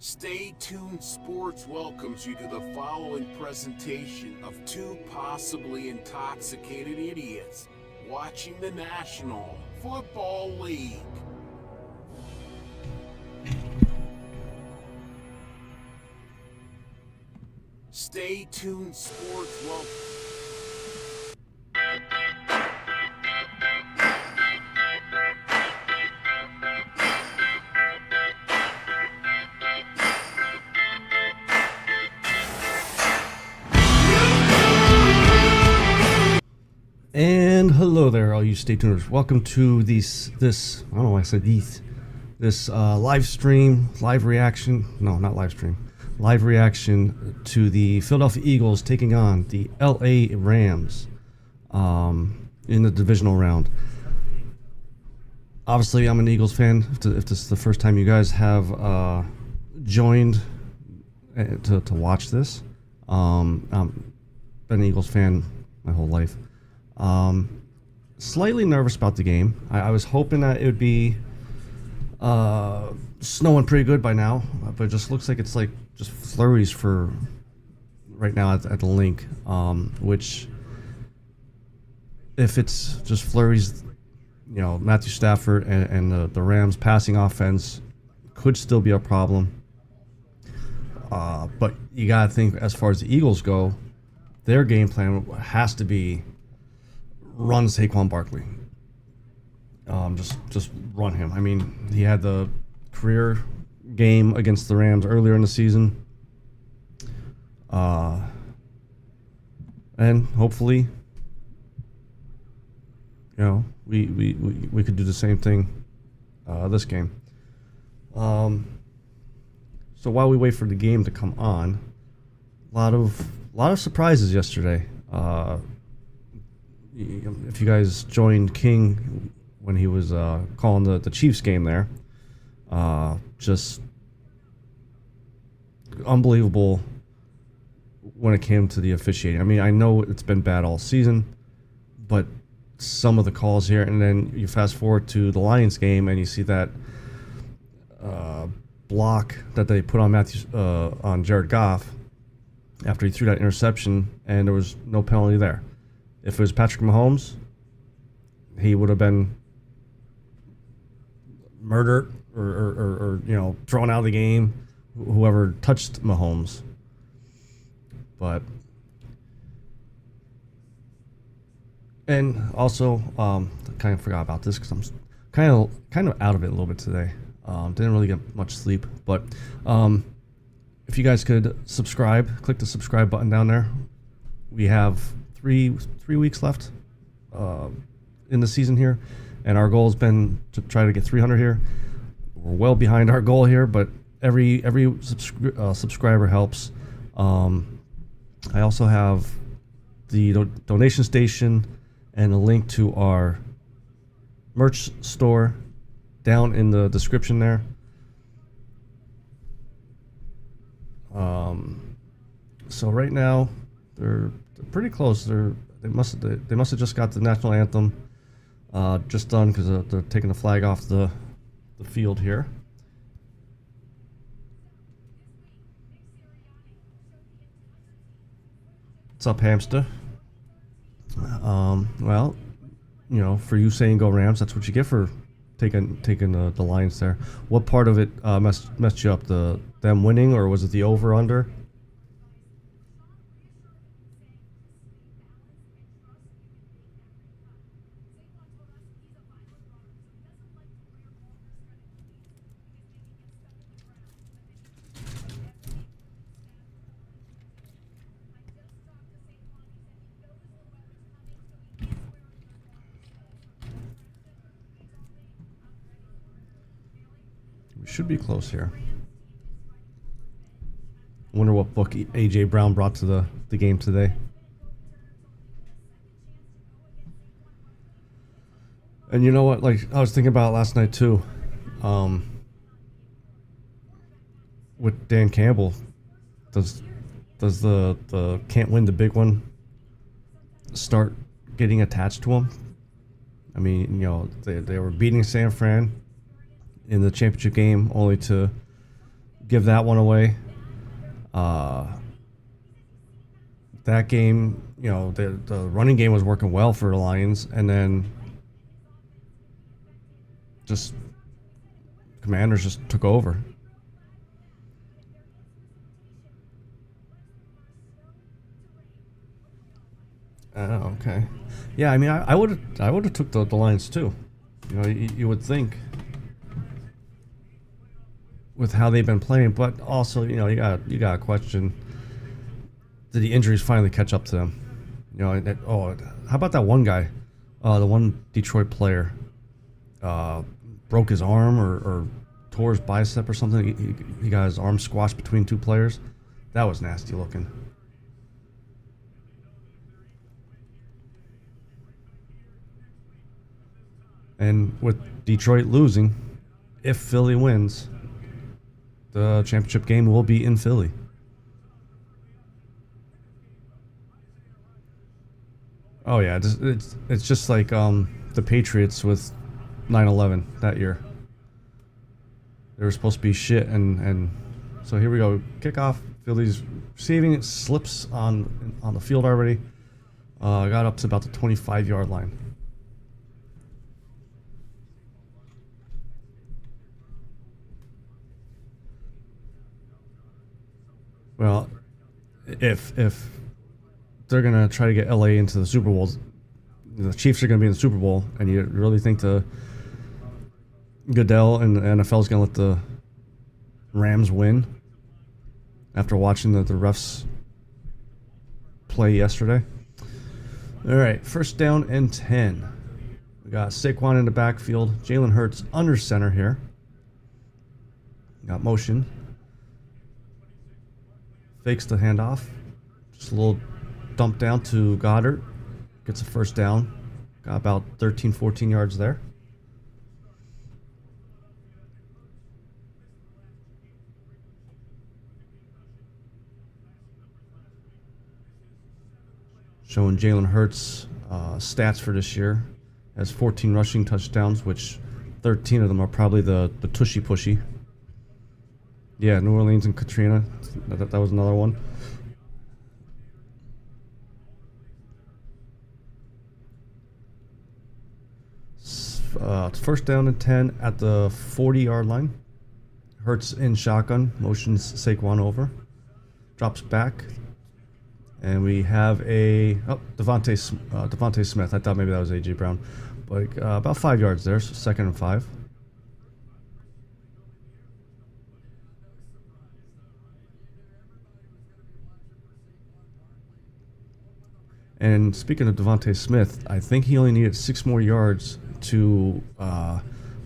Stay Tuned Sports welcomes you to the following presentation of two possibly intoxicated idiots watching the National Football League. Stay Tuned Sports welcomes. And hello there, all you Stay Tuners. Welcome to this I don't know why I said this live stream, live reaction. No, not live stream. Live reaction to the Philadelphia Eagles taking on the LA Rams in the divisional round. Obviously, I'm an Eagles fan. If this is the first time you guys have joined to watch this, I've been an Eagles fan my whole life. Slightly nervous about the game. I was hoping that it would be snowing pretty good by now, but it just looks like it's like just flurries for right now at the link, which if it's just flurries, you know, Matthew Stafford and the Rams passing offense could still be a problem. But you gotta think, as far as the Eagles go, their game plan has to be run Saquon Barkley. Just run him. I mean, he had the career game against the Rams earlier in the season. And hopefully, you know, we could do the same thing this game. So while we wait for the game to come on, a lot of surprises yesterday. If you guys joined King when he was calling the Chiefs game there, just unbelievable when it came to the officiating. I mean, I know it's been bad all season, but some of the calls here, and then you fast forward to the Lions game and you see that block that they put on Jared Goff after he threw that interception, and there was no penalty there. If it was Patrick Mahomes, he would have been murdered or you know, thrown out of the game, whoever touched Mahomes. But and also I kind of forgot about this because I'm kind of out of it a little bit today. Didn't really get much sleep, but if you guys could subscribe, click the subscribe button down there. We have three weeks left in the season here, and our goal has been to try to get 300 here. We're well behind our goal here, but every subscriber helps. I also have the donation station and a link to our merch store down in the description there. So right now they're pretty close. They must have just got the national anthem just done because they're taking the flag off the field here. What's up, hamster? Well, you know, for you saying go Rams, that's what you get for taking the Lions there. What part of it messed you up? Them winning, or was it the over under? We should be close here. I wonder what book A.J. Brown brought to the game today. And you know what? Like, I was thinking about it last night too. With Dan Campbell, does the can't win the big one start getting attached to him? I mean, you know, they were beating San Fran in the championship game, only to give that one away. That game, the running game was working well for the Lions, and then just Commanders just took over. Oh, okay. Yeah, I mean, I would have took the Lions too. You would think with how they've been playing, but also, you got to question, did the injuries finally catch up to them? How about that one guy, the one Detroit player, broke his arm or tore his bicep or something. He got his arm squashed between two players. That was nasty looking. And with Detroit losing, if Philly wins, the championship game will be in Philly. Oh yeah, it's just like the Patriots with 9/11 that year. They were supposed to be shit, and so here we go. Kickoff. Philly's receiving it, slips on the field already. Got up to about the 25-yard line. Well, if they're gonna try to get LA into the Super Bowl, the Chiefs are gonna be in the Super Bowl, and you really think the Goodell and the NFL is gonna let the Rams win after watching the refs play yesterday? All right, first down and 10. We got Saquon in the backfield. Jalen Hurts under center here. Got motion. Fakes the handoff. Just a little dump down to Goddard. Gets a first down. Got about 13, 14 yards there. Showing Jalen Hurts stats for this year. Has 14 rushing touchdowns, which 13 of them are probably the tushy pushy. Yeah, New Orleans and Katrina. That was another one. First down and 10 at the 40-yard line. Hurts in shotgun. Motions Saquon over. Drops back. And we have Devontae Smith. I thought maybe that was A.J. Brown. But about 5 yards there. So second and 5. And speaking of Devontae Smith, I think he only needed 6 more yards to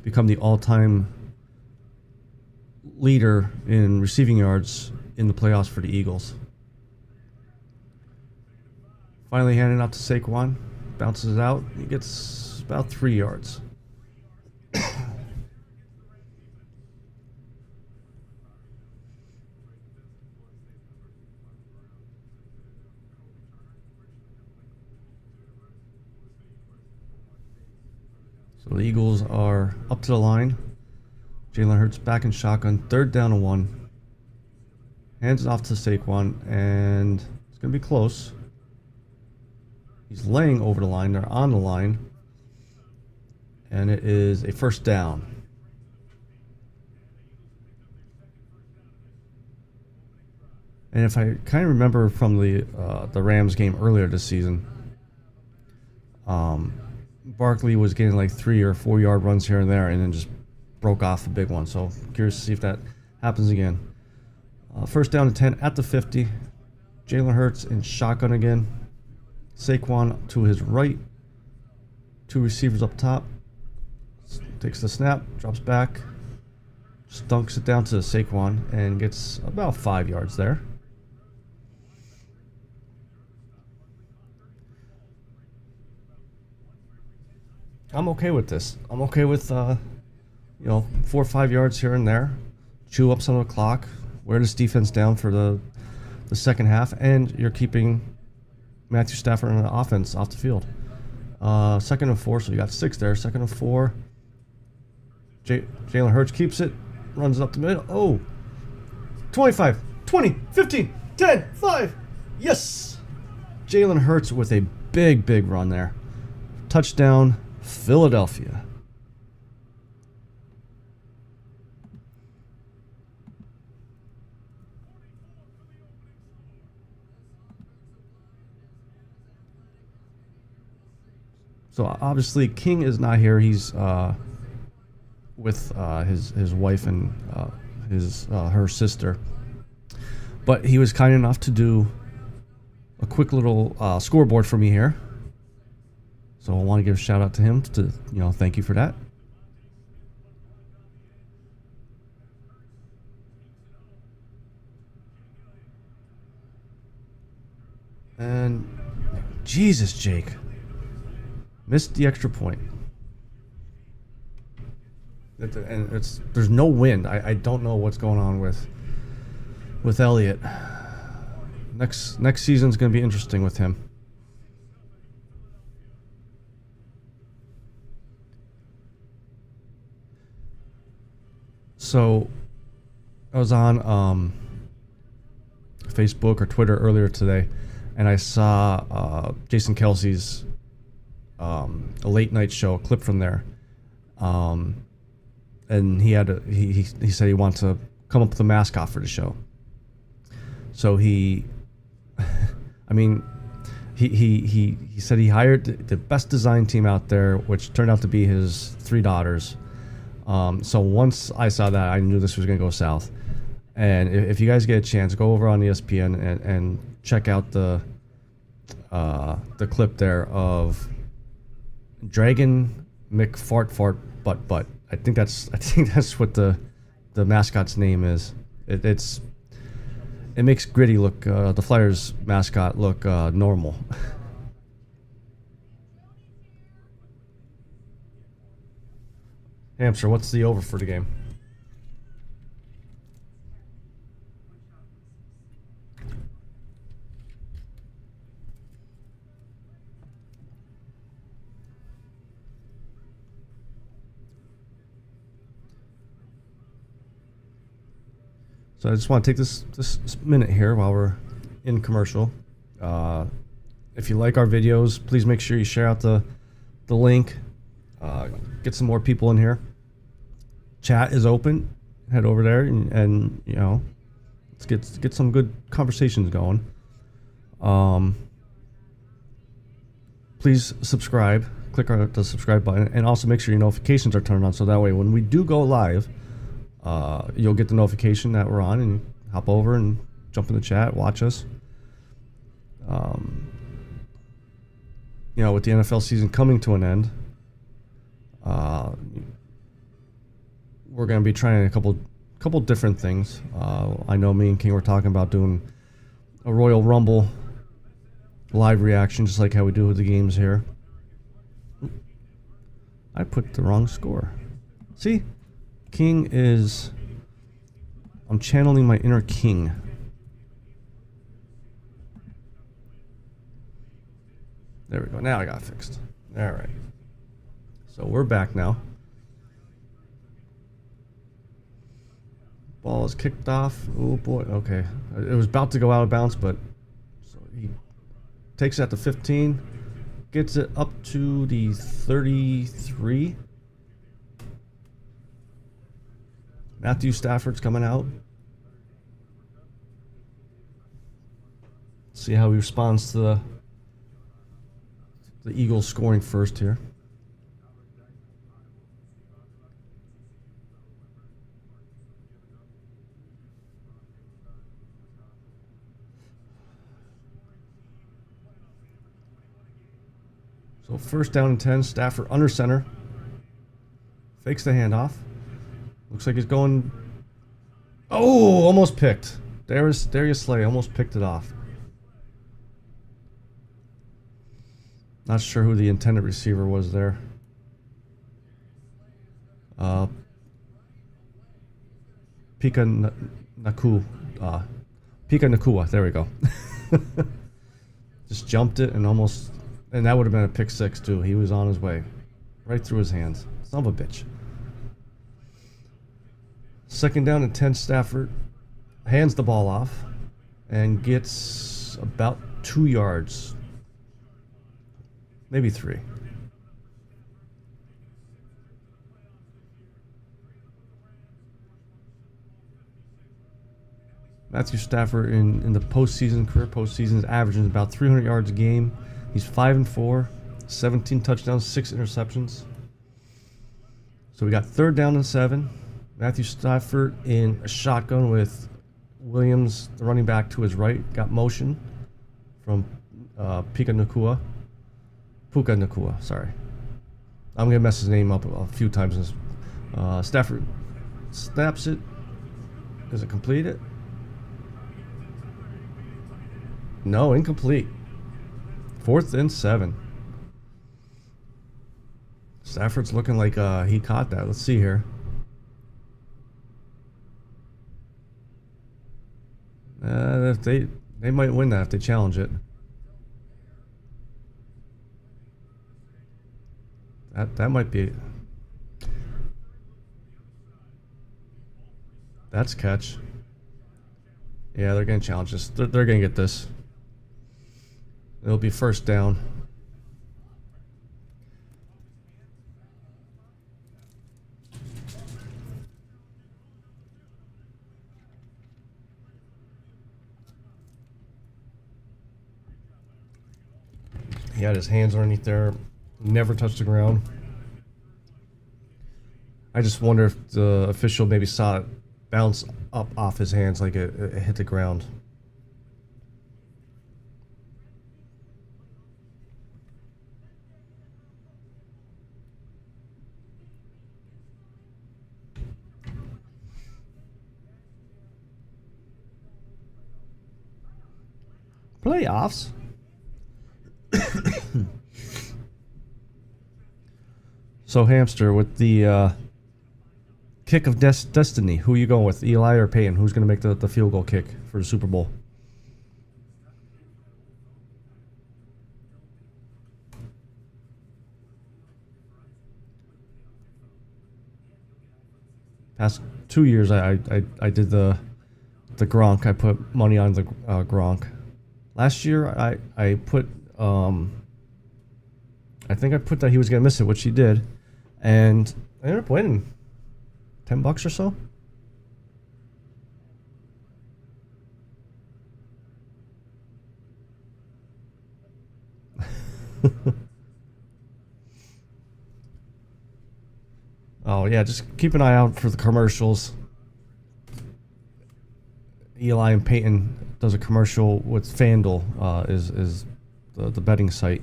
become the all-time leader in receiving yards in the playoffs for the Eagles. Finally handed out to Saquon. Bounces out. He gets about 3 yards. So the Eagles are up to the line. Jalen Hurts back in shotgun. Third down and 1. Hands it off to Saquon, and it's going to be close. He's laying over the line. They're on the line. And it is a first down. And if I kind of remember from the Rams game earlier this season, Barkley was getting like 3 or 4 yard runs here and there, and then just broke off a big one. So curious to see if that happens again. First down and 10 at the 50. Jalen Hurts in shotgun again. Saquon to his right. 2 receivers up top. Takes the snap, drops back, just dunks it down to Saquon, and gets about 5 yards there. I'm okay with this. I'm okay with 4 or 5 yards here and there. Chew up some of the clock. Wear this defense down for the second half, and you're keeping Matthew Stafford and the offense off the field. Second and 4, so you got 6 there. Second and 4. Jalen Hurts keeps it, runs it up the middle. Oh, 25, 20, 15, 10, 5. Yes! Jalen Hurts with a big run there. Touchdown, Philadelphia. So obviously King is not here. He's with his wife and her sister. But he was kind enough to do a quick little scoreboard for me here. So I want to give a shout out to him to thank you for that. And Jesus, Jake. Missed the extra point. And there's no wind. I don't know what's going on with Elliott. Next season's going to be interesting with him. So I was on Facebook or Twitter earlier today, and I saw Jason Kelsey's a late night show, a clip from there, and he said he wanted to come up with a mascot for the show. So he said he hired the best design team out there, which turned out to be his 3 daughters. So once I saw that, I knew this was going to go south. And if you guys get a chance, go over on ESPN and check out the clip there of Dragon McFart Butt. I think that's what the mascot's name is. It makes Gritty look the Flyers mascot look normal. Hamster, what's the over for the game? So I just want to take this minute here while we're in commercial. If you like our videos, please make sure you share out the link. Get some more people in here. Chat is open. Head over there and let's get some good conversations going. Please subscribe. Click on the subscribe button, and also make sure your notifications are turned on, so that way when we do go live, you'll get the notification that we're on, and you hop over and jump in the chat, watch us. With the NFL season coming to an end, we're going to be trying a couple different things. I know me and King were talking about doing a Royal Rumble live reaction, just like how we do with the games here. I put the wrong score. See? King is... I'm channeling my inner king. There we go. Now I got it fixed. All right. So we're back now. Ball is kicked off. Oh boy. Okay. It was about to go out of bounds, but so he takes it at the 15, gets it up to the 33. Matthew Stafford's coming out. See how he responds to the Eagles scoring first here. So first down and 10, Stafford under center. Fakes the handoff. Looks like he's going... Oh, almost picked. Darius Slay almost picked it off. Not sure who the intended receiver was there. Pika Nakua. There we go. Just jumped it and almost... And that would have been a pick six, too. He was on his way. Right through his hands. Son of a bitch. Second down and 10, Stafford. hands the ball off and gets about 2 yards, maybe 3. Matthew Stafford in the postseason, career postseason, is averaging about 300 yards a game. He's 5-4, 17 touchdowns, 6 interceptions. So we got 3rd down and 7. Matthew Stafford in a shotgun with Williams, the running back, to his right. Got motion from Puka Nacua, sorry. I'm going to mess his name up a few times. Stafford snaps it. Does it complete it? No, incomplete. 4th and 7. Stafford's looking like he caught that. Let's see here. If they might win that if they challenge it. That might be. That's catch. Yeah, they're gonna challenge this. They're gonna get this. It'll be 1st down. He had his hands underneath there, never touched the ground. I just wonder if the official maybe saw it bounce up off his hands like it hit the ground. Playoffs? So, Hamster, with the kick of destiny, who are you going with, Eli or Peyton? Who's going to make the field goal kick for the Super Bowl? Past 2 years, I did the Gronk. I put money on the Gronk. Last year, I put I think I put that he was going to miss it, which he did, and I ended up winning $10 or so. Oh yeah, just keep an eye out for the commercials. Eli and Peyton does a commercial with FanDuel, is the betting site.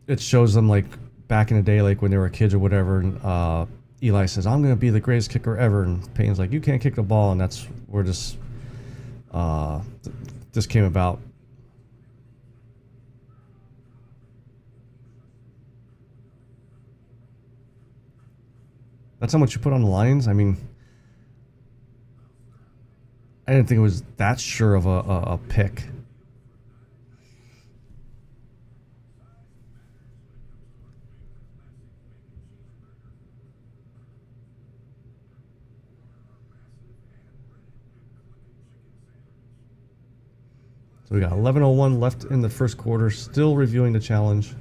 It shows them like back in the day, like when they were kids or whatever. And Eli says, "I'm gonna be the greatest kicker ever," and Peyton's like, "You can't kick the ball," and that's where this came about. That's how much you put on the Lions. I mean, I didn't think it was that sure of a pick. So we got 11:01 left in the first quarter. Still reviewing the challenge.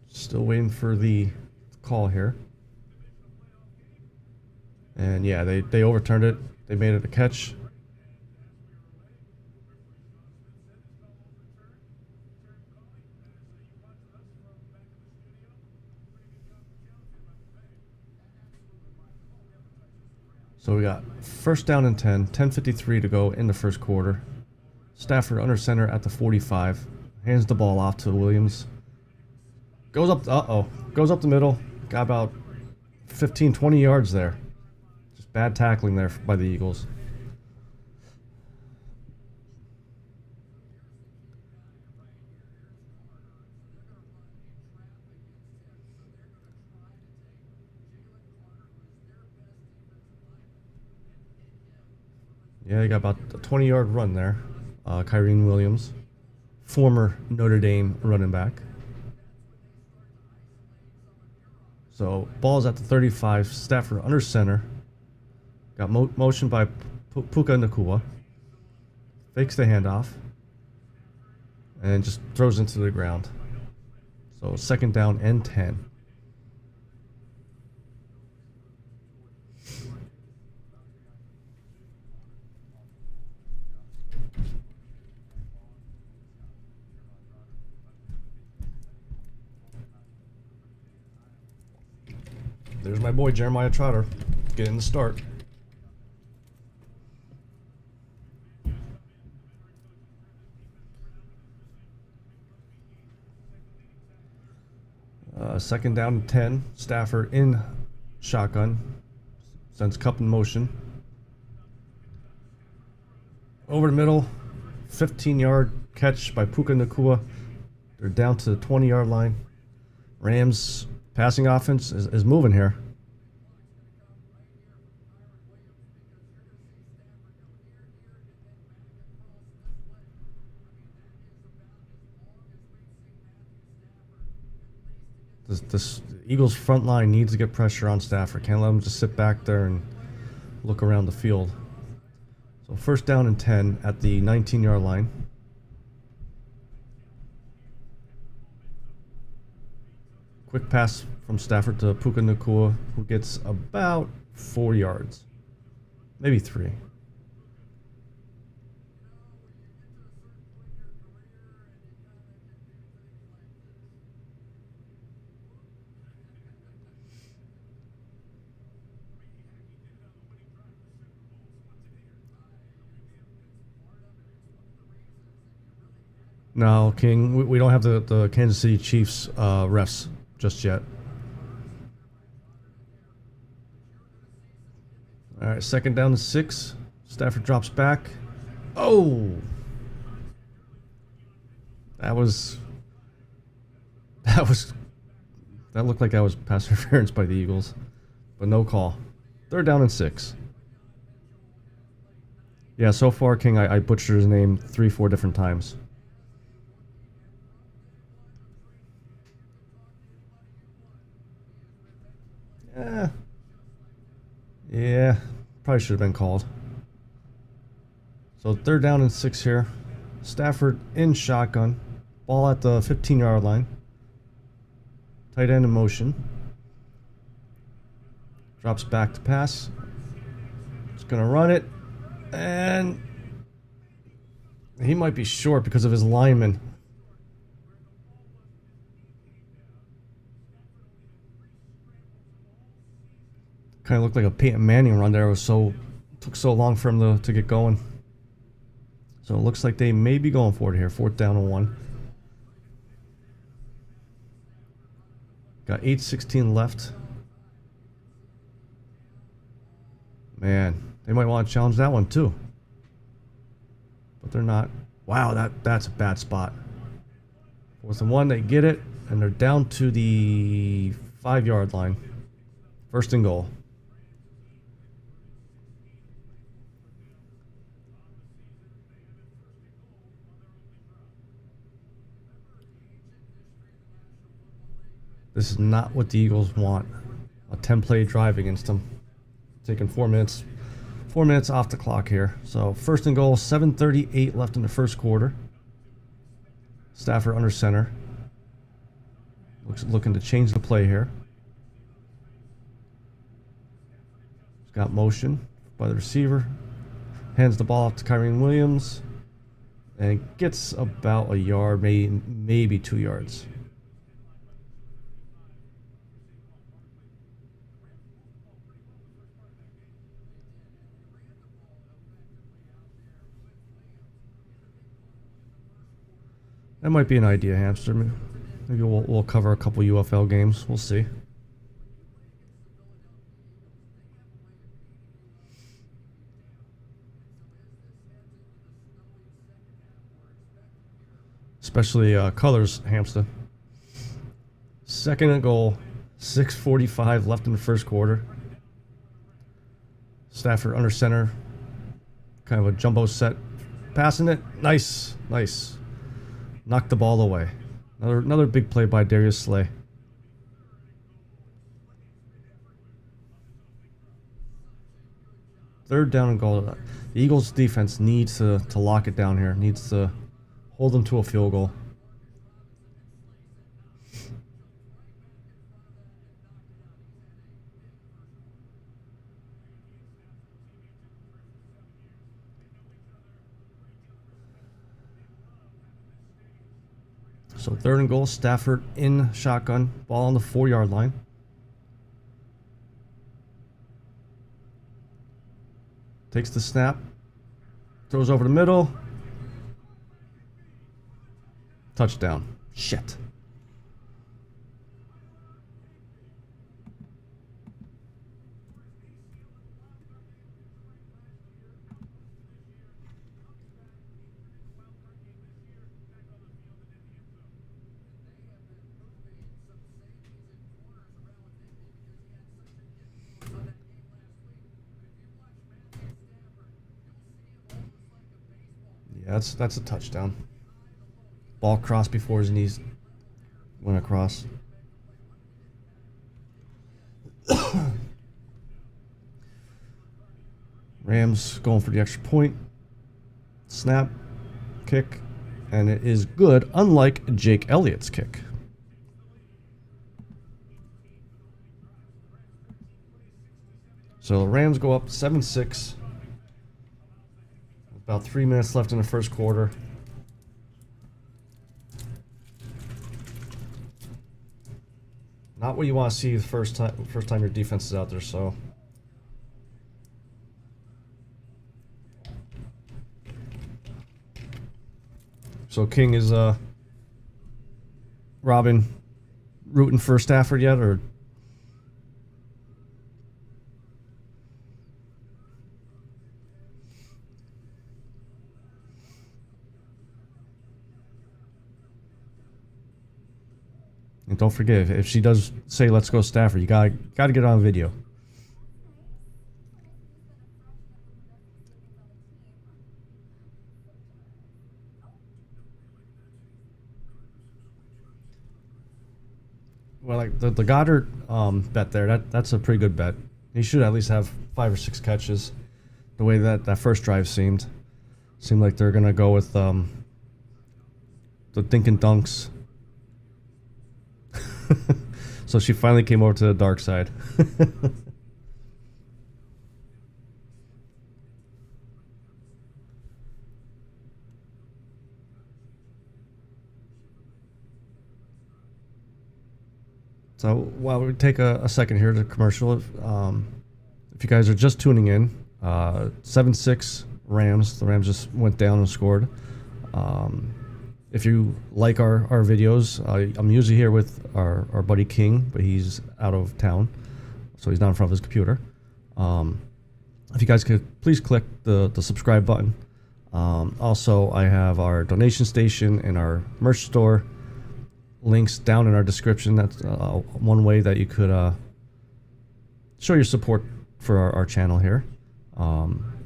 Still waiting for the call here. And yeah, they overturned it. They made it a catch. So we got 1st down and 10, 10:53 to go in the first quarter. Stafford under center at the 45. Hands the ball off to Williams. Goes up, goes up the middle. Got about 15, 20 yards there. Just bad tackling there by the Eagles. Yeah, he got about a 20-yard run there. Kyrene Williams, former Notre Dame running back. So ball's at the 35. Stafford under center. Got motion by Puka Nacua. Fakes the handoff. And just throws into the ground. So second down and 10. There's my boy Jeremiah Trotter getting the start. Second down and 10. Stafford in shotgun. Sends Cup in motion. Over the middle. 15-yard catch by Puka Nacua. They're down to the 20-yard line. Rams passing offense is moving here. This Eagles front line needs to get pressure on Stafford. Can't let him just sit back there and look around the field. So first down and 10 at the 19-yard line. Quick pass from Stafford to Puka Nacua, who gets about 4 yards. Maybe 3. No, King, we don't have the Kansas City Chiefs refs just yet. All right, second down to 6. Stafford drops back. Oh! That looked like that was pass interference by the Eagles, but no call. Third down and 6. Yeah, so far, King, I butchered his name 3-4 different times. Yeah, probably should have been called. So third down and 6 here. Stafford in shotgun. Ball at the 15-yard line. Tight end in motion. Drops back to pass. Just going to run it. And he might be short because of his lineman. Kind of looked like a Peyton Manning run there. Took so long for him to get going. So it looks like they may be going for it here. Fourth down and 1. Got 8:16 left. Man, they might want to challenge that one too. But they're not. Wow, that's a bad spot. 4th and 1, they get it, and they're down to the 5-yard line. First and goal. This is not what the Eagles want. A 10-play drive against them. Taking 4 minutes. 4 minutes off the clock here. So first and goal, 7:38 left in the first quarter. Stafford under center. Looking to change the play here. He's got motion by the receiver. Hands the ball off to Kyrene Williams. And gets about a yard, maybe 2 yards. That might be an idea, Hamster. Maybe we'll cover a couple UFL games. We'll see. Especially colors, Hamster. Second and goal. 6:45 left in the first quarter. Stafford under center. kind of a jumbo set. Passing it. Nice. Nice. Knocked the ball away. Another big play by Darius Slay. Third down and goal. The Eagles defense needs to lock it down here. Needs to hold them to a field goal. So third and goal, Stafford in shotgun, ball on the 4-yard line. Takes the snap, throws over the middle. Touchdown. Shit. Yeah, that's a touchdown. Ball crossed before his knees went across. Rams going for the extra point. Snap, kick, and it is good, unlike Jake Elliott's kick. So the Rams go up 7-6. About 3 minutes left in the first quarter. Not what you want to see the first time your defense is out there, so. So King is Robin rooting for Stafford yet, or? And don't forget, if she does say "Let's go Stafford," you gotta get it on video. Well, like the Goddard bet there, that's a pretty good bet. He should at least have 5 or 6 catches. The way that first drive seemed like they're gonna go with the dink and dunks. So she finally came over to the dark side. So while we take a second here to commercial, if you guys are just tuning in, 7-6 Rams. The Rams just went down and scored. If you like our videos, I'm usually here with our buddy King, but he's out of town, so he's not in front of his computer. If you guys could please click the subscribe button. Also, I have our donation station and our merch store links down in our description. That's one way that you could show your support for our channel here.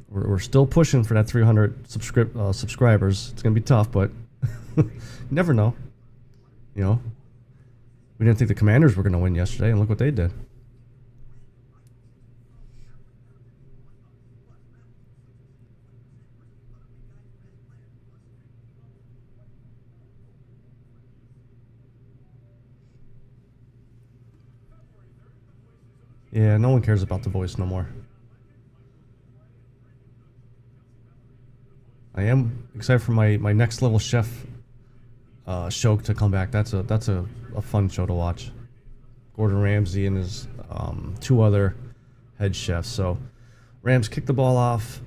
We're still pushing for that 300 subscribers. It's gonna be tough, but you never know. You know, we didn't think the Commanders were gonna win yesterday, and look what they did. Yeah, no one cares about The Voice no more. I am excited for my next level chef show to come back. That's a fun show to watch. Gordon Ramsay and his 2 other head chefs. So Rams kick the ball off.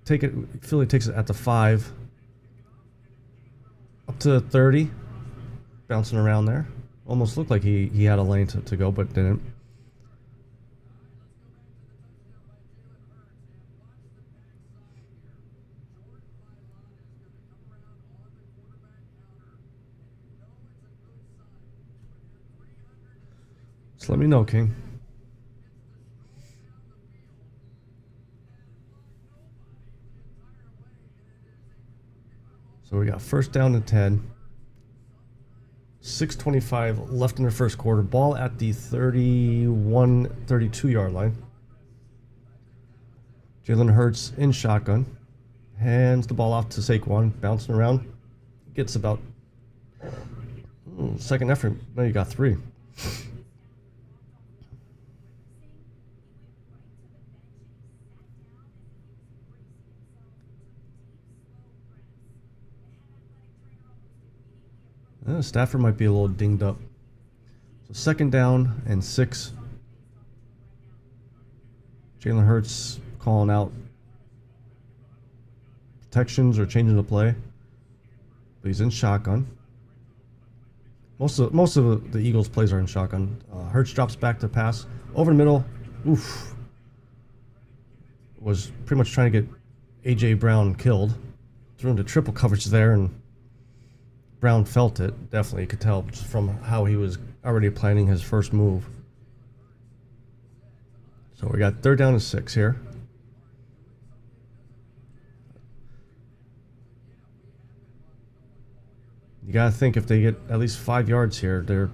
Philly takes it at the 5. Up to 30. Bouncing around there. Almost looked like he had a lane to go, but didn't. Just let me know, King. So we got first down and 10. 6:25 left in the first quarter. Ball at the 31, 32-yard line. Jalen Hurts in shotgun. Hands the ball off to Saquon. Bouncing around. Gets about second effort. No, you got 3. Stafford might be a little dinged up. So second down and 6. Jalen Hurts calling out protections or changing the play. But he's in shotgun. Most of the Eagles' plays are in shotgun. Hurts drops back to pass. Over the middle. Oof. Was pretty much trying to get A.J. Brown killed. Threw into triple coverage there, and Brown felt it. Definitely, you could tell just from how he was already planning his first move. So we got third down and 6 here. You got to think if they get at least 5 yards here, they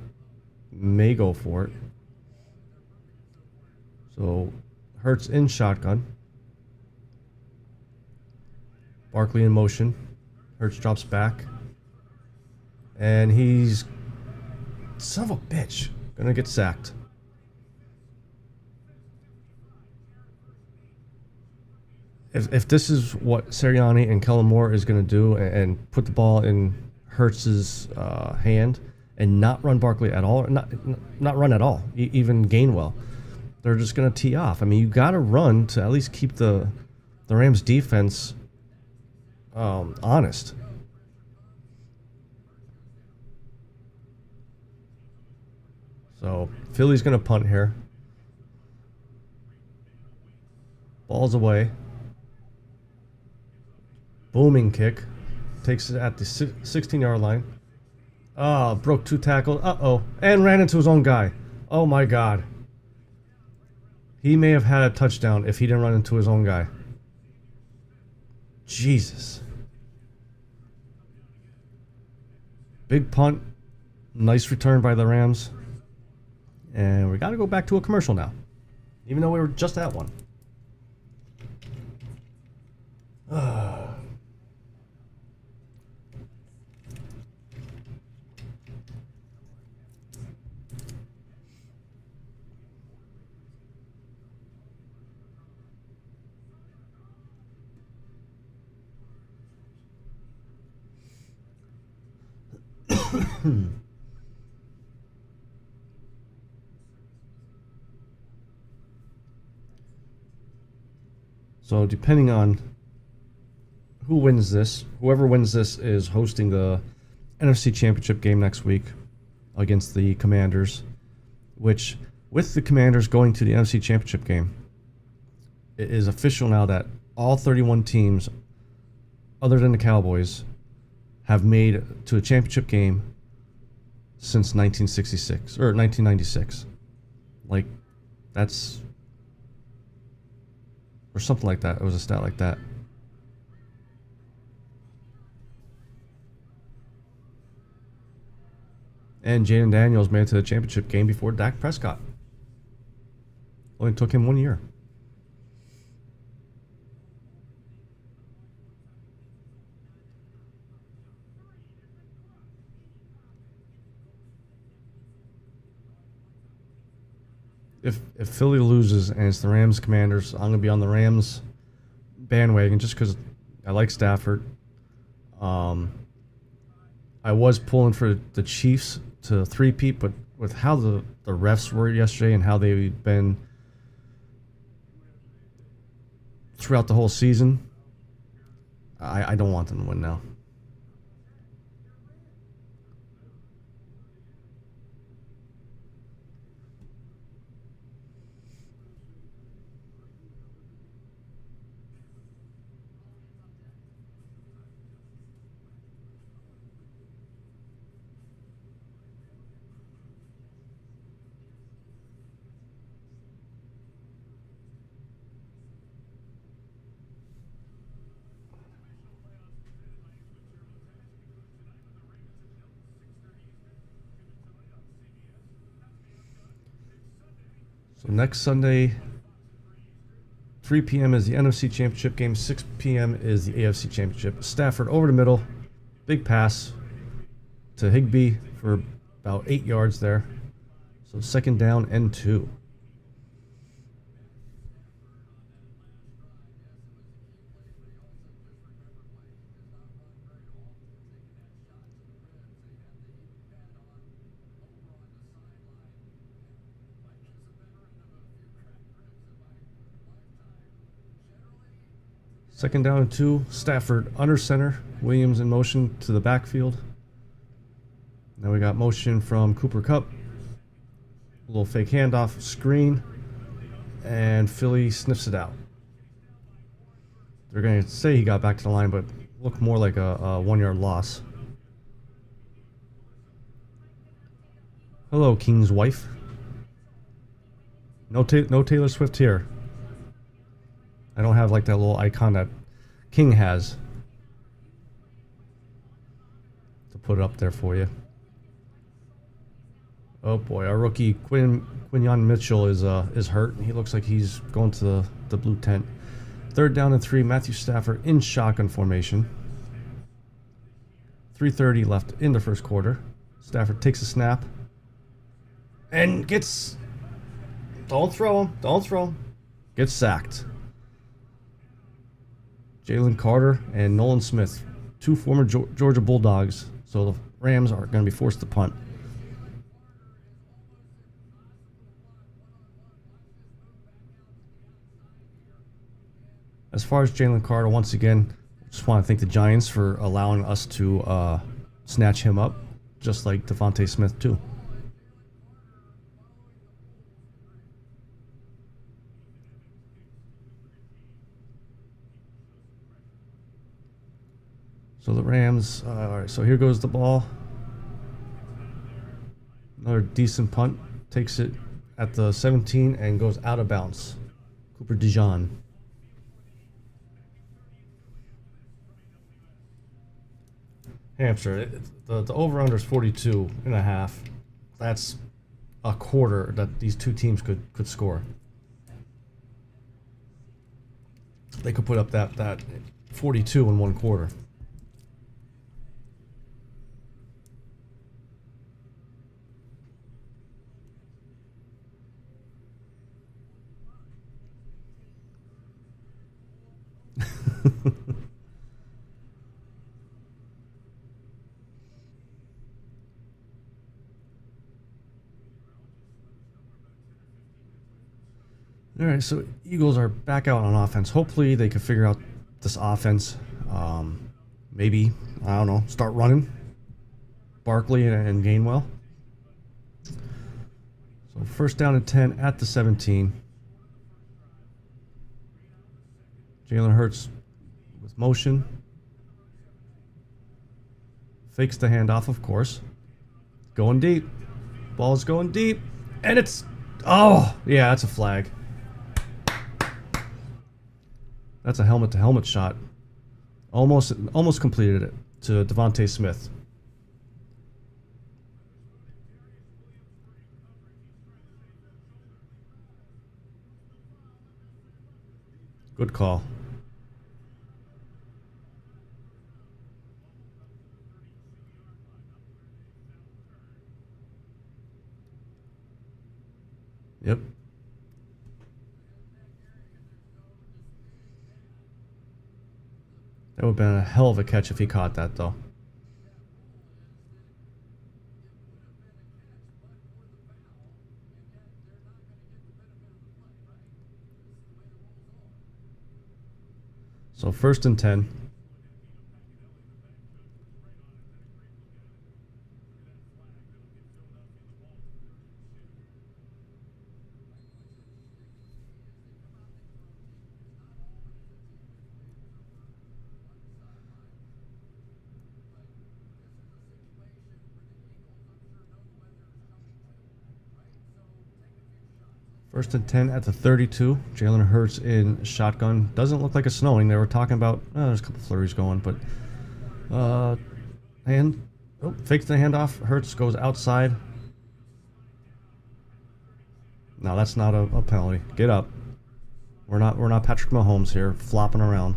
may go for it. So Hurts in shotgun. Barkley in motion. Hurts drops back. And he's, son of a bitch, gonna get sacked. If this is what Sirianni and Kellen Moore is gonna do and put the ball in Hurts's hand and not run Barkley at all, not run at all, even Gainwell, they're just gonna tee off. I mean, you gotta run to at least keep the Rams defense honest. So Philly's going to punt here. Ball's away. Booming kick. Takes it at the 16-yard line. Broke 2 tackles. Uh-oh. And ran into his own guy. Oh, my God. He may have had a touchdown if he didn't run into his own guy. Jesus. Big punt. Nice return by the Rams. And we got to go back to a commercial now, even though we were just at one. So depending on who wins this, whoever wins this is hosting the NFC Championship game next week against the Commanders, which with the Commanders going to the NFC Championship game, it is official now that all 31 teams other than the Cowboys have made to a championship game since 1966 or 1996. Like, that's, or something like that. It was a stat like that. And Jaden Daniels made it to the championship game before Dak Prescott. Only took him 1 year. If Philly loses and it's the Rams Commanders, I'm going to be on the Rams bandwagon just because I like Stafford. I was pulling for the Chiefs to three-peat, but with how the refs were yesterday and how they've been throughout the whole season, I don't want them to win now. So next Sunday, 3 p.m. is the NFC Championship game. 6 p.m. is the AFC Championship. Stafford over the middle. Big pass to Higbee for about 8 yards there. So second down and 2. Second down and 2. Stafford under center. Williams in motion to the backfield. Now we got motion from Cooper Kupp. A little fake handoff, screen, and Philly sniffs it out. They're going to say he got back to the line, but looked more like a 1 yard loss. Hello, King's wife. No Taylor Swift here. I don't have like that little icon that King has to put it up there for you. Oh boy, our rookie Quinyon Mitchell is hurt. He looks like he's going to the blue tent. Third down and 3. Matthew Stafford in shotgun formation. 3:30 left in the first quarter. Stafford takes a snap and gets. Don't throw him. Gets sacked. Jalen Carter and Nolan Smith, 2 former Georgia Bulldogs. So the Rams are going to be forced to punt. As far as Jalen Carter, once again, just want to thank the Giants for allowing us to snatch him up, just like Devontae Smith too. So the Rams, all right, so here goes the ball. Another decent punt. Takes it at the 17 and goes out of bounds. Cooper DeJean. Hampshire, the over-under is 42.5. That's a quarter that these two teams could score. They could put up that 42 in one quarter. All right, so Eagles are back out on offense. Hopefully they can figure out this offense. Maybe, I don't know, start running Barkley and Gainwell. So first down and 10 at the 17. Jalen Hurts with motion. Fakes the handoff, of course. Going deep. Ball is going deep. And it's... Oh, yeah, that's a flag. That's a helmet-to-helmet shot. Almost completed it to Devontae Smith. Good call. Yep. That would have been a hell of a catch if he caught that, though. So first and 10. First and 10 at the 32. Jalen Hurts in shotgun. Doesn't look like it's snowing. They were talking about, there's a couple flurries going, but fakes the handoff. Hurts goes outside. No, that's not a penalty. Get up. We're not Patrick Mahomes here flopping around.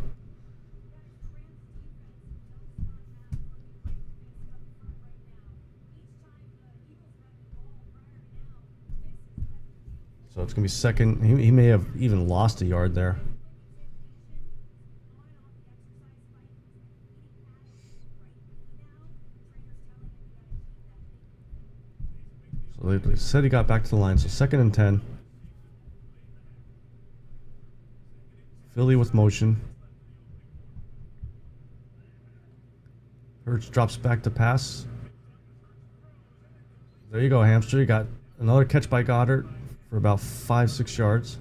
So it's gonna be second. He may have even lost a yard there. So they said he got back to the line. So 2nd and 10. Philly with motion. Hurts drops back to pass. There you go, Hamster. You got another catch by Goddard for about 5-6 yards.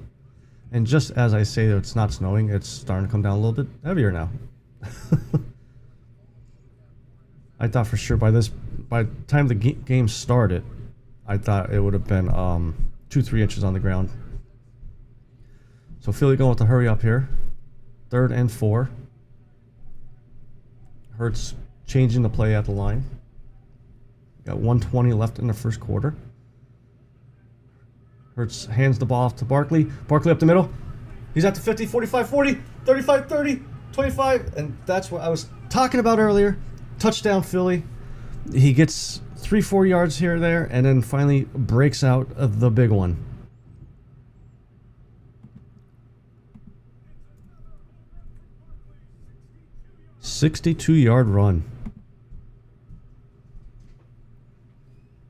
And just as I say that it's not snowing, it's starting to come down a little bit heavier now. I thought for sure by the time the game started, I thought it would have been 2-3 inches on the ground. So Philly going with the hurry up here. 3rd and 4. Hurts changing the play at the line. Got 1:20 left in the first quarter. Hurts hands the ball off to Barkley. Barkley up the middle. He's at the 50, 45, 40, 35, 30, 25. And that's what I was talking about earlier. Touchdown Philly. He gets 3-4 yards here or there, and then finally breaks out of the big one. $62-yard run.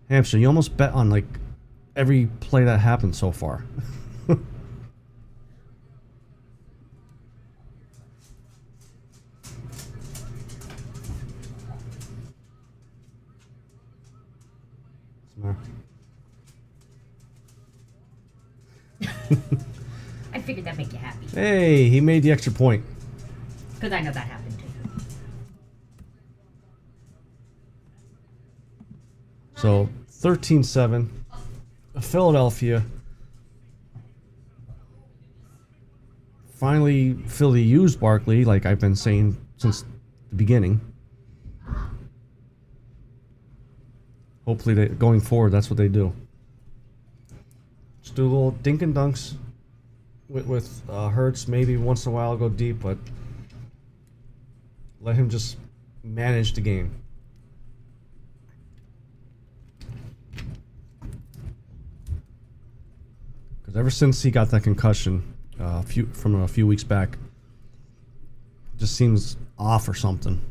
Hamster, you almost bet on like every play that happened so far. I figured that'd make you happy. Hey, he made the extra point. Because I know that happened too. So 13-7. Philadelphia. Finally, Philly used Barkley, like I've been saying since the beginning. Hopefully, going forward, that's what they do. Just do a little dink and dunks with Hurts. Maybe once in a while go deep, but let him just manage the game. Because ever since he got that concussion from a few weeks back, it just seems off or something.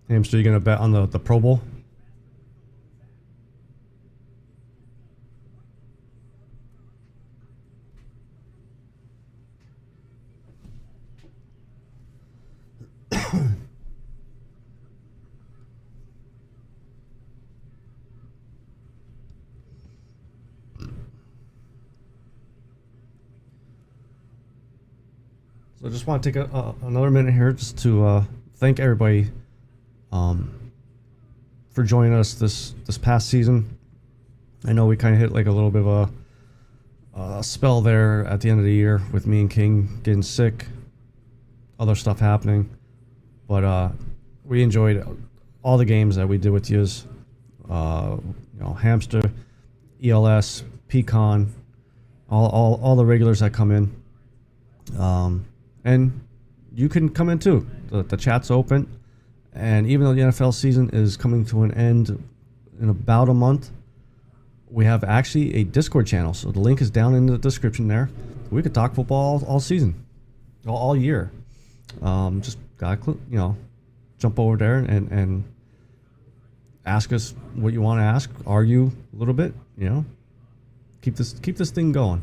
Hamster, you gonna bet on the Pro Bowl? So I just want to take another minute here just to thank everybody for joining us this past season. I know we kind of hit like a little bit of a spell there at the end of the year with me and King getting sick, other stuff happening, but we enjoyed all the games that we did with yous. Hamster, ELS, Pecan, all the regulars that come in, and you can come in too. The chat's open. And even though the NFL season is coming to an end in about a month, we have actually a Discord channel. So the link is down in the description there. We could talk football all season, all year. Just gotta, jump over there and ask us what you want to ask. Argue a little bit. Keep this thing going.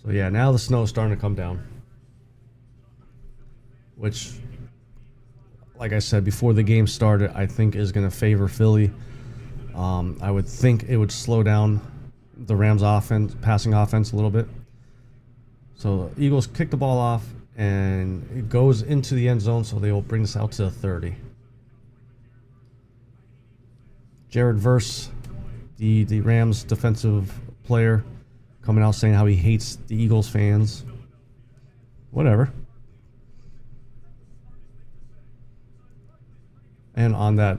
So yeah, now the snow is starting to come down, which, like I said before the game started, I think is going to favor Philly. I would think it would slow down the Rams' passing offense a little bit. So the Eagles kick the ball off, and it goes into the end zone, so they will bring this out to the 30. Jared Verse, the Rams defensive player, coming out saying how he hates the Eagles fans. Whatever. And on that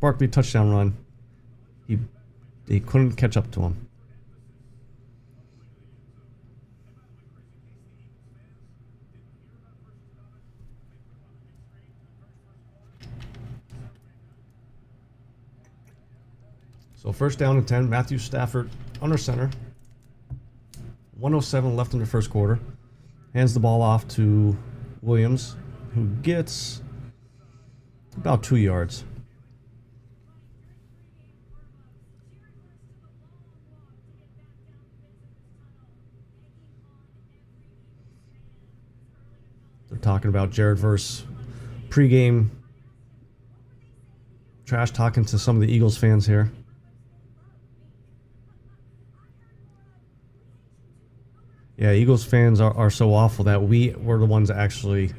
Barkley touchdown run, he couldn't catch up to him. So first down and 10, Matthew Stafford under center. 1:07 left in the first quarter. Hands the ball off to Williams, who gets about 2 yards. They're talking about Jared Verse pregame trash talking to some of the Eagles fans here. Yeah, Eagles fans are so awful that we were the ones that actually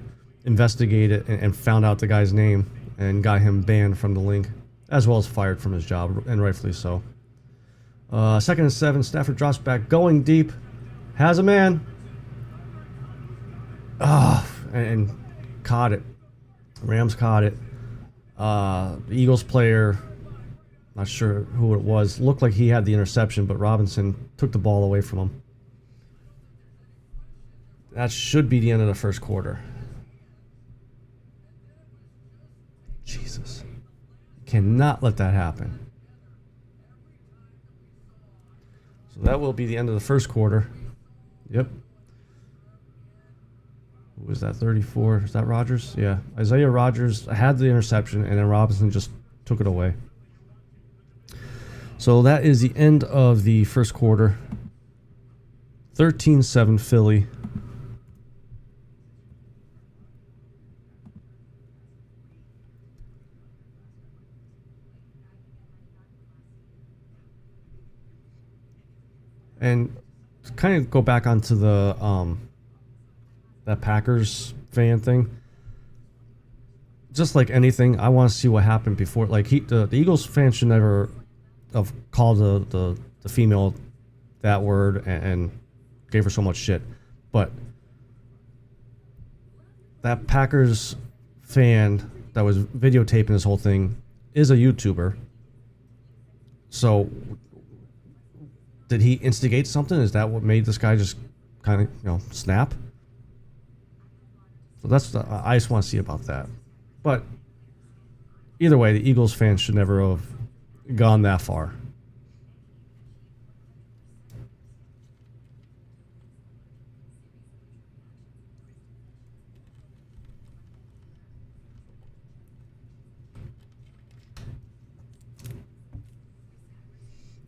investigated and found out the guy's name and got him banned from the league, as well as fired from his job, and rightfully so. 2nd and 7, Stafford drops back, going deep, has a man. And caught it. Rams caught it. The Eagles player, not sure who it was, looked like he had the interception, but Robinson took the ball away from him. That should be the end of the first quarter. Jesus. Cannot let that happen. So that will be the end of the first quarter. Yep. Who was that, 34? Is that Rodgers? Yeah. Isaiah Rodgers had the interception, and then Robinson just took it away. So that is the end of the first quarter. 13-7 Philly. And to kind of go back onto the that Packers fan thing, just like anything, I want to see what happened before. Like the Eagles fans should never have called the female that word and gave her so much shit. But that Packers fan that was videotaping this whole thing is a YouTuber. So did he instigate something? Is that what made this guy just kind of, snap? So I just want to see about that. But either way, the Eagles fans should never have gone that far.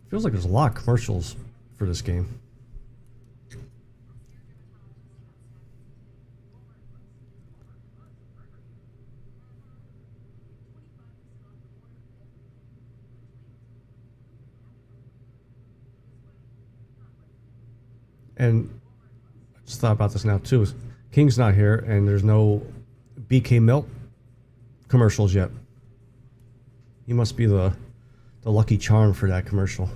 Feels like there's a lot of commercials for this game. And I just thought about this now too. King's not here, and there's no BK Milk commercials yet. He must be the lucky charm for that commercial.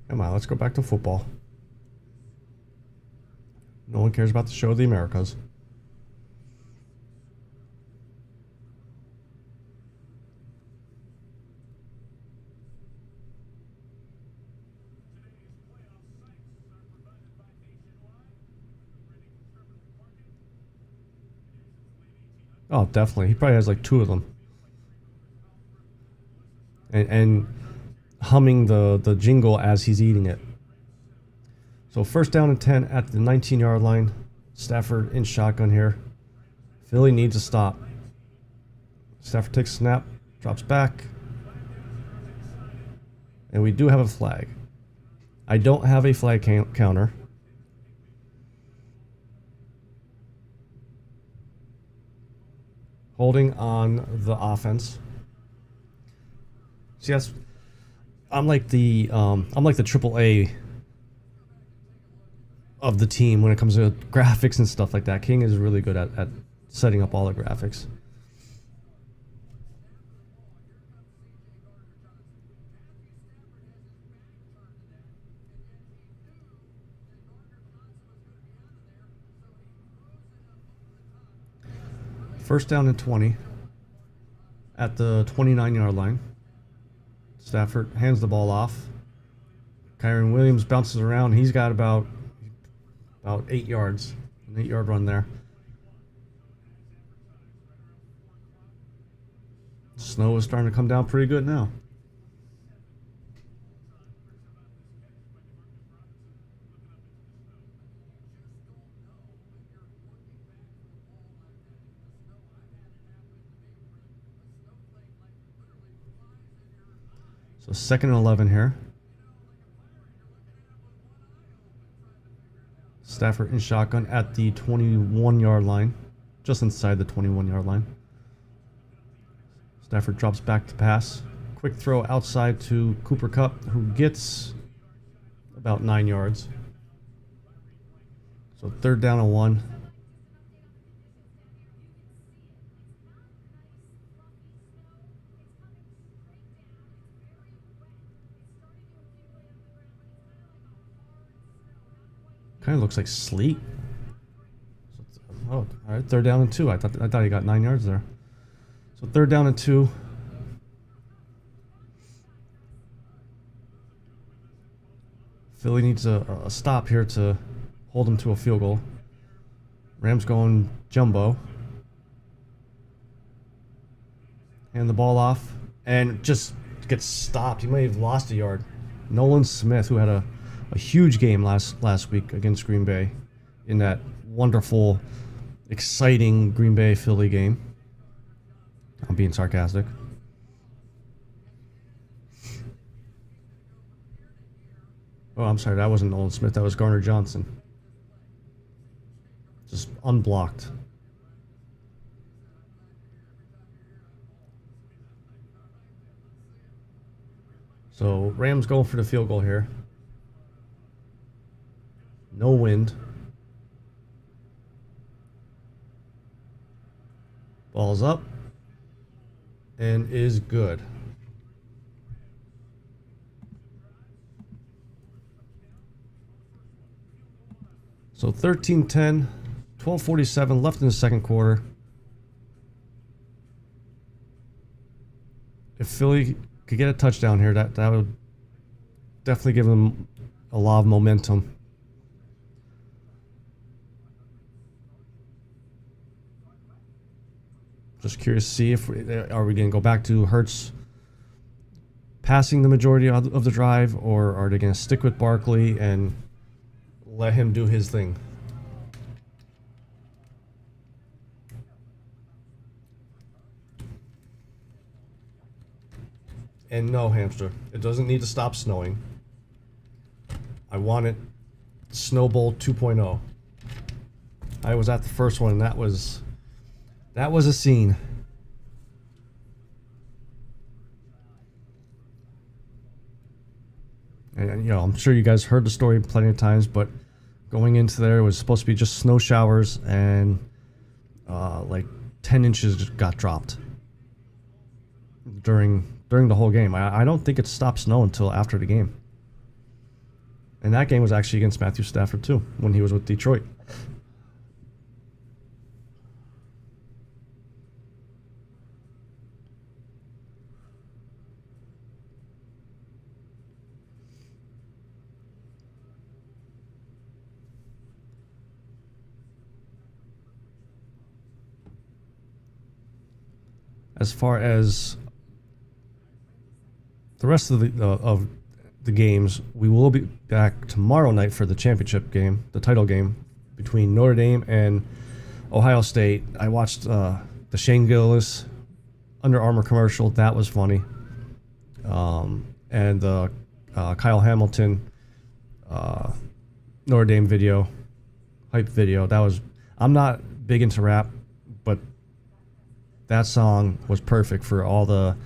Come on, let's go back to football. No one cares about the show of the Americas. Oh, definitely. He probably has like 2 of them. And humming the jingle as he's eating it. So first down and 10 at the 19-yard line. Stafford in shotgun here. Philly needs a stop. Stafford takes a snap, drops back, And we do have a flag. I don't have a flag counter. Holding on the offense. See, I'm like the triple A of the team when it comes to graphics and stuff like that. King is really good at setting up all the graphics. First down and 20 at the 29-yard line. Stafford hands the ball off. Kyron Williams bounces around. He's got about 8 yards. An 8-yard run there. Snow is starting to come down pretty good now. So 2nd and 11 here. Stafford in shotgun at the 21-yard line. Just inside the 21-yard line. Stafford drops back to pass. Quick throw outside to Cooper Kupp, who gets about 9 yards. So 3rd down and 1. Kind of looks like sleet. Oh, all right. 3rd down and 2. I thought he got 9 yards there. So 3rd down and 2. Philly needs a stop here to hold him to a field goal. Rams going jumbo. Hand the ball off and just gets stopped. He may have lost a yard. Nolan Smith, who had a huge game last week against Green Bay in that wonderful, exciting Green Bay Philly game. I'm being sarcastic. Oh, I'm sorry. That wasn't Nolan Smith. That was Garner Johnson. Just unblocked. So Rams going for the field goal here. No wind. Ball's up. And is good. So 13-10, 12:47 left in the second quarter. If Philly could get a touchdown here, that would definitely give them a lot of momentum. Just curious to see if are we going to go back to Hurts passing the majority of the drive, or are they going to stick with Barkley and let him do his thing? And no, hamster, it doesn't need to stop snowing. I want it Snowball 2.0. I was at the first one, and that was a scene. And you know, I'm sure you guys heard the story plenty of times, but going into there, it was supposed to be just snow showers, and like 10 inches just got dropped during the whole game. I don't think it stopped snow until after the game. And that game was actually against Matthew Stafford too, when he was with Detroit. As far as the rest of the games, we will be back tomorrow night for the championship game, the title game between Notre Dame and Ohio State. I watched the Shane Gillis Under Armour commercial. That was funny. and the Kyle Hamilton Notre Dame video, hype video. That was, I'm not big into rap, but that song was perfect for all the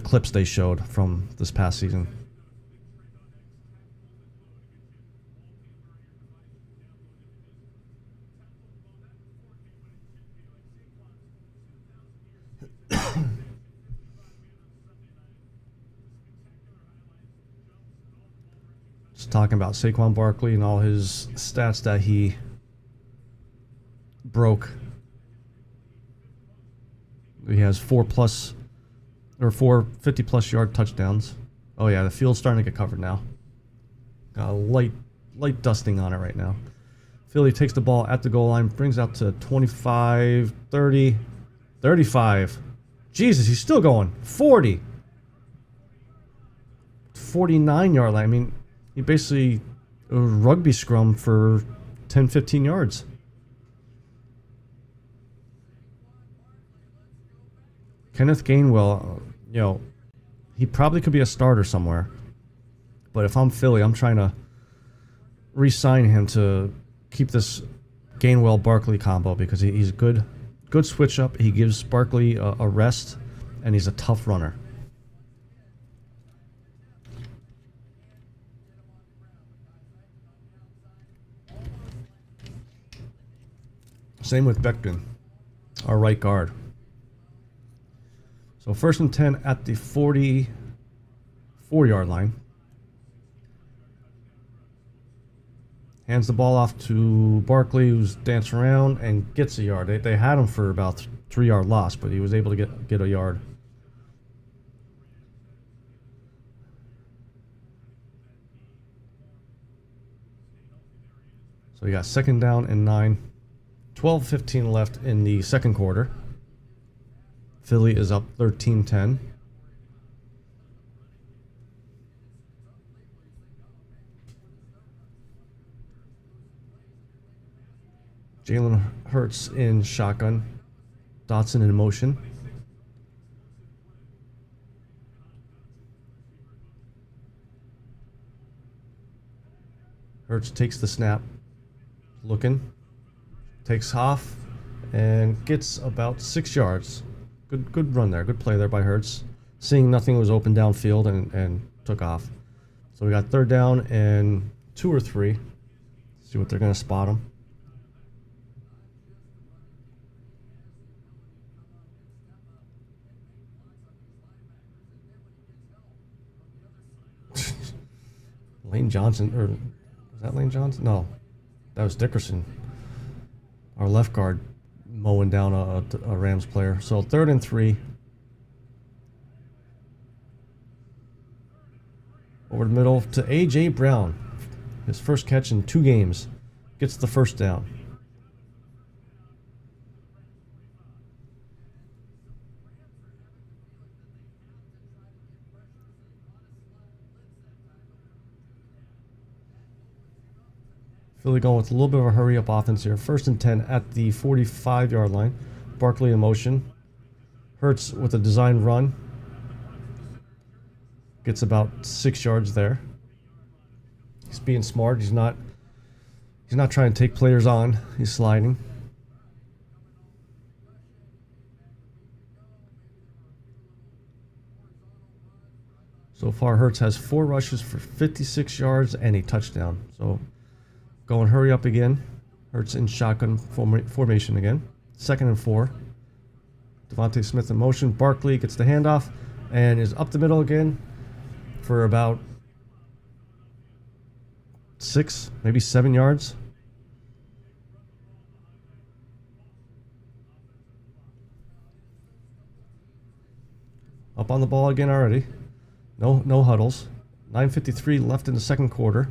clips they showed from this past season. Just talking about Saquon Barkley and all his stats that he broke. He has 4 50+ yard touchdowns. Oh yeah, the field's starting to get covered now. Got a light dusting on it right now. Philly takes the ball at the goal line, brings out to 25, 30, 35. Jesus, he's still going. 40. 49-yard line. I mean, he basically a rugby scrum for 10, 15 yards. Kenneth Gainwell, he probably could be a starter somewhere. But if I'm Philly, I'm trying to re-sign him to keep this Gainwell-Barkley combo because he's good switch up. He gives Barkley a rest, and he's a tough runner. Same with Becton, our right guard. So 1st and 10 at the 44-yard line. Hands the ball off to Barkley, who's dancing around and gets a yard. They had him for about 3-yard loss, but he was able to get a yard. So we got 2nd down and 9. 12:15 left in the second quarter. Philly is up 13-10. Jalen Hurts in shotgun. Dotson in motion. Hurts takes the snap. Looking. Takes off and gets about 6 yards. Good run there. Good play there by Hurts. Seeing nothing was open downfield and took off. So we got 3rd down and 2 or 3. See what they're going to spot him. Lane Johnson, or was that Lane Johnson? No, that was Dickerson. Our left guard mowing down a Rams player. So 3rd and 3. Over the middle to A.J. Brown. His first catch in 2 games. Gets the 1st down. Philly going with a little bit of a hurry-up offense here. 1st and 10 at the 45-yard line. Barkley in motion. Hurts with a design run. Gets about 6 yards there. He's being smart. He's not trying to take players on. He's sliding. So far, Hurts has 4 rushes for 56 yards and a touchdown. So going hurry up again. Hurts in shotgun formation again. 2nd and 4. Devontae Smith in motion. Barkley gets the handoff and is up the middle again for about 6, maybe 7 yards. Up on the ball again already. No huddles. 9:53 left in the second quarter.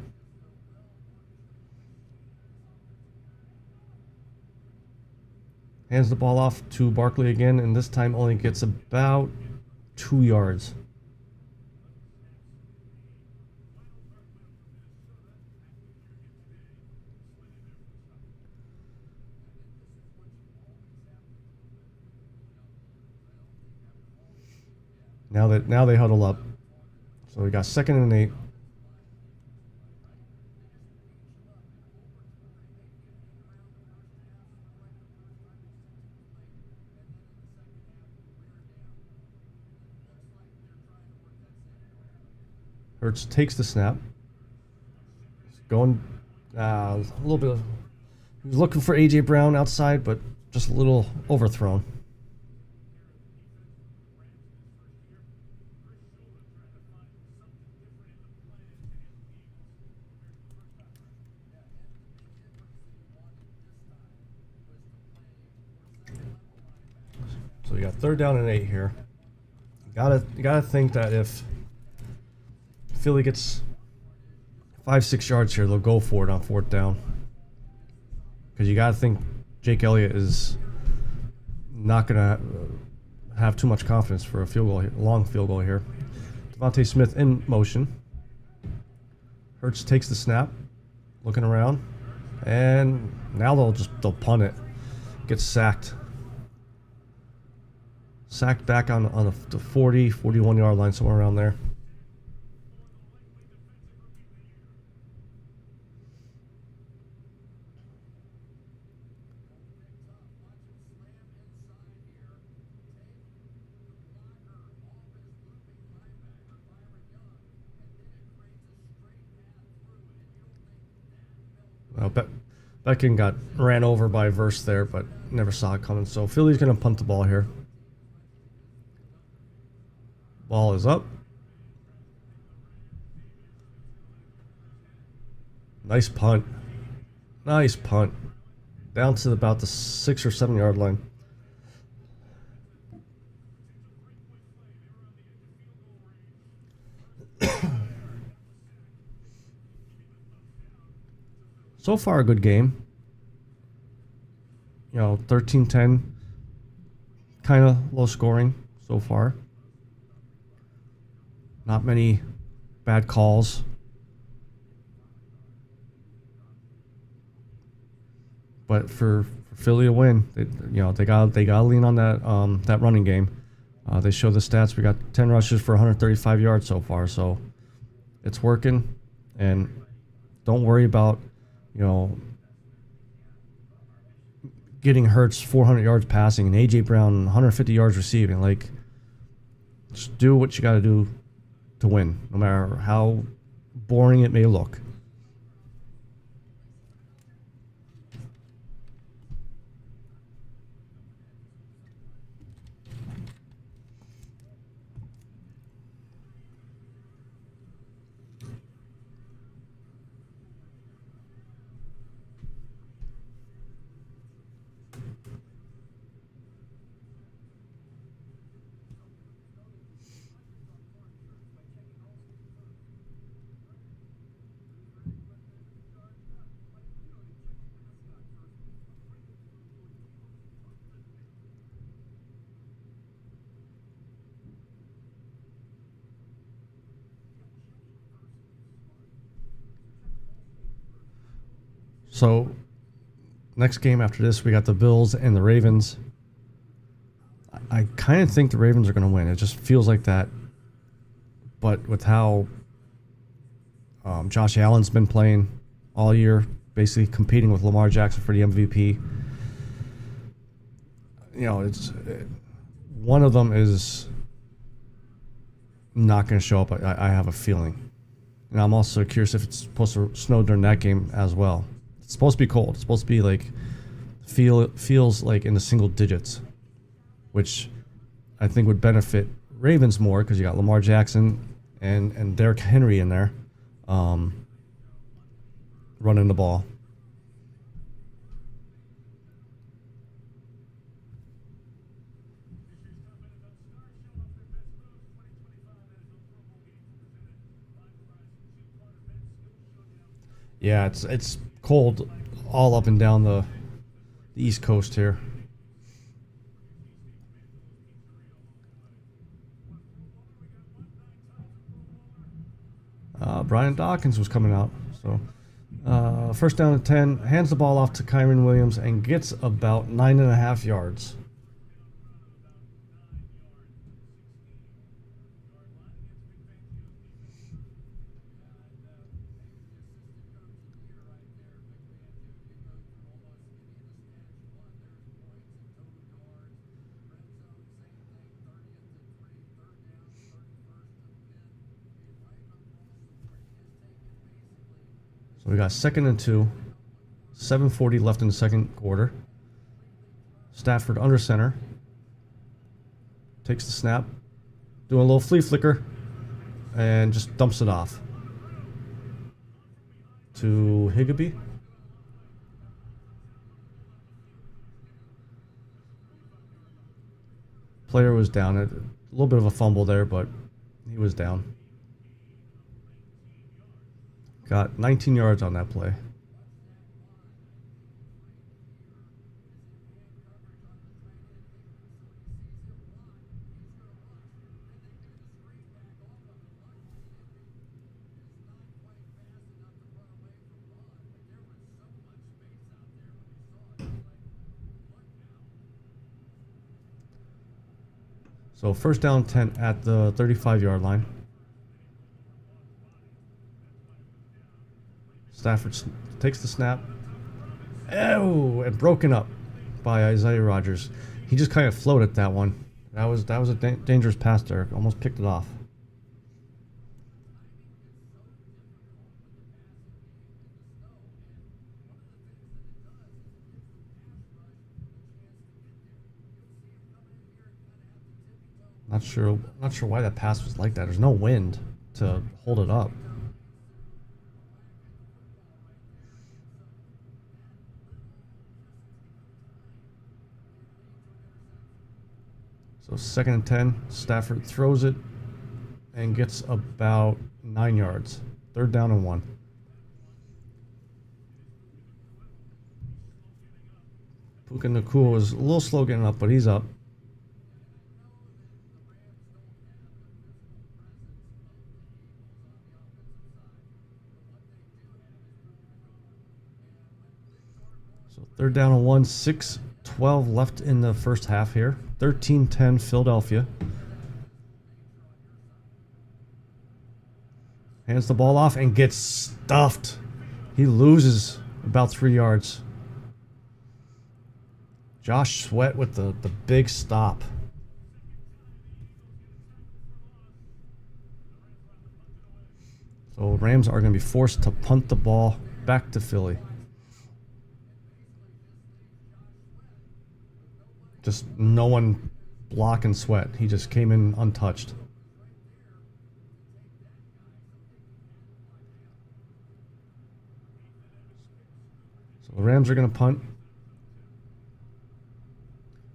Hands the ball off to Barkley again, and this time only gets about 2 yards. Now they huddle up. So we got 2nd and 8. Hurts takes the snap. He's going a little bit. He was looking for A.J. Brown outside, but just a little overthrown. So you got 3rd down and 8 here. You gotta think that if Philly gets 5-6 yards here, they'll go for it on 4th down. Because you gotta think Jake Elliott is not gonna have too much confidence for a field goal, long field goal here. Devontae Smith in motion. Hurts takes the snap, looking around, and now they'll punt it. Gets sacked. Sacked back on the 40, 41 yard line, somewhere around there. Well, Beckin got ran over by Verse there, but never saw it coming. So Philly's going to punt the ball here. Ball is up. Nice punt. Nice punt. Down to about the 6 or 7 yard line. So far, a good game. 13-10. Kind of low scoring so far. Not many bad calls. But for Philly to win, they got to lean on that running game. They show the stats. We got 10 rushes for 135 yards so far, so it's working. And don't worry about getting Hurts 400 yards passing and A.J. Brown 150 yards receiving. Like, just do what you got to do to win, no matter how boring it may look. So, next game after this, we got the Bills and the Ravens. I kind of think the Ravens are going to win. It just feels like that. But with how Josh Allen's been playing all year, basically competing with Lamar Jackson for the MVP, one of them is not going to show up. I have a feeling. And I'm also curious if it's supposed to snow during that game as well. It's supposed to be cold. It's supposed to be like feels like in the single digits, which I think would benefit Ravens more because you got Lamar Jackson and Derrick Henry in there running the ball. Yeah, it's cold all up and down the East Coast here. Brian Dawkins was coming out. So first down and 10, hands the ball off to Kyron Williams and gets about 9.5 yards. So we got 2nd and 2. 7:40 left in the second quarter. Stafford under center. Takes the snap. Doing a little flea flicker. And just dumps it off. To Higbee. Player was down. A little bit of a fumble there, but he was down. Got 19 yards on that play. So 1st down 10 at the 35-yard line. Stafford takes the snap. Oh, and broken up by Isaiah Rodgers. He just kind of floated that one. That was a dangerous pass there. Almost picked it off. Not sure why that pass was like that. There's no wind to hold it up. So 2nd and 10. Stafford throws it and gets about 9 yards. 3rd down and 1. Puka Nacua was a little slow getting up, but he's up. So 3rd down and 1. 6:12 left in the first half here. 13-10 Philadelphia. Hands the ball off and gets stuffed. He loses about 3 yards. Josh Sweat with the big stop. So Rams are going to be forced to punt the ball back to Philly. Just no one blocking Sweat. He just came in untouched. So the Rams are going to punt.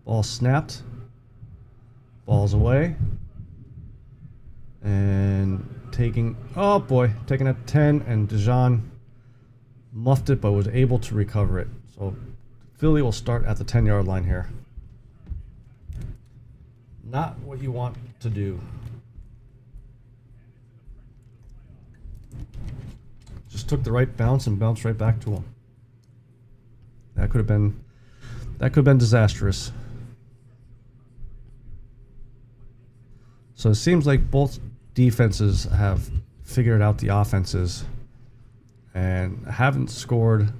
Ball snapped. Ball's away. And taking a 10, and Dijon muffed it but was able to recover it. So Philly will start at the 10-yard line here. Not what you want to do. Just took the right bounce and bounced right back to him. That could have been disastrous. So it seems like both defenses have figured out the offenses and haven't scored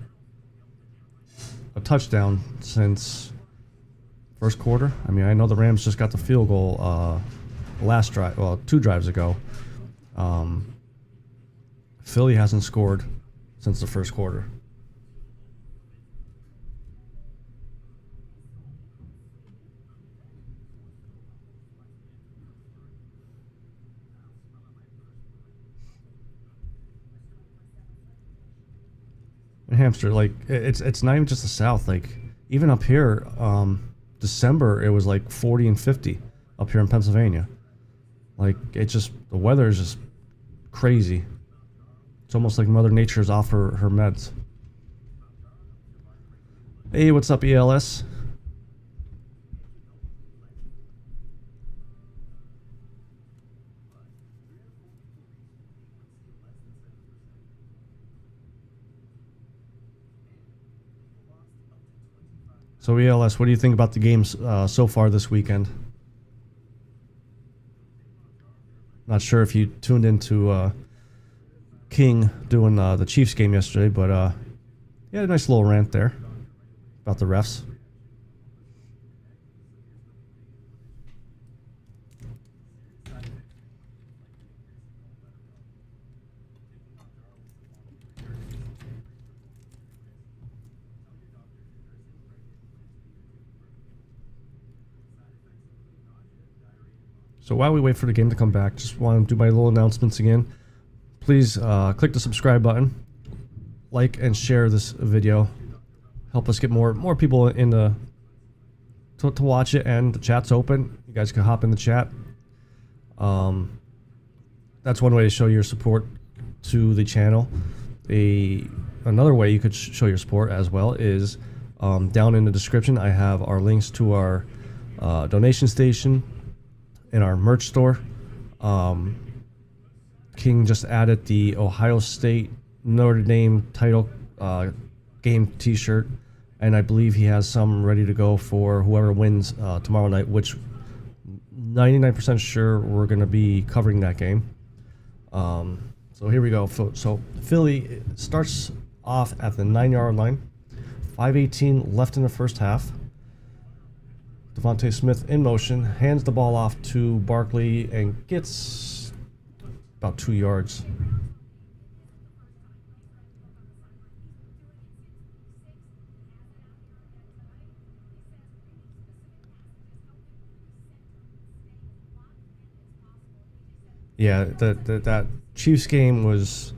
a touchdown since first quarter. I mean, I know the Rams just got the field goal last drive, well, 2 drives ago. Philly hasn't scored since the first quarter. New Hampshire, like it's not even just the South. Like even up here, December it was like 40 and 50 up here in Pennsylvania. Like it's just the weather is just crazy. It's almost like Mother Nature's off her meds. Hey, what's up, ELS? So ELS, what do you think about the games so far this weekend? Not sure if you tuned into King doing the Chiefs game yesterday, but he had a nice little rant there about the refs. So while we wait for the game to come back, just want to do my little announcements again. Please click the subscribe button, like and share this video. Help us get more people in the to watch it, and the chat's open. You guys can hop in the chat. That's one way to show your support to the channel. Another way you could show your support as well is down in the description. I have our links to our donation station and our merch store. King just added the Ohio State Notre Dame title game t-shirt, and I believe he has some ready to go for whoever wins tomorrow night, which 99% sure we're going to be covering that game. So here we go. So Philly starts off at the 9-yard line. 5:18 left in the first half. Devontae Smith in motion, hands the ball off to Barkley and gets about 2 yards. Yeah, that Chiefs game was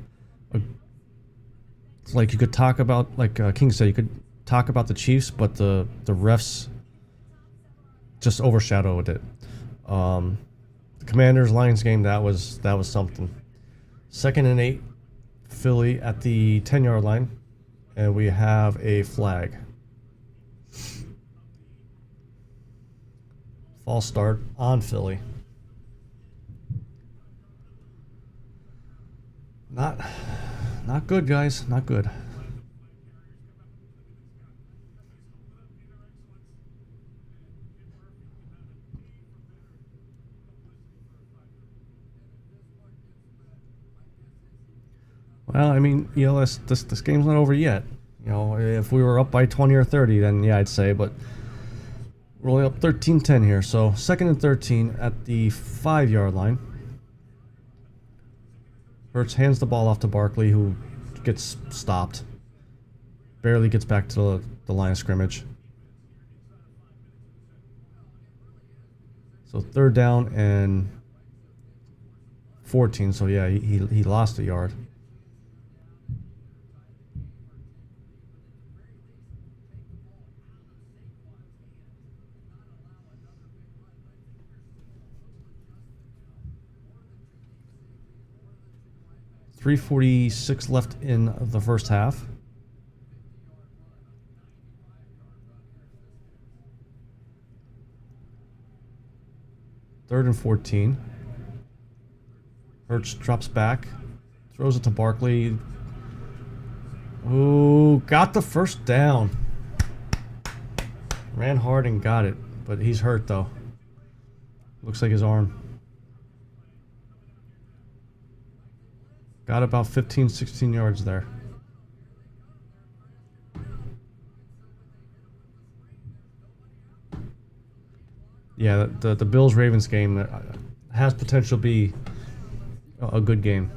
like, you could talk about, like King said, you could talk about the Chiefs, but the refs just overshadowed it. The Commanders-Lions game, that was something. 2nd and 8, Philly at the 10-yard line, and we have a flag. False start on Philly. Not good, guys. Not good. Well, I mean, you know, this game's not over yet. You know, if we were up by 20 or 30, then yeah, I'd say, but we're only up 13-10 here. So 2nd and 13 at the 5-yard line. Hurts hands the ball off to Barkley, who gets stopped. Barely gets back to the line of scrimmage. So 3rd down and 14. So yeah, he lost a yard. .346 left in the first half. Third and 14. Hurts drops back, throws it to Barkley. Ooh, got the first down. Ran hard and got it, but he's hurt though. Looks like his arm. Got about 15, 16 yards there. Yeah, the Bills-Ravens game has potential to be a good game.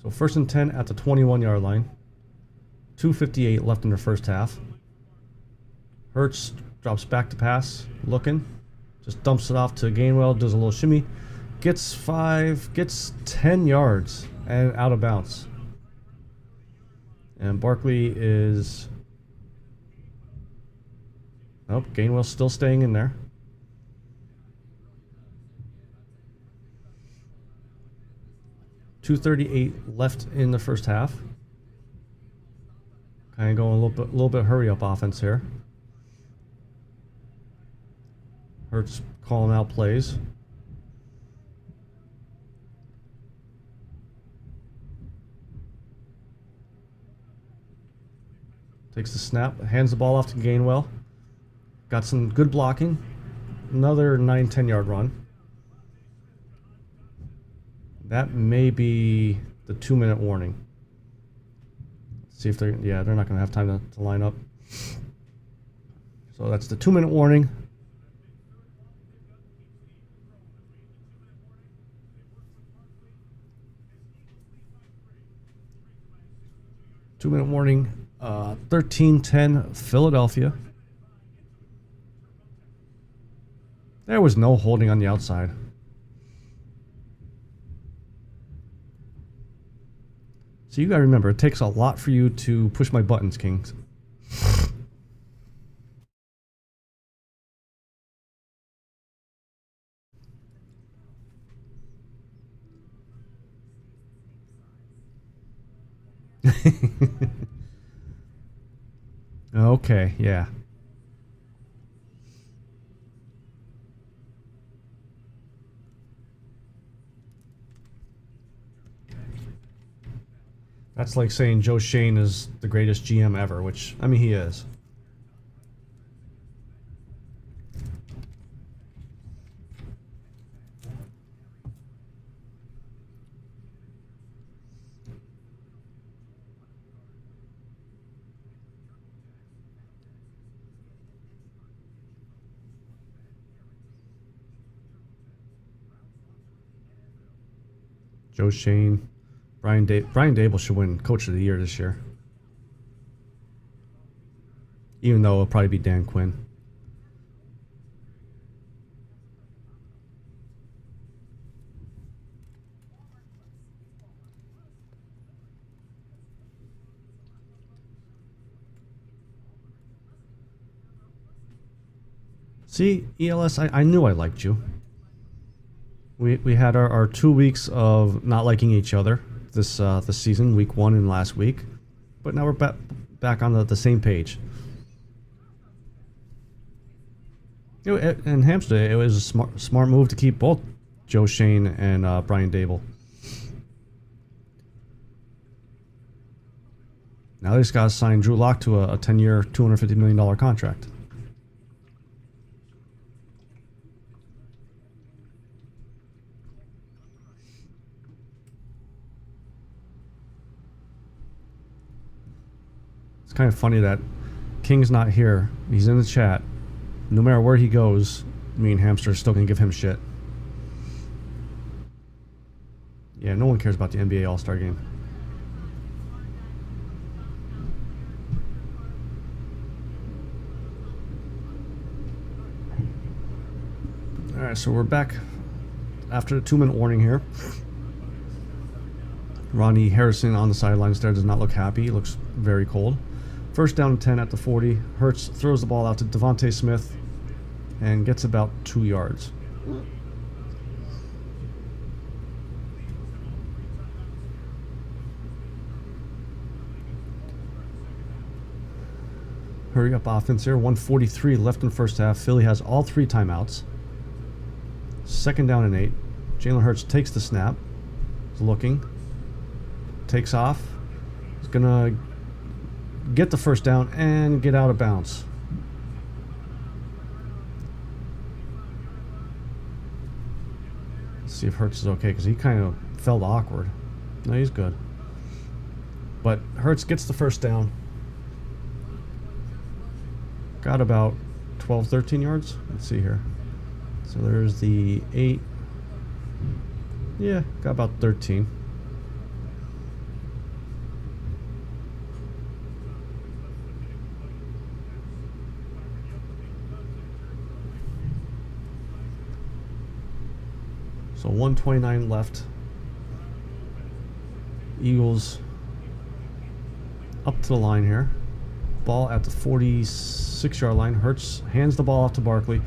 So 1st and 10 at the 21-yard line. 2:58 left in the first half. Hurts drops back to pass, looking. Just dumps it off to Gainwell, does a little shimmy. Gets 10 yards and out of bounds. And Barkley is... Nope, Gainwell's still staying in there. .238 left in the first half. Kind of going a little bit hurry up offense here. Hurts calling out plays. Takes the snap, hands the ball off to Gainwell. Got some good blocking. Another 9-10 yard run. That may be the 2-minute warning. Let's see if they're not going to have time to line up. So that's the 2-minute warning. Two-minute warning. 13-10 Philadelphia. There was no holding on the outside. So you gotta remember, it takes a lot for you to push my buttons, Kings. Okay, yeah. That's like saying Joe Shane is the greatest GM ever, which, I mean, he is. Joe Shane. Brian Dable should win Coach of the Year this year. Even though it'll probably be Dan Quinn. See, ELS, I knew I liked you. We had our 2 weeks of not liking each other this season, week 1 and last week, but now we're back on the same page. In Hampshire, it was a smart move to keep both Joe Shane and Brian Dable. Now they just got to sign Drew Lock to a 10-year, $250 million contract. It's kind of funny that King's not here. He's in the chat. No matter where he goes, me and Hamster are still going to give him shit. Yeah, no one cares about the NBA All-Star Game. Alright, so we're back after the 2-minute warning here. Ronnie Harrison on the sidelines there does not look happy. He looks very cold. First down and 10 at the 40. Hurts throws the ball out to Devontae Smith and gets about 2 yards. Hurry up offense here. 1:43 left in the first half. Philly has all 3 timeouts. Second down and 8. Jalen Hurts takes the snap. He's looking. Takes off. He's gonna get the first down and get out of bounds. Let's see if Hurts is okay, because he kind of felt awkward. No, he's good. But Hurts gets the first down. Got about 12, 13 yards. Let's see here. So there's the 8. Yeah, got about 13. So 1:29 left. Eagles up to the line here. Ball at the 46-yard line. Hurts hands the ball off to Barkley.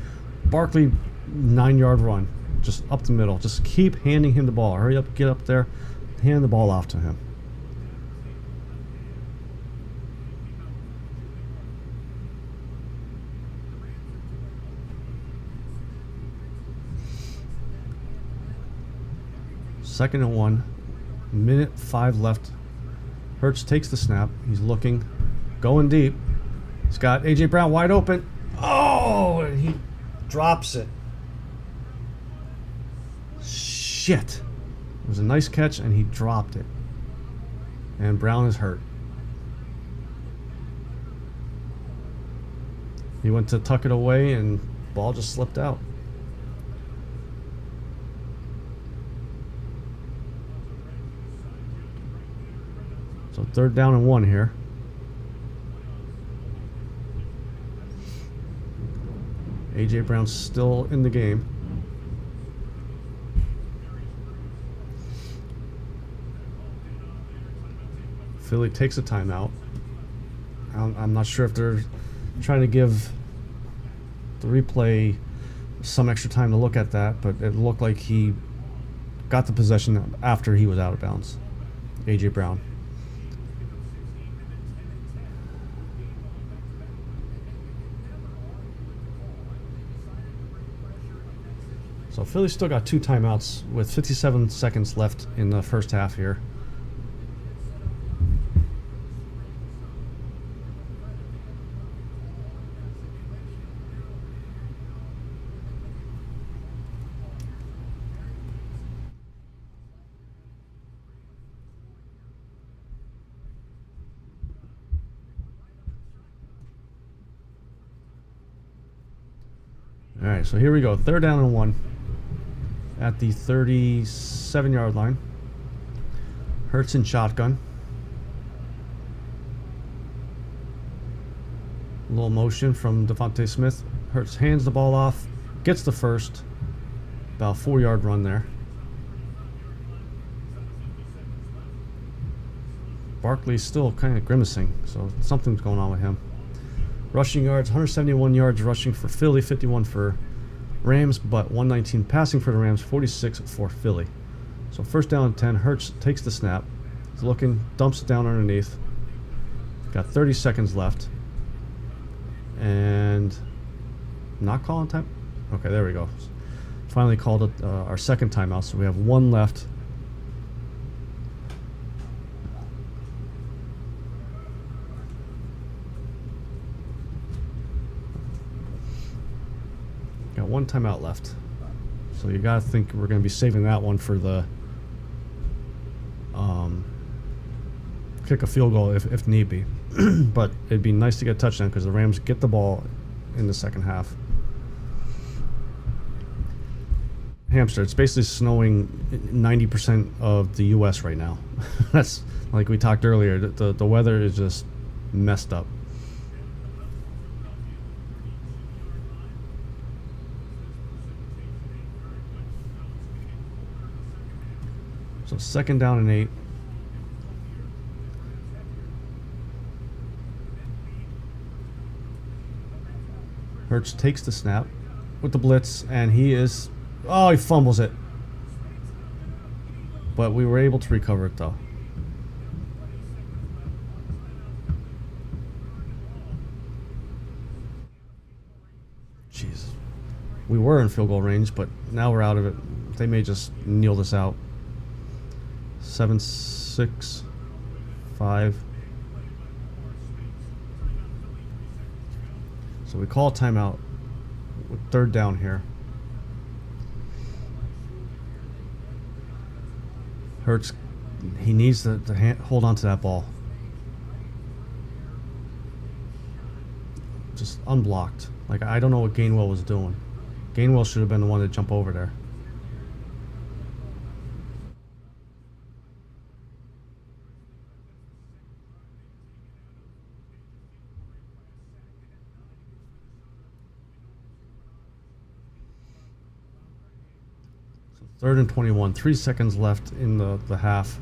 Barkley, 9-yard run. Just up the middle. Just keep handing him the ball. Hurry up, get up there. Hand the ball off to him. Second and 1. Minute 5 left. Hurts takes the snap. He's looking. Going deep. He's got A.J. Brown wide open. Oh, and he drops it. Shit. It was a nice catch, and he dropped it. And Brown is hurt. He went to tuck it away, and ball just slipped out. So 3rd down and 1 here. A.J. Brown's still in the game. Philly takes a timeout. I'm not sure if they're trying to give the replay some extra time to look at that, but it looked like he got the possession after he was out of bounds. A.J. Brown. So Philly still got 2 timeouts with 57 seconds left in the first half here. All right, so here we go. 3rd down and 1 at the 37-yard line. Hurts in shotgun. A little motion from Devontae Smith. Hurts hands the ball off, gets the first. About 4-yard run there. Barkley's still kind of grimacing, so something's going on with him. Rushing yards, 171 yards rushing for Philly, 51 for Rams, but 119 passing for the Rams, 46 for Philly. So 1st down and 10, Hurts takes the snap. He's looking, dumps it down underneath. Got 30 seconds left. And not calling time? Okay, there we go. Finally called it our 2nd timeout, so we have 1 left. Got 1 timeout left. So you gotta think we're gonna be saving that one for the kick a field goal if need be. But it'd be nice to get a touchdown because the Rams get the ball in the second half. Hamster, it's basically snowing 90% of the U.S. right now. That's like we talked earlier. The weather is just messed up. So 2nd down and 8. Hurts takes the snap with the blitz, and he fumbles it. But we were able to recover it, though. Jeez. We were in field goal range, but now we're out of it. They may just kneel this out. 7, 6, 5. So we call a timeout with 3rd down here. Hurts, he needs to hold on to that ball. Just unblocked. Like, I don't know what Gainwell was doing. Gainwell should have been the one to jump over there. So 3rd and 21. 3 seconds left in the half.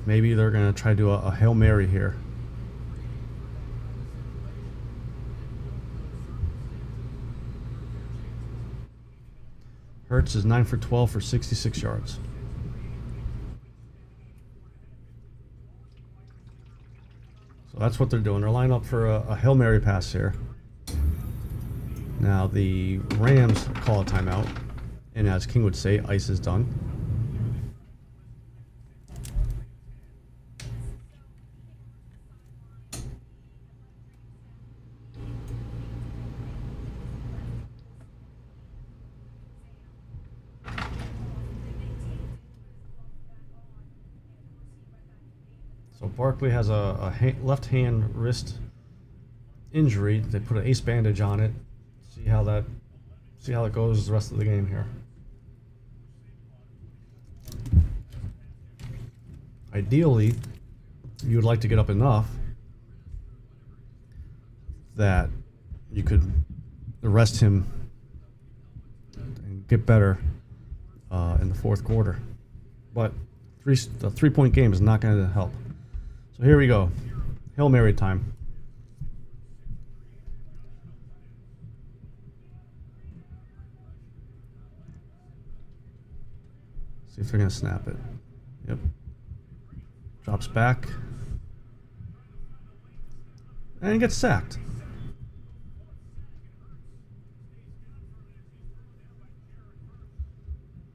Maybe they're going to try to do a Hail Mary here. Hurts is 9 for 12 for 66 yards. So that's what they're doing. They're lining up for a Hail Mary pass here. Now the Rams call a timeout. And as King would say, ice is done. So Barkley has a left hand wrist injury. They put an ace bandage on it. See how it goes the rest of the game here. Ideally, you would like to get up enough that you could rest him and get better in the fourth quarter. But the 3-point game is not going to help. So here we go. Hail Mary time. See if they're going to snap it. Yep. Drops back. And gets sacked.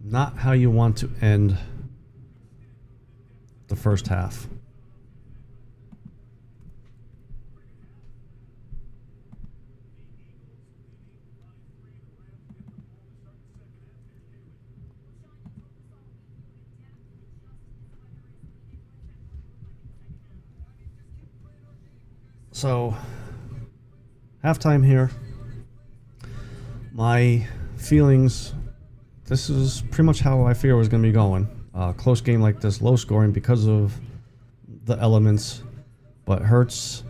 Not how you want to end the first half. So, halftime here. My feelings, this is pretty much how I figured it was going to be going. Close game like this, low scoring because of the elements. But Hurts,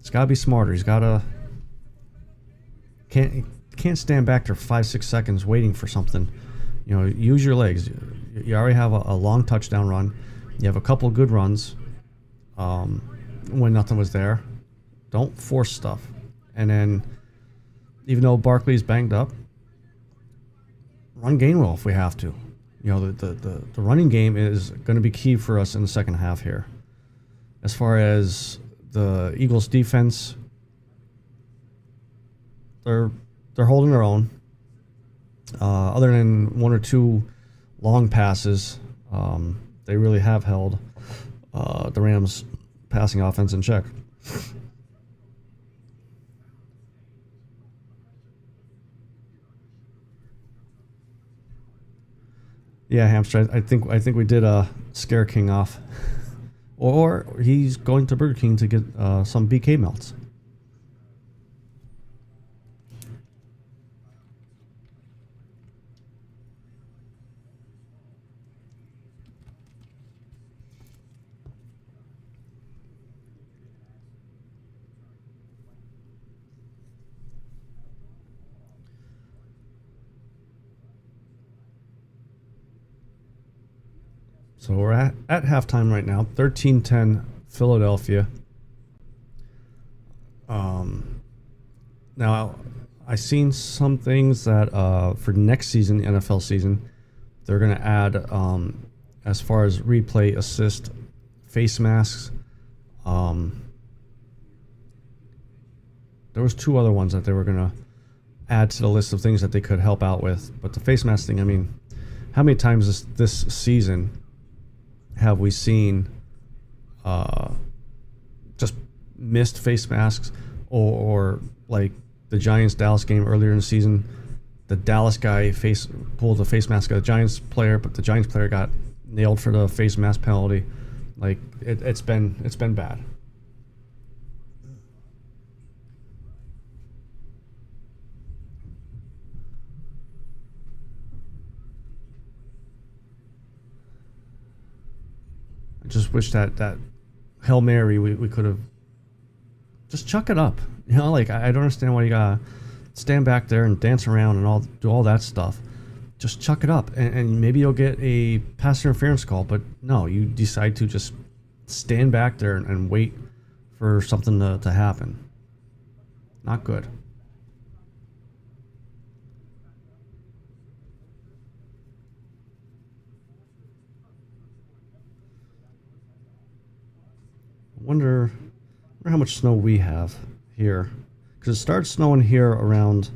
it's got to be smarter. He's got to... Can't stand back there 5-6 seconds waiting for something. You know, use your legs. You already have a long touchdown run. You have a couple of good runs when nothing was there. Don't force stuff. And then, even though Barkley's banged up, run Gainwell if we have to. You know, the running game is going to be key for us in the second half here. As far as the Eagles' defense, they're holding their own. Other than one or two long passes, they really have held the Rams' passing offense in check. Yeah, Hamster. I think we did scare King off, or he's going to Burger King to get some BK melts. So we're at halftime right now, 13-10 Philadelphia. Now, I've seen some things that for next season, the NFL season, they're going to add, as far as replay assist, face masks. There was two other ones that they were going to add to the list of things that they could help out with. But the face mask thing, I mean, how many times this season have we seen just missed face masks, or like the Giants-Dallas game earlier in the season, the Dallas guy pulled the face mask of the Giants player, but the Giants player got nailed for the face mask penalty. Like it's been bad. I just wish that Hail Mary we could have just chuck it up. You know, like I don't understand why you gotta stand back there and dance around and do all that stuff. Just chuck it up, and maybe you'll get a pass interference call. But no, you decide to just stand back there and wait for something to happen. Not good. I wonder how much snow we have here, because it starts snowing here around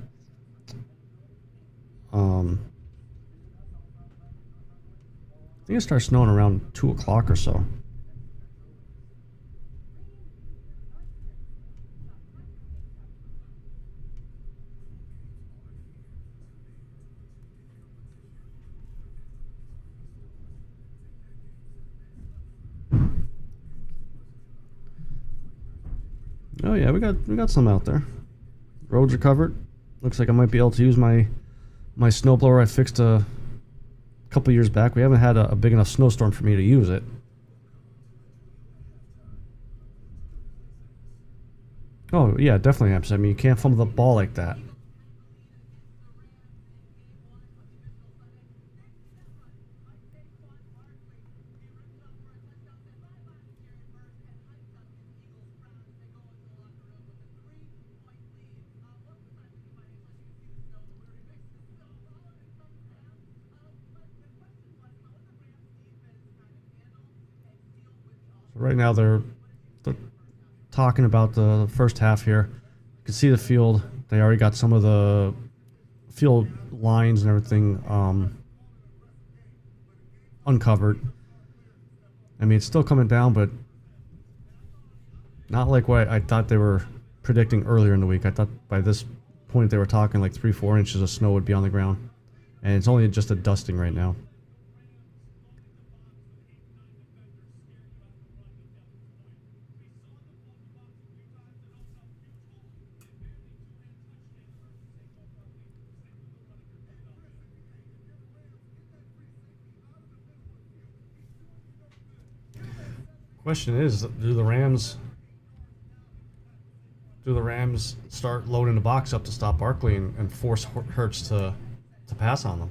I think it starts snowing around 2 o'clock or so. Oh yeah, we got some out there. Roads are covered. Looks like I might be able to use my snowblower I fixed a couple years back. We haven't had a big enough snowstorm for me to use it. Oh, yeah, definitely happens. I mean, you can't fumble the ball like that. So right now they're talking about the first half here. You can see the field. They already got some of the field lines and everything uncovered. I mean, it's still coming down, but not like what I thought they were predicting earlier in the week. I thought by this point they were talking like 3-4 inches of snow would be on the ground, and it's only just a dusting right now. Question is, do the Rams start loading the box up to stop Barkley and force Hurts to pass on them?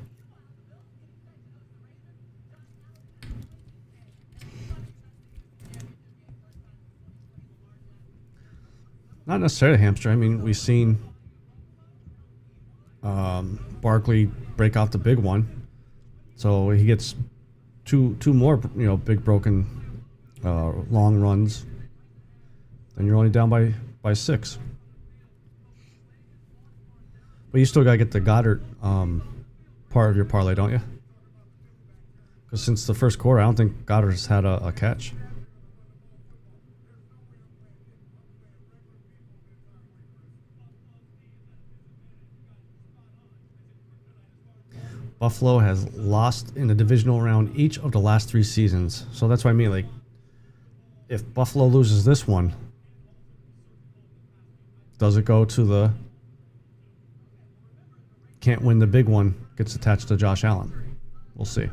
Not necessarily hamster. I mean, we've seen Barkley break off the big one, so he gets two more big broken long runs, and you're only down by 6. But you still gotta get the Goddard part of your parlay, don't you? Because since the first quarter, I don't think Goddard's had a catch. Buffalo has lost in the divisional round each of the last 3 seasons. So that's what I mean. Like, if Buffalo loses this one, does it go to the can't win the big one, gets attached to Josh Allen? We'll see.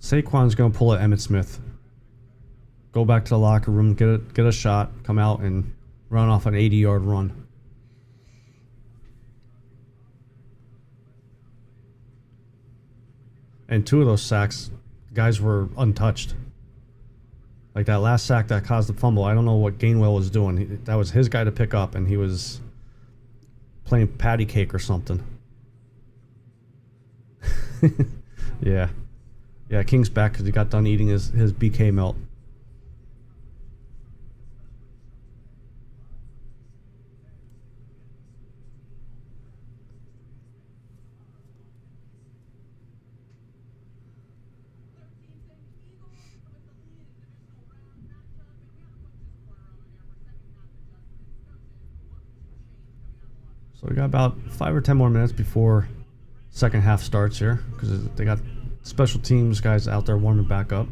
Saquon's going to pull at Emmitt Smith. Go back to the locker room, get a shot, come out and run off an 80-yard run. And 2 of those sacks, guys were untouched. Like that last sack that caused the fumble, I don't know what Gainwell was doing. That was his guy to pick up, and he was playing patty cake or something. Yeah. Yeah, King's back because he got done eating his BK melt. So we got about 5 or 10 more minutes before second half starts here because they got special teams guys out there warming back up.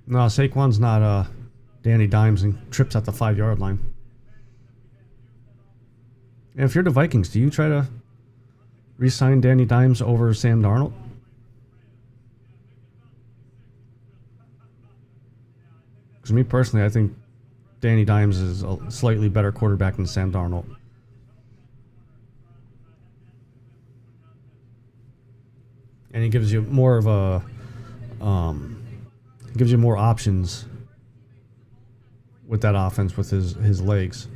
No, Saquon's not Danny Dimes and trips at the 5-yard line. And if you're the Vikings, do you try to re-sign Danny Dimes over Sam Darnold? Because me personally, I think Danny Dimes is a slightly better quarterback than Sam Darnold. And he gives you more of a gives you more options with that offense with his legs.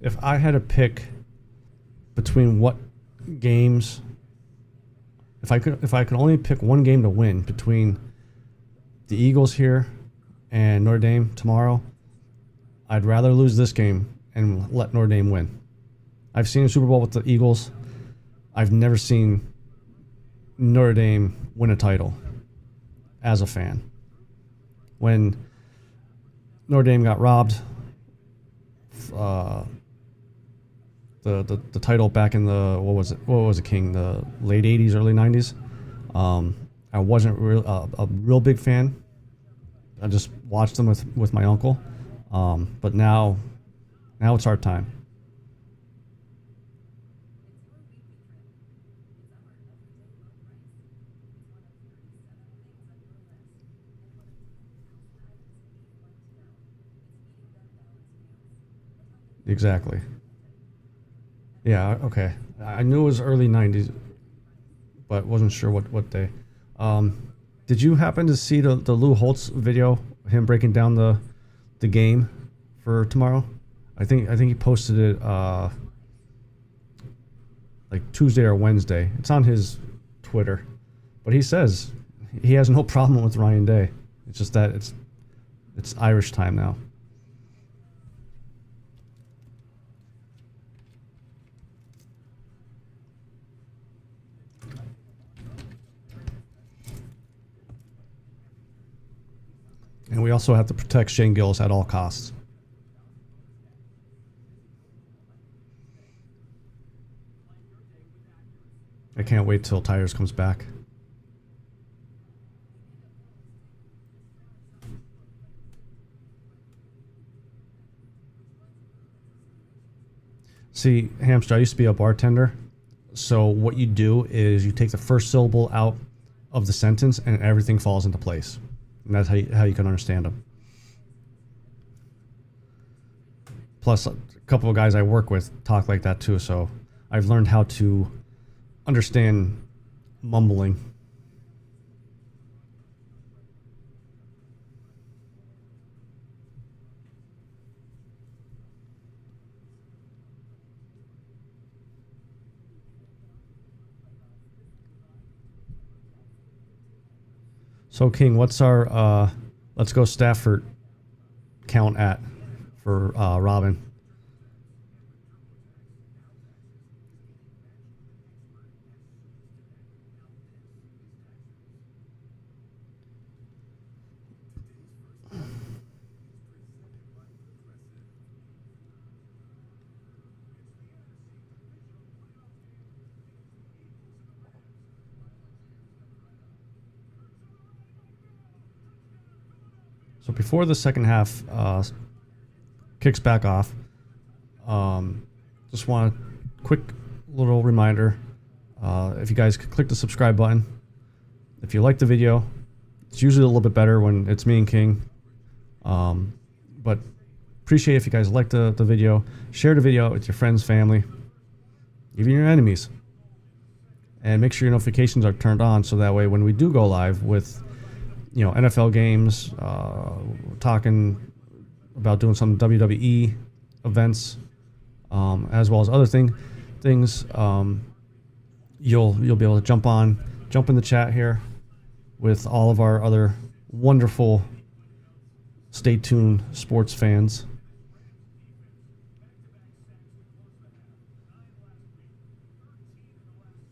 if I had to pick between what games, if I could only pick one game to win between the Eagles here and Notre Dame tomorrow, I'd rather lose this game and let Notre Dame win. I've seen a Super Bowl with the Eagles. I've never seen Notre Dame win a title as a fan. When Notre Dame got robbed the title back in the what was it, King, the late 80s, early 90s, I wasn't a real big fan. I just watched them with my uncle, but now it's our time. Exactly. Yeah, okay. I knew it was early 90s, but wasn't sure what day. Did you happen to see the Lou Holtz video, him breaking down the game for tomorrow? I think he posted it like Tuesday or Wednesday. It's on his Twitter. But he says he has no problem with Ryan Day. It's just that it's Irish time now. And we also have to protect Shane Gillis at all costs. I can't wait till Tires comes back. See, Hamster, I used to be a bartender. So what you do is you take the first syllable out of the sentence and everything falls into place. And that's how you can understand them. Plus, a couple of guys I work with talk like that too, so I've learned how to understand mumbling. So, King, what's our Let's Go Stafford count at for Robin? So before the second half kicks back off, just want a quick little reminder. If you guys could click the subscribe button. If you like the video, it's usually a little bit better when it's me and King. But appreciate if you guys like the video. Share the video with your friends, family, even your enemies. And make sure your notifications are turned on so that way when we do go live with NFL games, talking about doing some WWE events, as well as other things. You'll be able to jump in the chat here with all of our other wonderful Stay Tuned sports fans.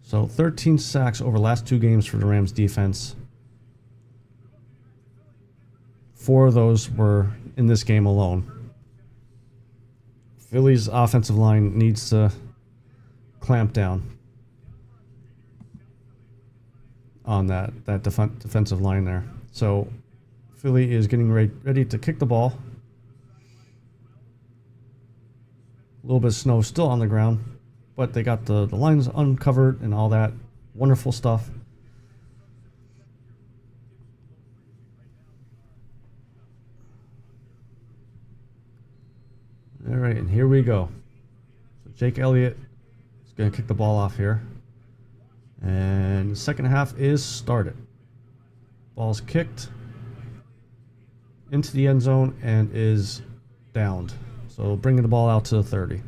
So 13 sacks over the last two games for the Rams defense. 4 of those were in this game alone. Philly's offensive line needs to clamp down on that defensive line there. So Philly is getting ready to kick the ball. A little bit of snow still on the ground, but they got the lines uncovered and all that wonderful stuff. All right, and here we go. So Jake Elliott is going to kick the ball off here. And the second half is started. Ball's kicked into the end zone and is downed. So bringing the ball out to the 30.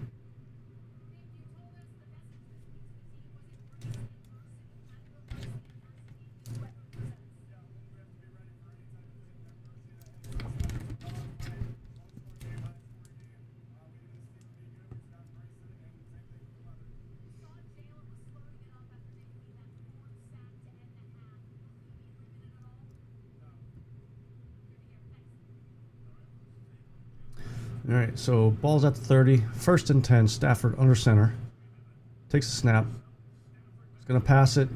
All right, so ball's at the 30. 1st and 10. Stafford under center. Takes a snap. He's going to pass it.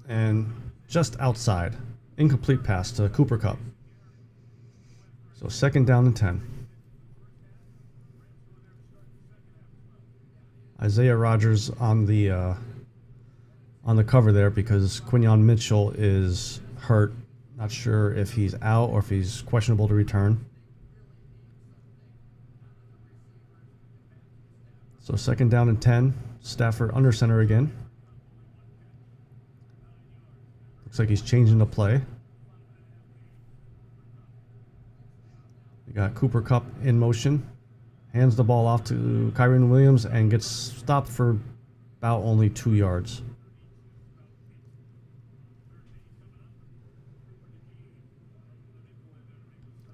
And just outside. Incomplete pass to Cooper Kupp. So 2nd down and 10. Isaiah Rodgers on the cover there because Quinyon Mitchell is hurt. Not sure if he's out or if he's questionable to return. So 2nd down and 10. Stafford under center again. Looks like he's changing the play. We got Cooper Kupp in motion. Hands the ball off to Kyren Williams and gets stopped for about only 2 yards.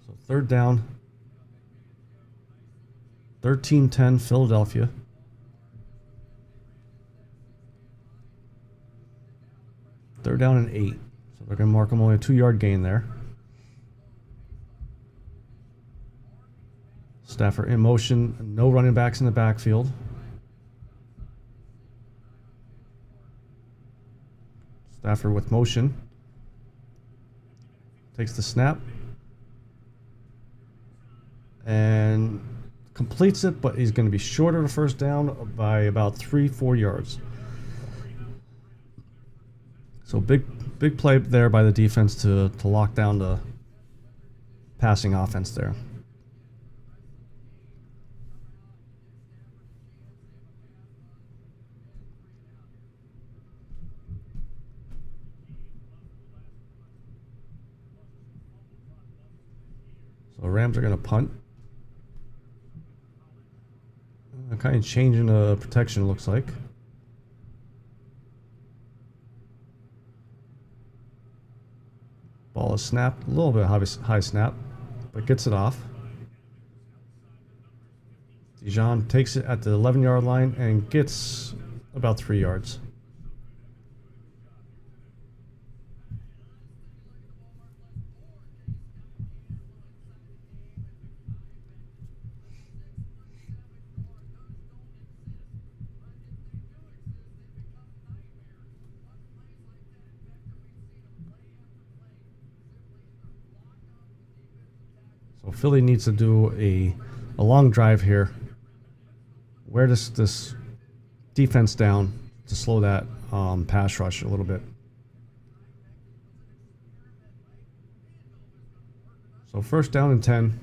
So 3rd down. 13-10 Philadelphia. Third down and 8. So they're going to mark him only a 2-yard gain there. Stafford in motion. No running backs in the backfield. Stafford with motion. Takes the snap. And completes it, but he's going to be short of the 1st down by about 3-4 yards. So big play there by the defense to lock down the passing offense there. So Rams are going to punt. Kind of changing the protection, it looks like. Ball is snapped. A little bit high snap, but gets it off. Dijon takes it at the 11-yard line and gets about 3 yards. So Philly needs to do a long drive here. Wear this defense down to slow that pass rush a little bit. So 1st down and 10.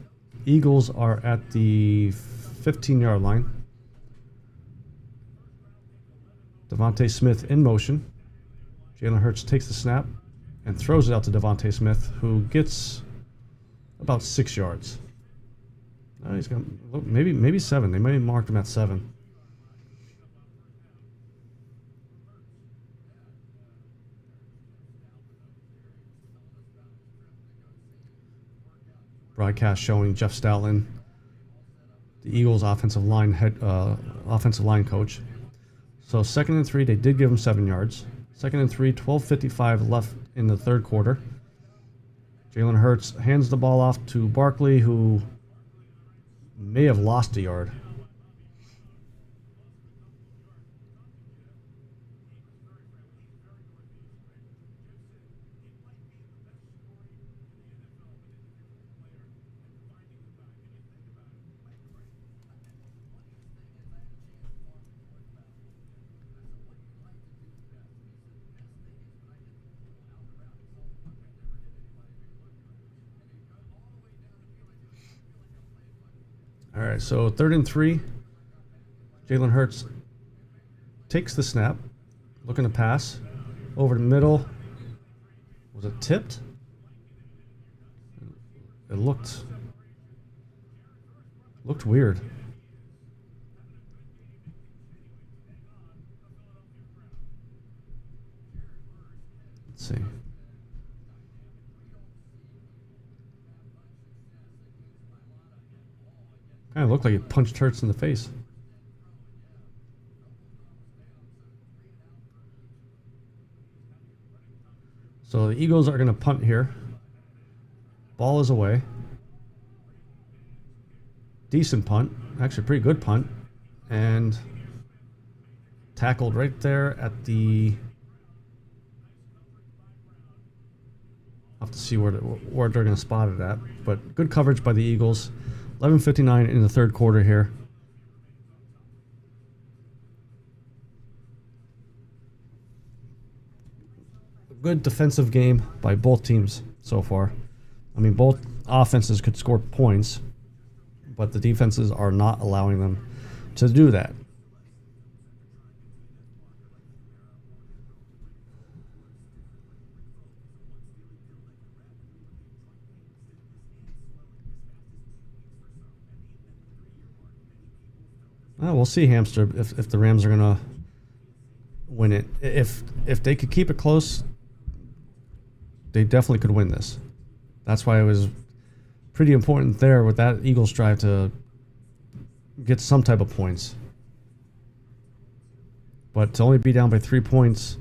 Eagles are at the 15-yard line. Devontae Smith in motion. Jalen Hurts takes the snap and throws it out to Devontae Smith, who gets about 6 yards. He's got maybe 7. They might have marked him at 7. Broadcast showing Jeff Stoutland, the Eagles offensive line coach. So 2nd and 3, they did give him 7 yards. 2nd and 3, 12:55 left in the 3rd quarter. Jalen Hurts hands the ball off to Barkley, who may have lost a yard. All right, so 3rd and 3. Jalen Hurts takes the snap, looking to pass over the middle. Was it tipped? It looked weird. Let's see. Kind of looked like it punched Hurts in the face. So the Eagles are going to punt here. Ball is away. decent punt, actually a pretty good punt, and tackled right there at the. I'll have to see where they're going to spot it at, but good coverage by the Eagles. 11:59 in the third quarter here. Good defensive game by both teams so far. I mean, both offenses could score points, but the defenses are not allowing them to do that. We'll see, Hamster, if the Rams are going to win it. If they could keep it close, they definitely could win this. That's why it was pretty important there with that Eagles drive to get some type of points. But to only be down by 3 points,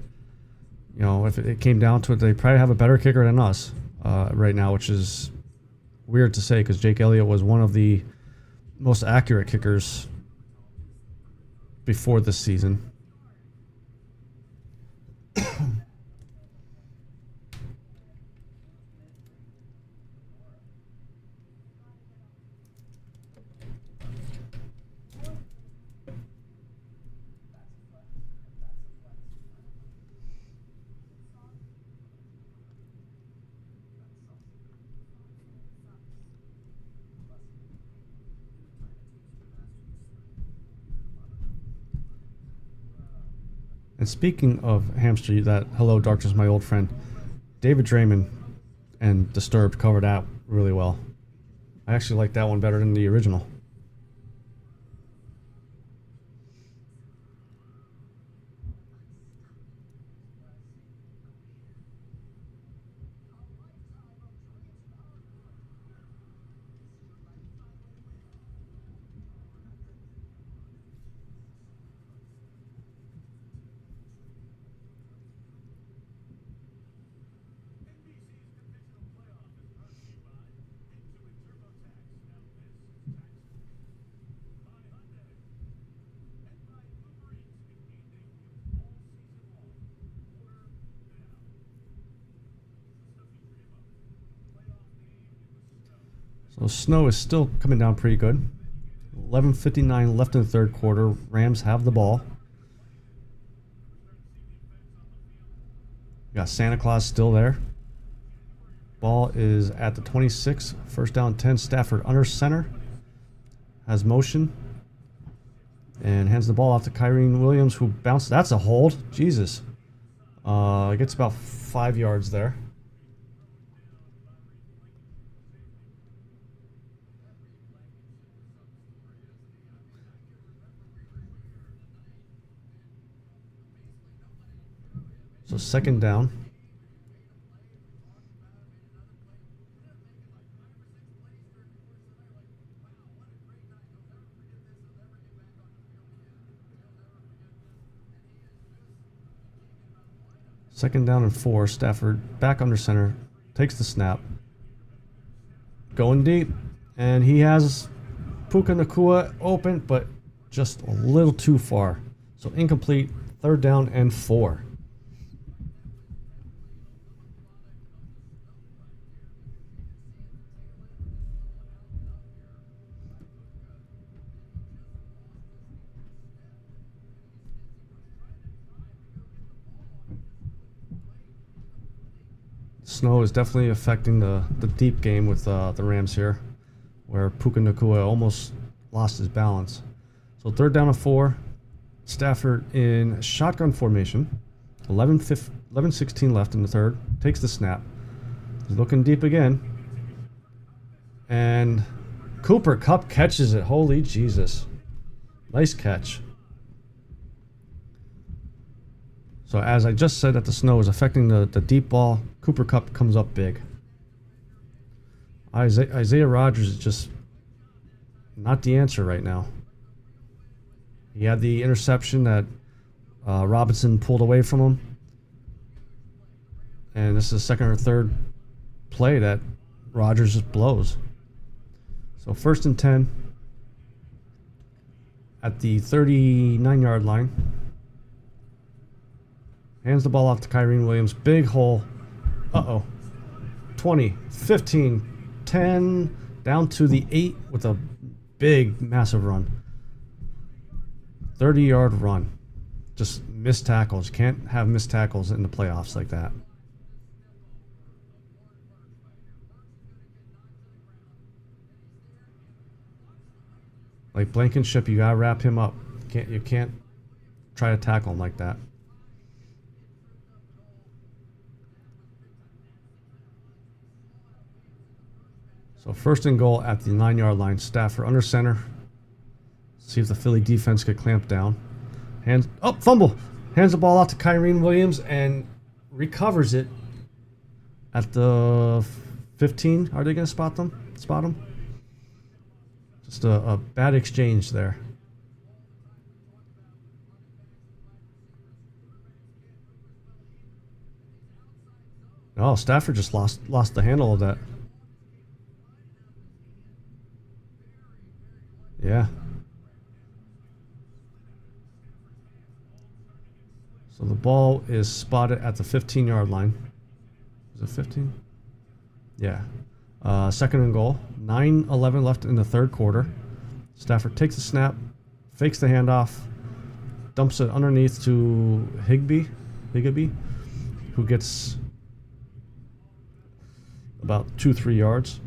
you know, if it came down to it, they probably have a better kicker than us right now, which is weird to say because Jake Elliott was one of the most accurate kickers before this season. And speaking of Hamster, that Hello Darkness, my old friend, David Draymond and Disturbed covered that really well. I actually like that one better than the original. So snow is still coming down pretty good. 11:59 left in the third quarter. Rams have the ball. Got Santa Claus still there. Ball is at the 26. First down 10. Stafford under center. Has motion. And hands the ball off to Kyrene Williams, who bounced. That's a hold. Jesus. Gets about 5 yards there. So second down. Second down and 4. Stafford back under center. Takes the snap. Going deep. And he has Puka Nacua open, but just a little too far. So incomplete. Third down and 4. Snow is definitely affecting the deep game with the Rams here, where Puka Nacua almost lost his balance. So third down and 4. Stafford in shotgun formation. 11:16 left in the third. Takes the snap. He's looking deep again. And Cooper Kupp catches it. Holy Jesus. Nice catch. So as I just said that the snow is affecting the deep ball, Cooper Kupp comes up big. Isaiah Rodgers is just not the answer right now. He had the interception that Robinson pulled away from him. And this is the second or third play that Rodgers just blows. So first and 10. at the 39-yard line. Hands the ball off to Kyren Williams. Big hole. Uh-oh. 20, 15, 10, down to the 8 with a big, massive run. 30-yard run. Just missed tackles. Can't have missed tackles in the playoffs like that. Like Blankenship, you gotta wrap him up. You can't try to tackle him like that. So 1st and goal at the 9-yard line. Stafford under center. See if the Philly defense could clamp down. Fumble. Hands the ball out to Kyren Williams and recovers it at the 15. Are they going to spot him? Just a bad exchange there. Oh, Stafford just lost the handle of that. Yeah. So the ball is spotted at the 15-yard line. Is it 15? Yeah. 2nd and goal. 9:11 left in the 3rd quarter. Stafford takes the snap, fakes the handoff, dumps it underneath to Higbee, who gets about 2-3 yards.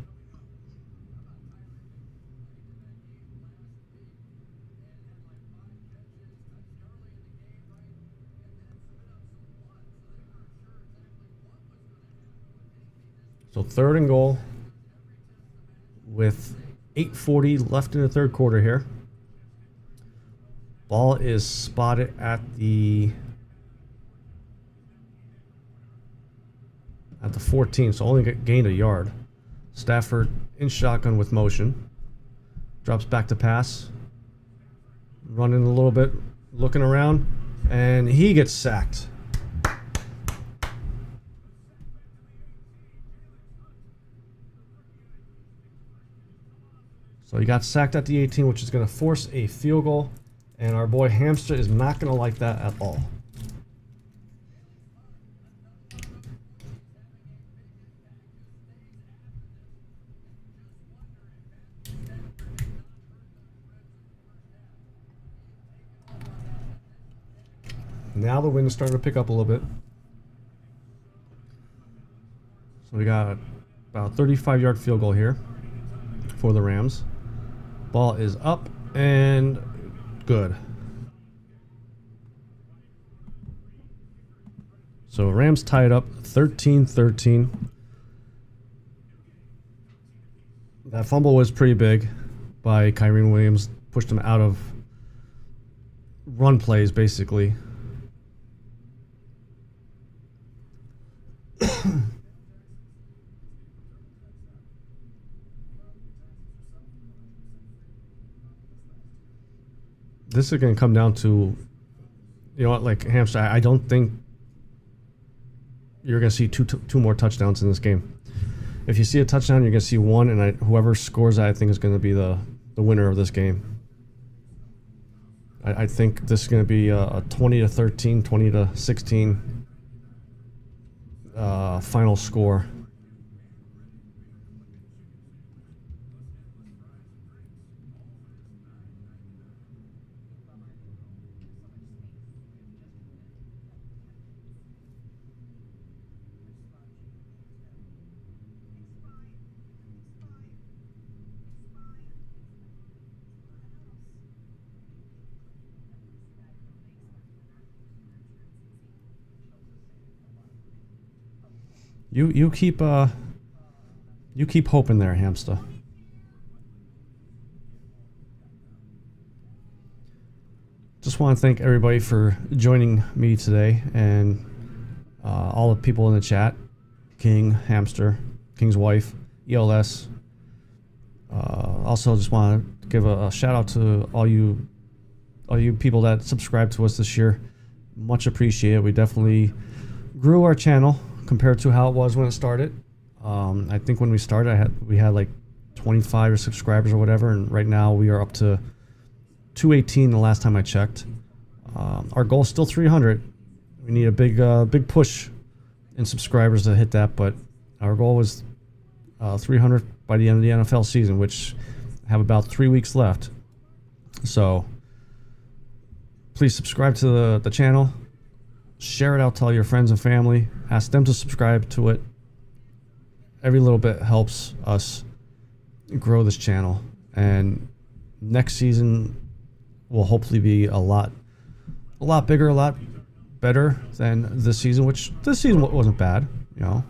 So 3rd and goal with 8:40 left in the 3rd quarter here. Ball is spotted at the 14, so only gained a yard. Stafford in shotgun with motion. Drops back to pass. Running a little bit, looking around, and he gets sacked. So he got sacked at the 18, which is going to force a field goal. And our boy Hamster is not going to like that at all. Now the wind is starting to pick up a little bit. So we got about a 35-yard field goal here for the Rams. Ball is up and good. So Rams tied up 13-13. That fumble was pretty big by Kyren Williams. Pushed him out of run plays, basically. This is going to come down to, you know what, like Hamster, I don't think you're going to see two more touchdowns in this game. If you see a touchdown, you're going to see one, and whoever scores that, I think, is going to be the winner of this game. I think this is going to be a 20-13, 20-16 final score. You keep hoping there, Hamster. Just want to thank everybody for joining me today, and all the people in the chat: King, Hamster, King's wife, ELS. Also, just want to give a shout out to all you people that subscribed to us this year. Much appreciated. We definitely grew our channel compared to how it was when it started. I think when we started, we had like 25 subscribers or whatever, and right now we are up to 218 the last time I checked. Our goal is still 300. We need a big push in subscribers to hit that, but our goal was 300 by the end of the NFL season, which have about 3 weeks left. So please subscribe to the channel. Share it out to all your friends and family. Ask them to subscribe to it. Every little bit helps us grow this channel. And next season will hopefully be a lot bigger, a lot better than this season, which this season wasn't bad, you know.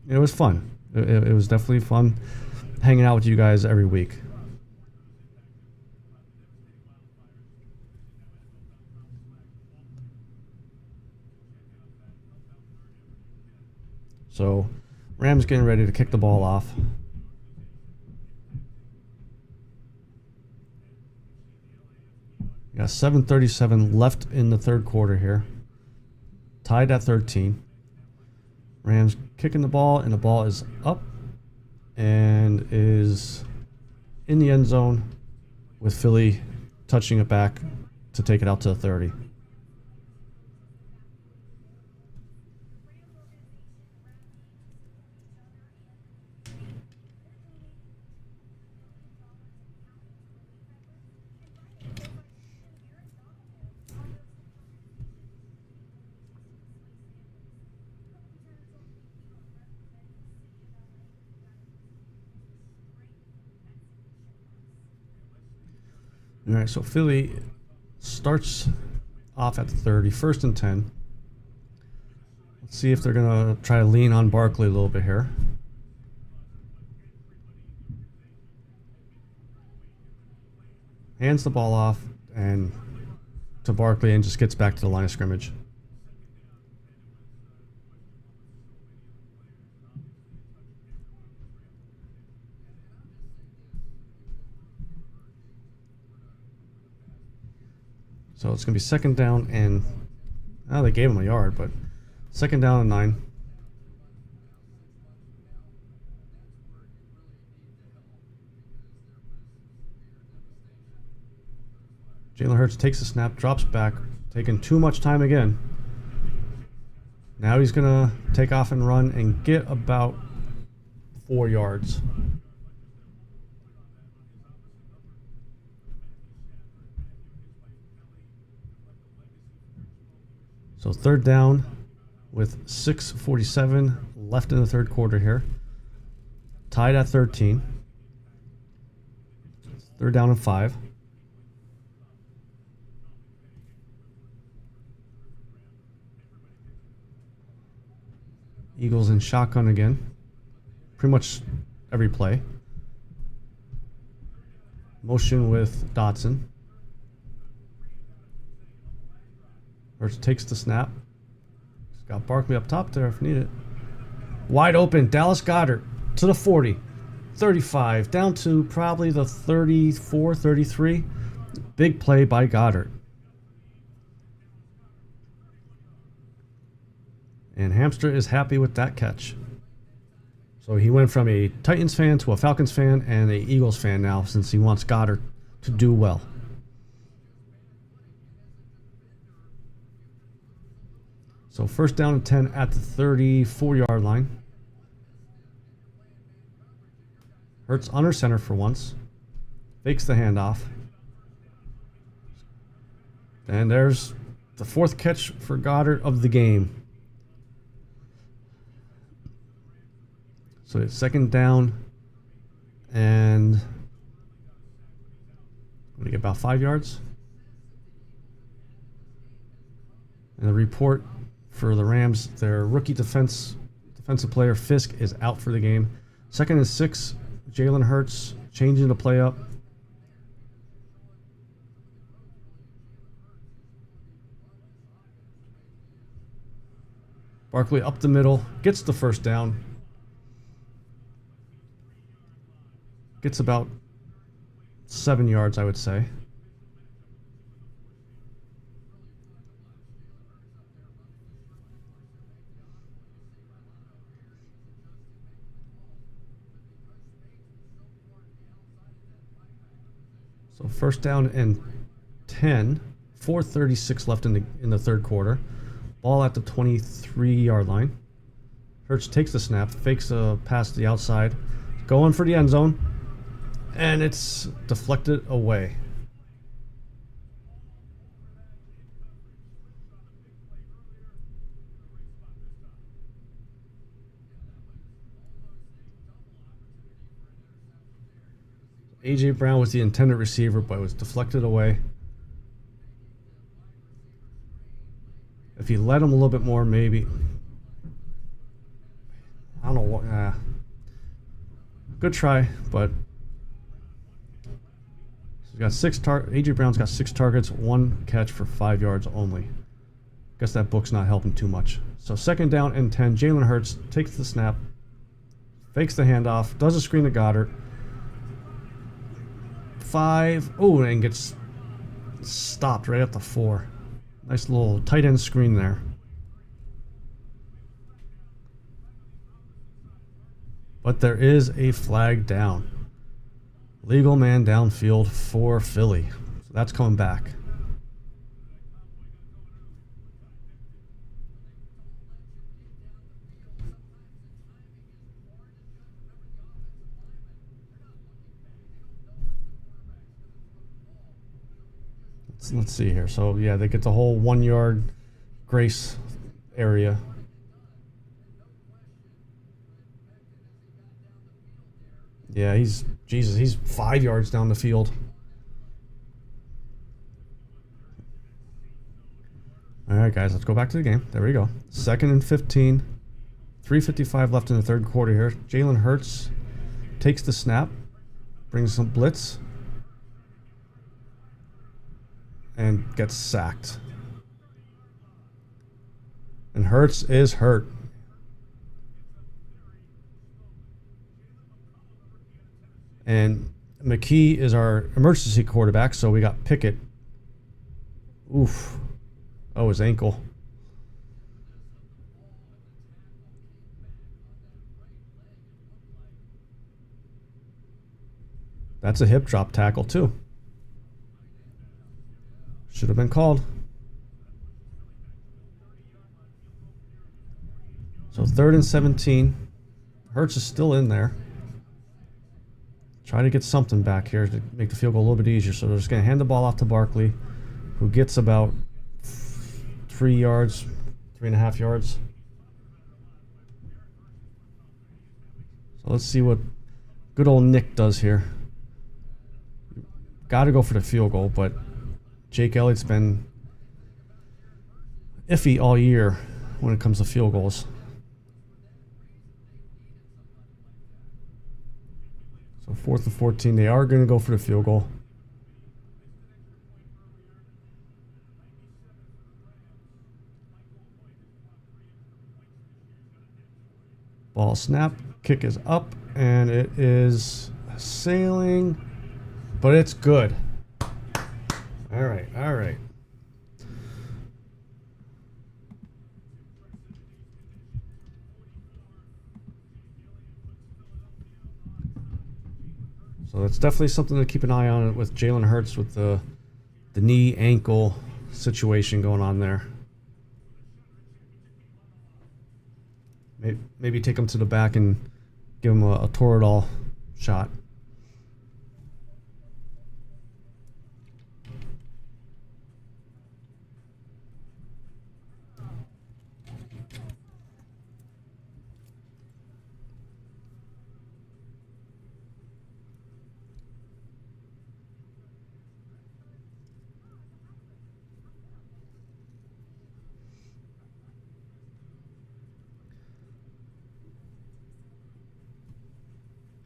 It was fun. It was definitely fun hanging out with you guys every week. So, Rams getting ready to kick the ball off. We got 7:37 left in the third quarter here. Tied at 13. Rams kicking the ball, and the ball is up and is in the end zone with Philly touching it back to take it out to the 30. All right, so Philly starts off at the 30, 1st and 10. Let's see if they're going to try to lean on Barkley a little bit here. Hands the ball off and to Barkley and just gets back to the line of scrimmage. So it's going to be 2nd down and... they gave him a yard, but 2nd down and 9. Jalen Hurts takes the snap, drops back, taking too much time again. Now he's going to take off and run and get about 4 yards. So 3rd down with 6:47 left in the third quarter here. Tied at 13. 3rd down and 5. Eagles in shotgun again. Pretty much every play. Motion with Dotson. Hurts takes the snap. He's got Barkley up top there if needed. Wide open, Dallas Goedert to the 40. 35, down to probably the 34, 33. Big play by Goedert. And Hamster is happy with that catch. So he went from a Titans fan to a Falcons fan and a Eagles fan now, since he wants Goedert to do well. So 1st down and 10 at the 34-yard line. Hurts under center for once. Fakes the handoff. And there's the 4th catch for Goedert of the game. So it's 2nd down and we get about 5 yards. And the report for the Rams, their rookie defensive player Fisk is out for the game. 2nd and 6, Jalen Hurts changing the play up. Barkley up the middle, gets the 1st down. Gets about 7 yards, I would say. So first down and 10. 4:36 left in the third quarter. Ball at the 23-yard line. Hurts takes the snap, fakes a pass to the outside, going for the end zone, and it's deflected away. A.J. Brown was the intended receiver, but was deflected away. If he led him a little bit more, maybe. I don't know what. Good try, but he's got A.J. Brown's got 6 targets, 1 catch for 5 yards only. Guess that book's not helping too much. So second down and 10. Jalen Hurts takes the snap, fakes the handoff, does a screen to Goddard. 5. Oh, and gets stopped right at the 4. Nice little tight end screen there. But there is a flag down. Legal man downfield for Philly. So that's coming back. Let's see here. So, yeah, they get the whole 1-yard grace area. Yeah, he's 5 yards down the field. All right, guys, let's go back to the game. There we go. 2nd and 15. 3:55 left in the third quarter here. Jalen Hurts takes the snap, brings some blitz, and gets sacked. And Hurts is hurt. And McKee is our emergency quarterback, so we got Pickett. Oof. Oh, his ankle. That's a hip drop tackle, too. Should have been called. So 3rd and 17. Hurts is still in there. Try to get something back here to make the field goal a little bit easier. So they're just going to hand the ball off to Barkley, who gets about 3 yards, 3.5 yards. So let's see what good old Nick does here. Got to go for the field goal, but Jake Elliott's been iffy all year when it comes to field goals. So 4th and 14, they are going to go for the field goal. Ball snap, kick is up, and it is sailing, but it's good. All right, all right. So that's definitely something to keep an eye on with Jalen Hurts with the knee ankle situation going on there. Maybe take him to the back and give him a Toradol shot.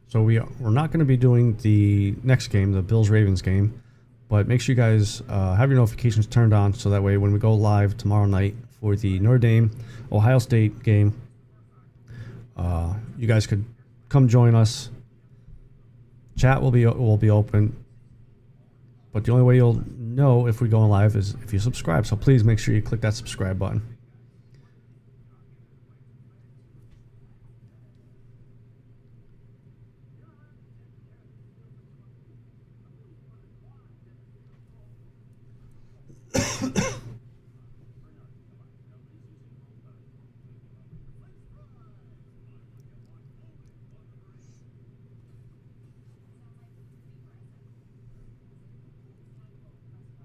So we're not going to be doing the next game, the Bills-Ravens game, but make sure you guys have your notifications turned on so that way when we go live tomorrow night for the Notre Dame-Ohio State game, you guys could come join us. Chat will be open, but the only way you'll know if we're going live is if you subscribe. So please make sure you click that subscribe button.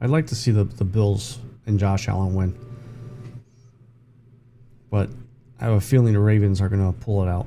I'd like to see the Bills and Josh Allen win. But I have a feeling the Ravens are going to pull it out.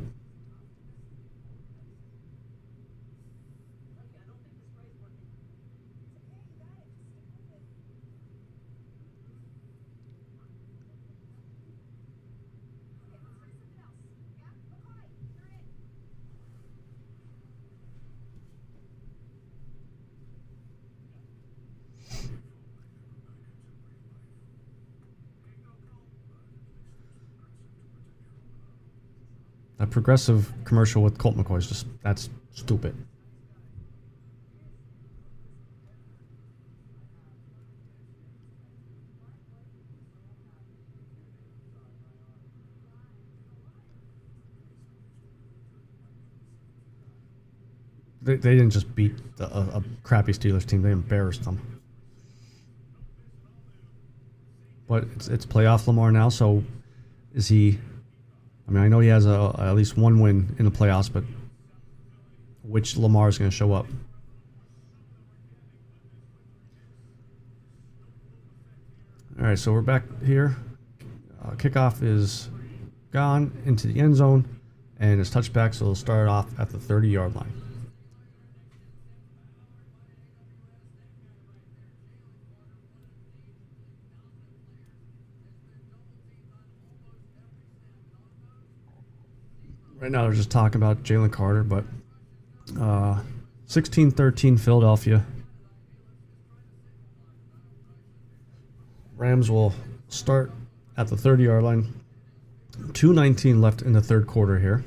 A progressive commercial with Colt McCoy is just, that's stupid. They didn't just beat a crappy Steelers team, they embarrassed them. But it's playoff Lamar now, so is he... I mean, I know he has at least one win in the playoffs, but which Lamar is going to show up? All right, so we're back here. Kickoff is gone into the end zone, and it's touchback, so it'll start off at the 30-yard line. Right now, they're just talking about Jalen Carter, but 16-13 Philadelphia. Rams will start at the 30-yard line. 2:19 left in the third quarter here.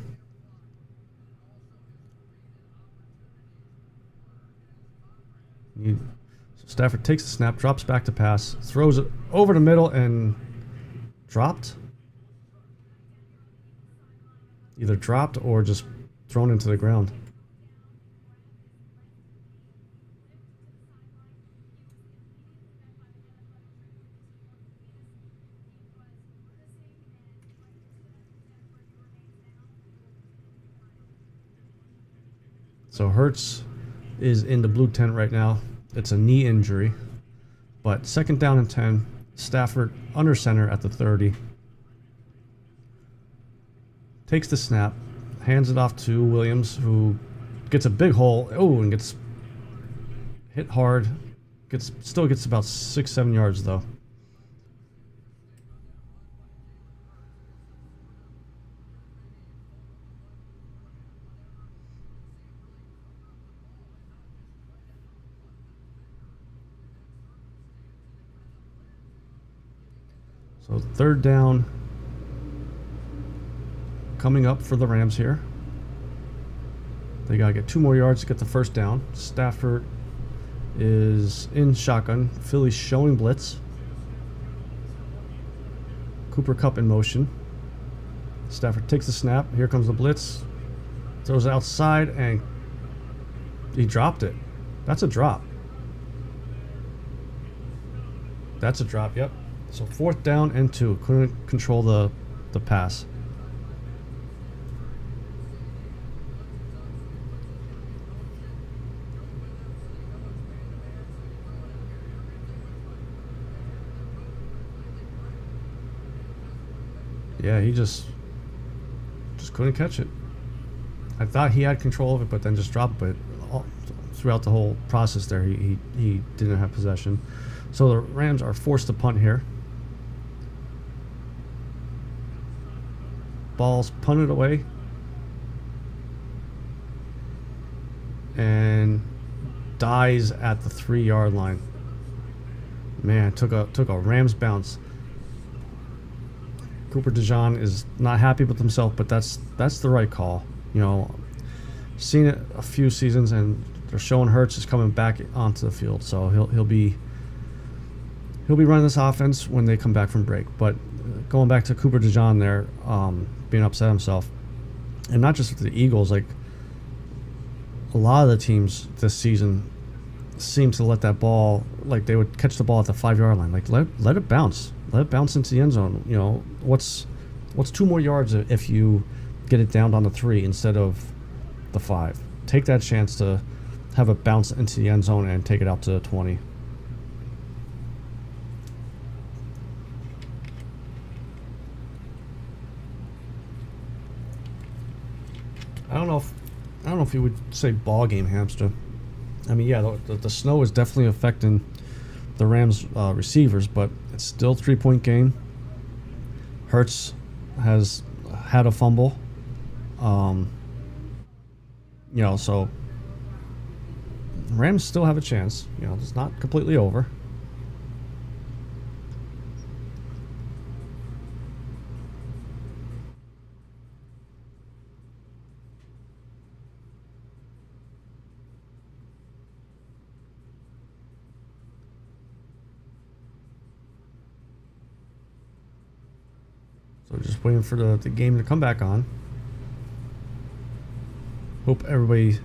So Stafford takes the snap, drops back to pass, throws it over the middle, and dropped. Either dropped or just thrown into the ground. So Hurts is in the blue tent right now. It's a knee injury. But second down and 10. Stafford under center at the 30. Takes the snap, hands it off to Williams, who gets a big hole. Oh, and gets hit hard. Still gets about 6-7 yards though. So third down coming up for the Rams here. They got to get 2 more yards to get the first down. Stafford is in shotgun. Philly's showing blitz. Cooper Kupp in motion. Stafford takes the snap. Here comes the blitz. Throws it outside, and he dropped it. That's a drop. That's a drop, yep. So fourth down and 2. Couldn't control the pass. Yeah, he just couldn't catch it. I thought he had control of it, but then just dropped it. Throughout the whole process there, he didn't have possession. So the Rams are forced to punt here. Ball's punted away. And dies at the 3-yard line. Man, took a Rams bounce. Cooper DeJean is not happy with himself, but that's the right call. You know, seen it a few seasons, and they're showing Hurts is coming back onto the field, so he'll be running this offense when they come back from break. But going back to Cooper DeJean there, being upset himself, and not just with the Eagles, like a lot of the teams this season seem to let that ball, like they would catch the ball at the 5-yard line. Like let it bounce. Let it bounce into the end zone. You know, what's 2 more yards if you get it down on the 3 instead of the 5? Take that chance to have it bounce into the end zone and take it out to the 20. I don't know if you would say ball game, Hamster. I mean, yeah, the snow is definitely affecting the Rams receivers, but it's still 3-point game. Hurts has had a fumble. You know, so Rams still have a chance. You know, it's not completely over. So just waiting for the game to come back on. Hope everybody's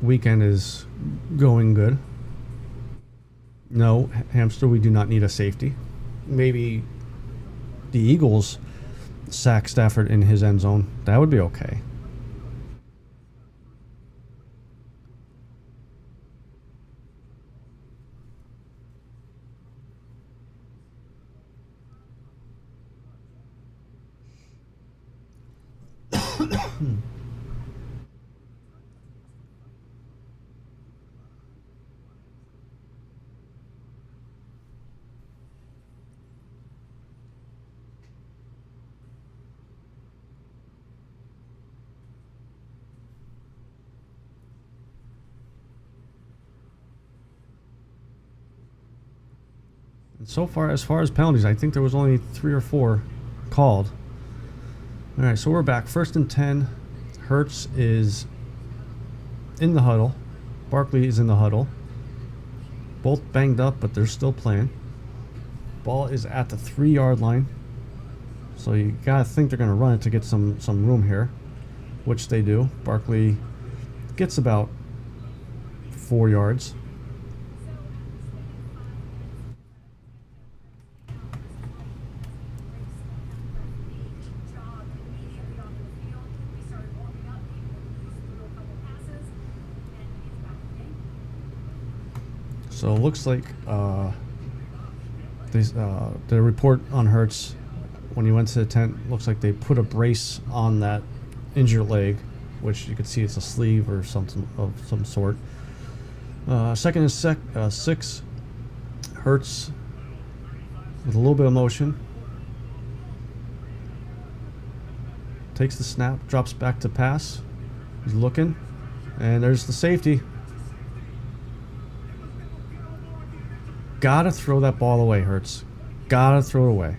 weekend is going good. No, Hamster, we do not need a safety. Maybe the Eagles sack Stafford in his end zone. That would be okay. And so far, as far as penalties, I think there was only 3 or 4 called. All right, so we're back. 1st and 10. Hurts is in the huddle. Barkley is in the huddle. Both banged up, but they're still playing. Ball is at the 3-yard line. So you gotta think they're gonna run it to get some room here, which they do. Barkley gets about 4 yards. So it looks like the report on Hurts when he went to the tent looks like they put a brace on that injured leg, which you could see it's a sleeve or something of some sort. 2nd and 6. Hurts with a little bit of motion. Takes the snap, drops back to pass. He's looking, and there's the safety. Gotta throw that ball away, Hurts. Gotta throw it away.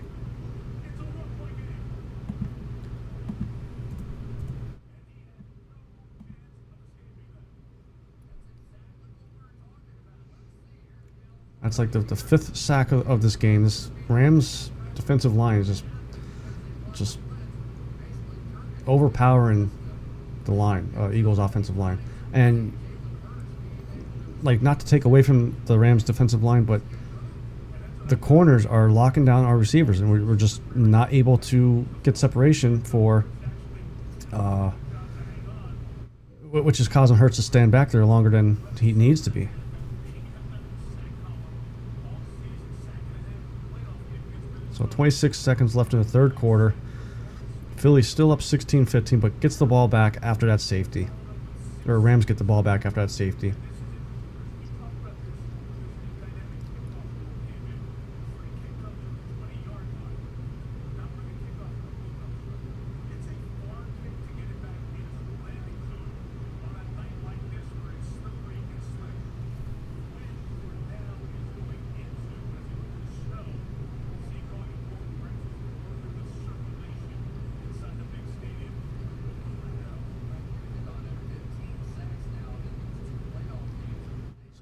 That's like the 5th sack of this game. This Rams defensive line is just overpowering the line, Eagles offensive line. And like, not to take away from the Rams defensive line, but the corners are locking down our receivers, and we're just not able to get separation for which is causing Hurts to stand back there longer than he needs to be. So 26 seconds left in the 3rd quarter. Philly's still up 16-15, but gets the ball back after that safety. Or Rams get the ball back after that safety.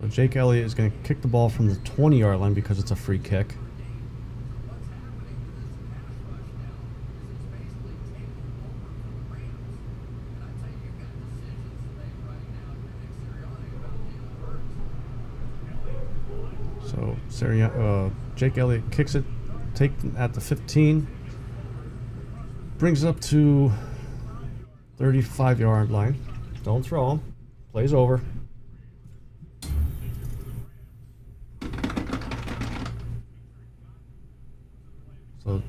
So Jake Elliott is going to kick the ball from the 20-yard line because it's a free kick. So Jake Elliott kicks it, taken at the 15, brings it up to 35-yard line. Don't throw him. Plays over. So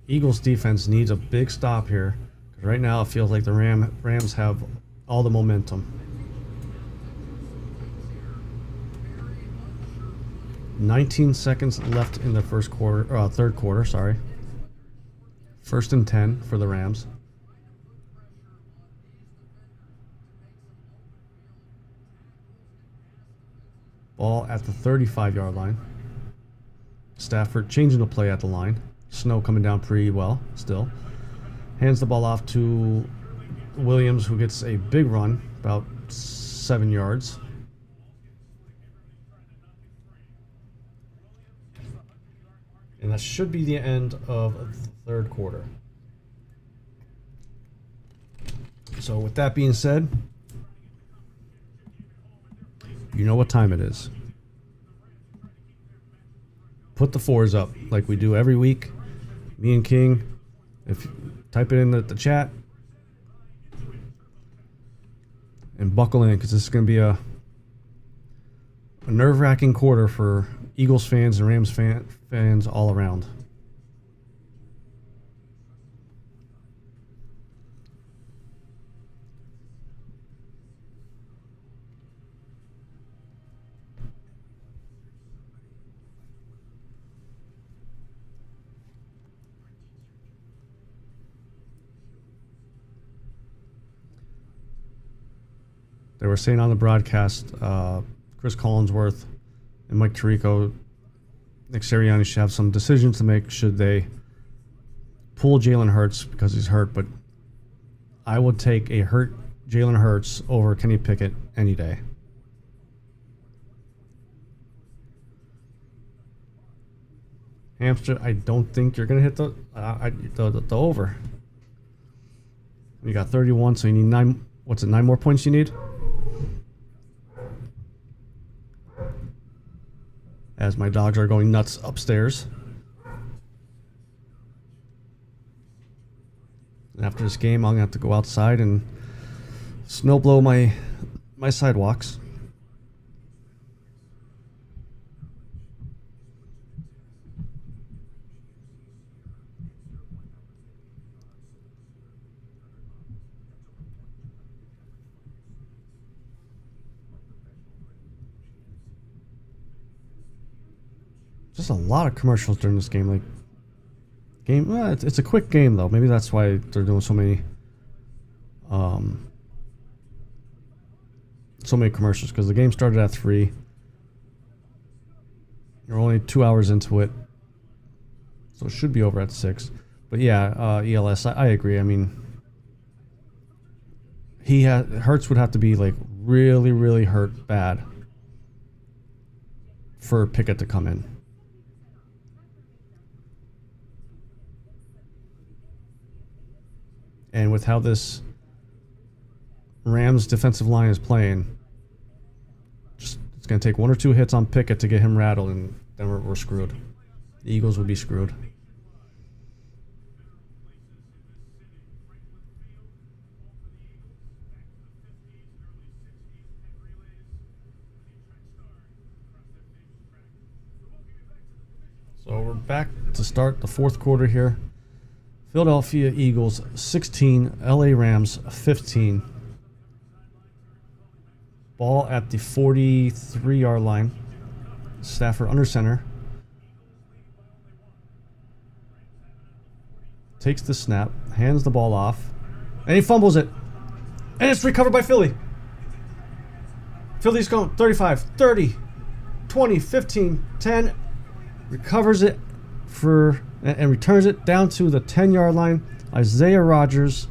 Eagles defense needs a big stop here, because right now it feels like the Rams have all the momentum. 19 seconds left in the third quarter, sorry. 1st and 10 for the Rams. Ball at the 35-yard line. Stafford changing the play at the line. Snow coming down pretty well still. Hands the ball off to Williams, who gets a big run, about 7 yards. And that should be the end of the third quarter. So with that being said, you know what time it is. Put the 4s up like we do every week. Me and King, if you type it in the chat. And buckle in, because this is going to be a nerve-wracking quarter for Eagles fans and Rams fans all around. They were saying on the broadcast, Chris Collinsworth and Mike Tirico, Nick Sirianni should have some decisions to make. Should they pull Jalen Hurts because he's hurt? But I would take a hurt Jalen Hurts over Kenny Pickett any day. Hamster, I don't think you're gonna hit the over. You got 31, so you need 9. What's it? 9 more points you need. As my dogs are going nuts upstairs. And after this game, I'm gonna have to go outside and snow blow my sidewalks. Just a lot of commercials during this game. It's a quick game though. Maybe that's why they're doing so many commercials, because the game started at 3. You're only 2 hours into it, so it should be over at 6. But yeah, ELS, I agree. I mean, Hurts would have to be like really, really hurt bad for Pickett to come in. And with how this Rams defensive line is playing, it's going to take 1 or 2 hits on Pickett to get him rattled, and then we're screwed. The Eagles would be screwed. So we're back to start the fourth quarter here. Philadelphia Eagles 16, LA Rams 15. Ball at the 43-yard line. Stafford under center. Takes the snap, hands the ball off, and he fumbles it. And it's recovered by Philly. Philly's going 35, 30, 20, 15, 10. Recovers it and returns it down to the 10-yard line. Isaiah Rodgers,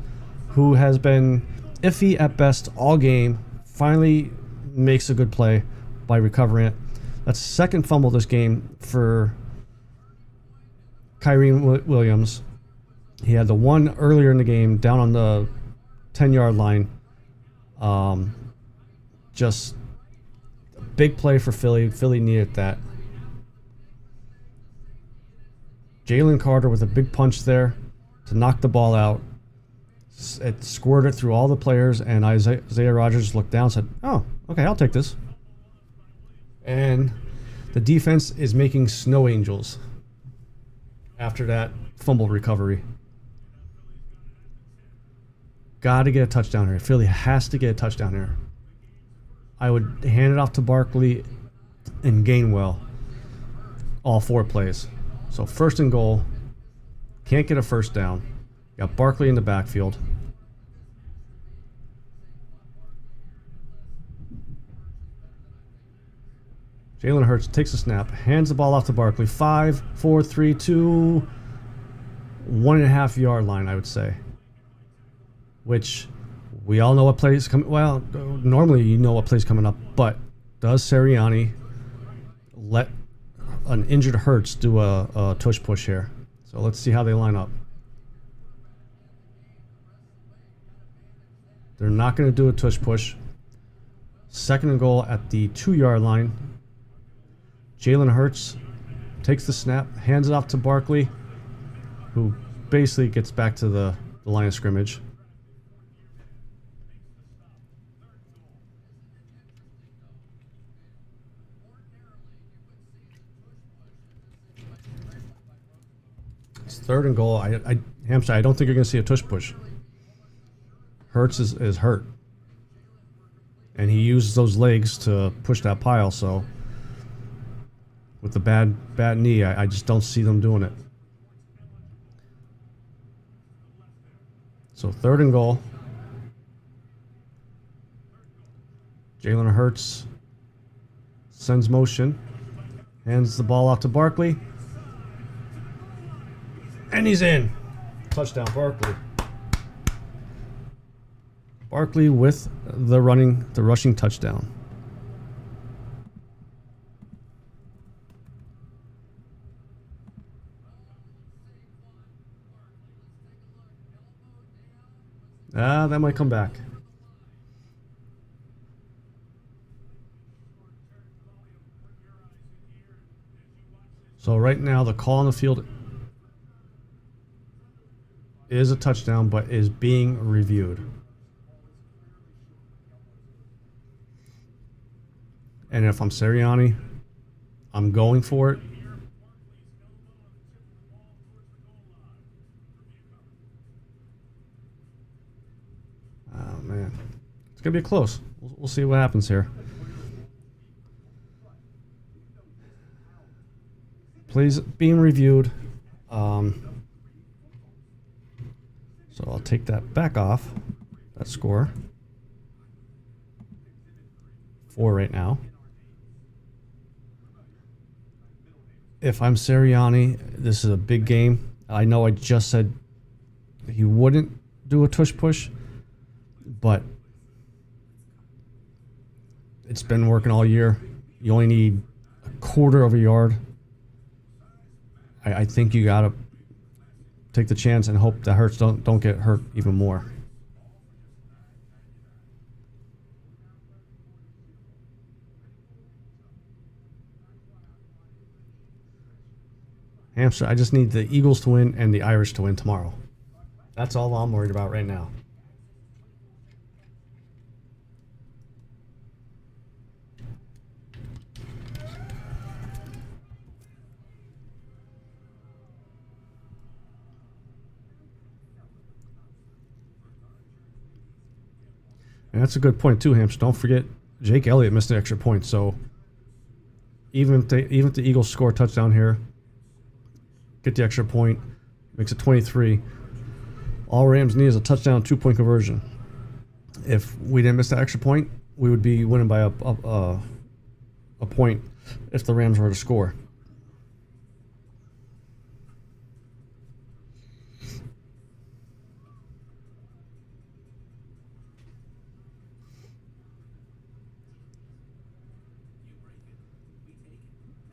who has been iffy at best all game, finally makes a good play by recovering it. That's the second fumble this game for Kyren Williams. He had the one earlier in the game down on the 10-yard line. Just a big play for Philly. Philly needed that. Jalen Carter with a big punch there to knock the ball out. It squirted through all the players, and Isaiah Rodgers looked down and said, oh, okay, I'll take this. And the defense is making snow angels after that fumble recovery. Got to get a touchdown here. Philly has to get a touchdown here. I would hand it off to Barkley and Gainwell all 4 plays. So 1st and goal. Can't get a first down. Got Barkley in the backfield. Jalen Hurts takes a snap, hands the ball off to Barkley. 5, 4, 3, 2, 1.5 yard line, I would say. Which we all know what plays coming. Well, normally you know what plays coming up, but does Sirianni let an injured Hurts do a tush push here? So let's see how they line up. They're not going to do a tush push. 2nd and goal at the 2 yard line. Jalen Hurts takes the snap, hands it off to Barkley, who basically gets back to the line of scrimmage. It's 3rd and goal. Hampshire, I don't think you're going to see a tush push. Hurts is hurt. And he uses those legs to push that pile, so with the bad knee, I just don't see them doing it. So 3rd and goal. Jalen Hurts sends motion. Hands the ball off to Barkley. And he's in. Touchdown, Barkley. Barkley with the rushing touchdown. That might come back. So right now the call on the field is a touchdown, but is being reviewed. And if I'm Sirianni, I'm going for it. Oh, man. It's going to be close. We'll see what happens here. Plays being reviewed. So I'll take that back off. That score. 4 right now. If I'm Sirianni, this is a big game. I know I just said he wouldn't do a tush push, but it's been working all year. You only need a 1/4 of a yard. I think you gotta take the chance and hope that Hurts don't get hurt even more. Hampshire, I just need the Eagles to win and the Irish to win tomorrow. That's all I'm worried about right now. And that's a good point too, Hampshire. Don't forget, Jake Elliott missed an extra point. So even if the Eagles score a touchdown here, get the extra point, makes it 23. All Rams need is a touchdown, 2-point conversion. If we didn't miss that extra point, we would be winning by a point if the Rams were to score.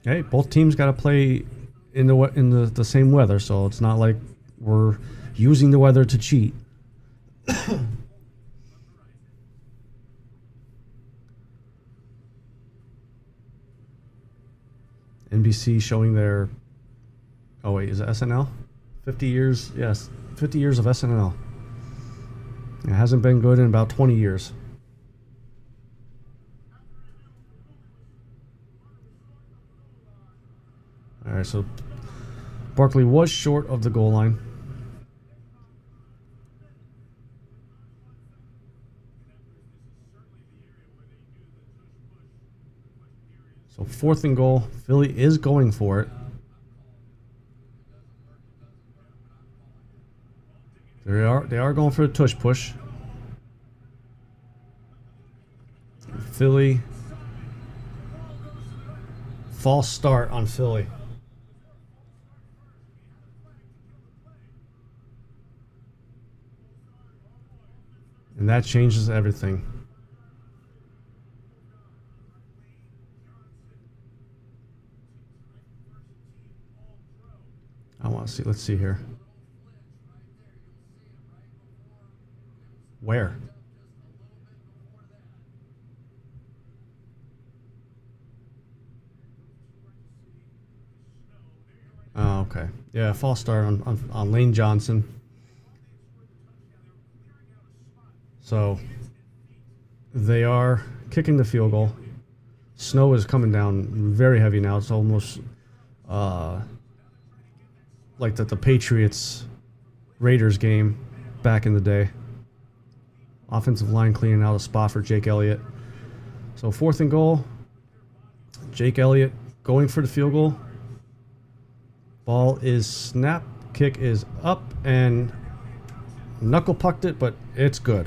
Hey, both teams got to play in the same weather, so it's not like we're using the weather to cheat. NBC showing their, oh wait, is it SNL? 50 years, yes, 50 years of SNL. It hasn't been good in about 20 years. All right, so Barkley was short of the goal line. So 4th and goal. Philly is going for it. They are going for a tush push. Philly. False start on Philly. And that changes everything. I want to see. Let's see here. Where? Oh, okay. Yeah, false start on Lane Johnson. So they are kicking the field goal. Snow is coming down very heavy now. It's almost like the Patriots Raiders game back in the day. Offensive line cleaning out a spot for Jake Elliott. So 4th and goal. Jake Elliott going for the field goal. Ball is snapped. Kick is up and knuckle pucked it, but it's good.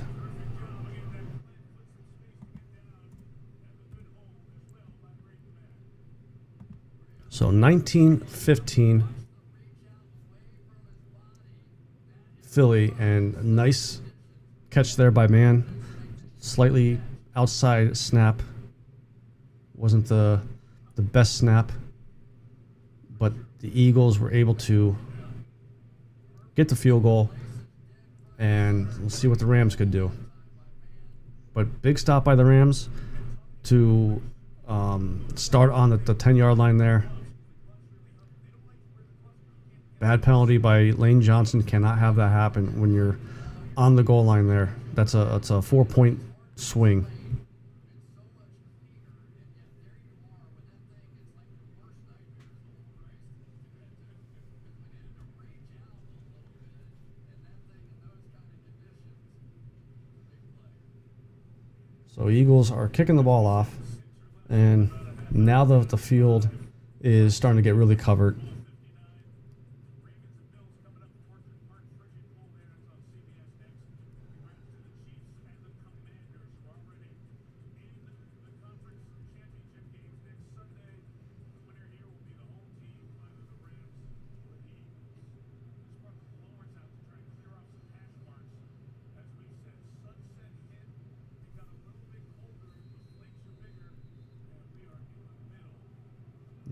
So 19-15 Philly, and nice catch there by Mann. Slightly outside snap. Wasn't the best snap, but the Eagles were able to get the field goal, and we'll see what the Rams could do. But big stop by the Rams to start on the 10-yard line there. Bad penalty by Lane Johnson. Cannot have that happen when you're on the goal line there. It's a 4-point swing. So Eagles are kicking the ball off, and now the field is starting to get really covered.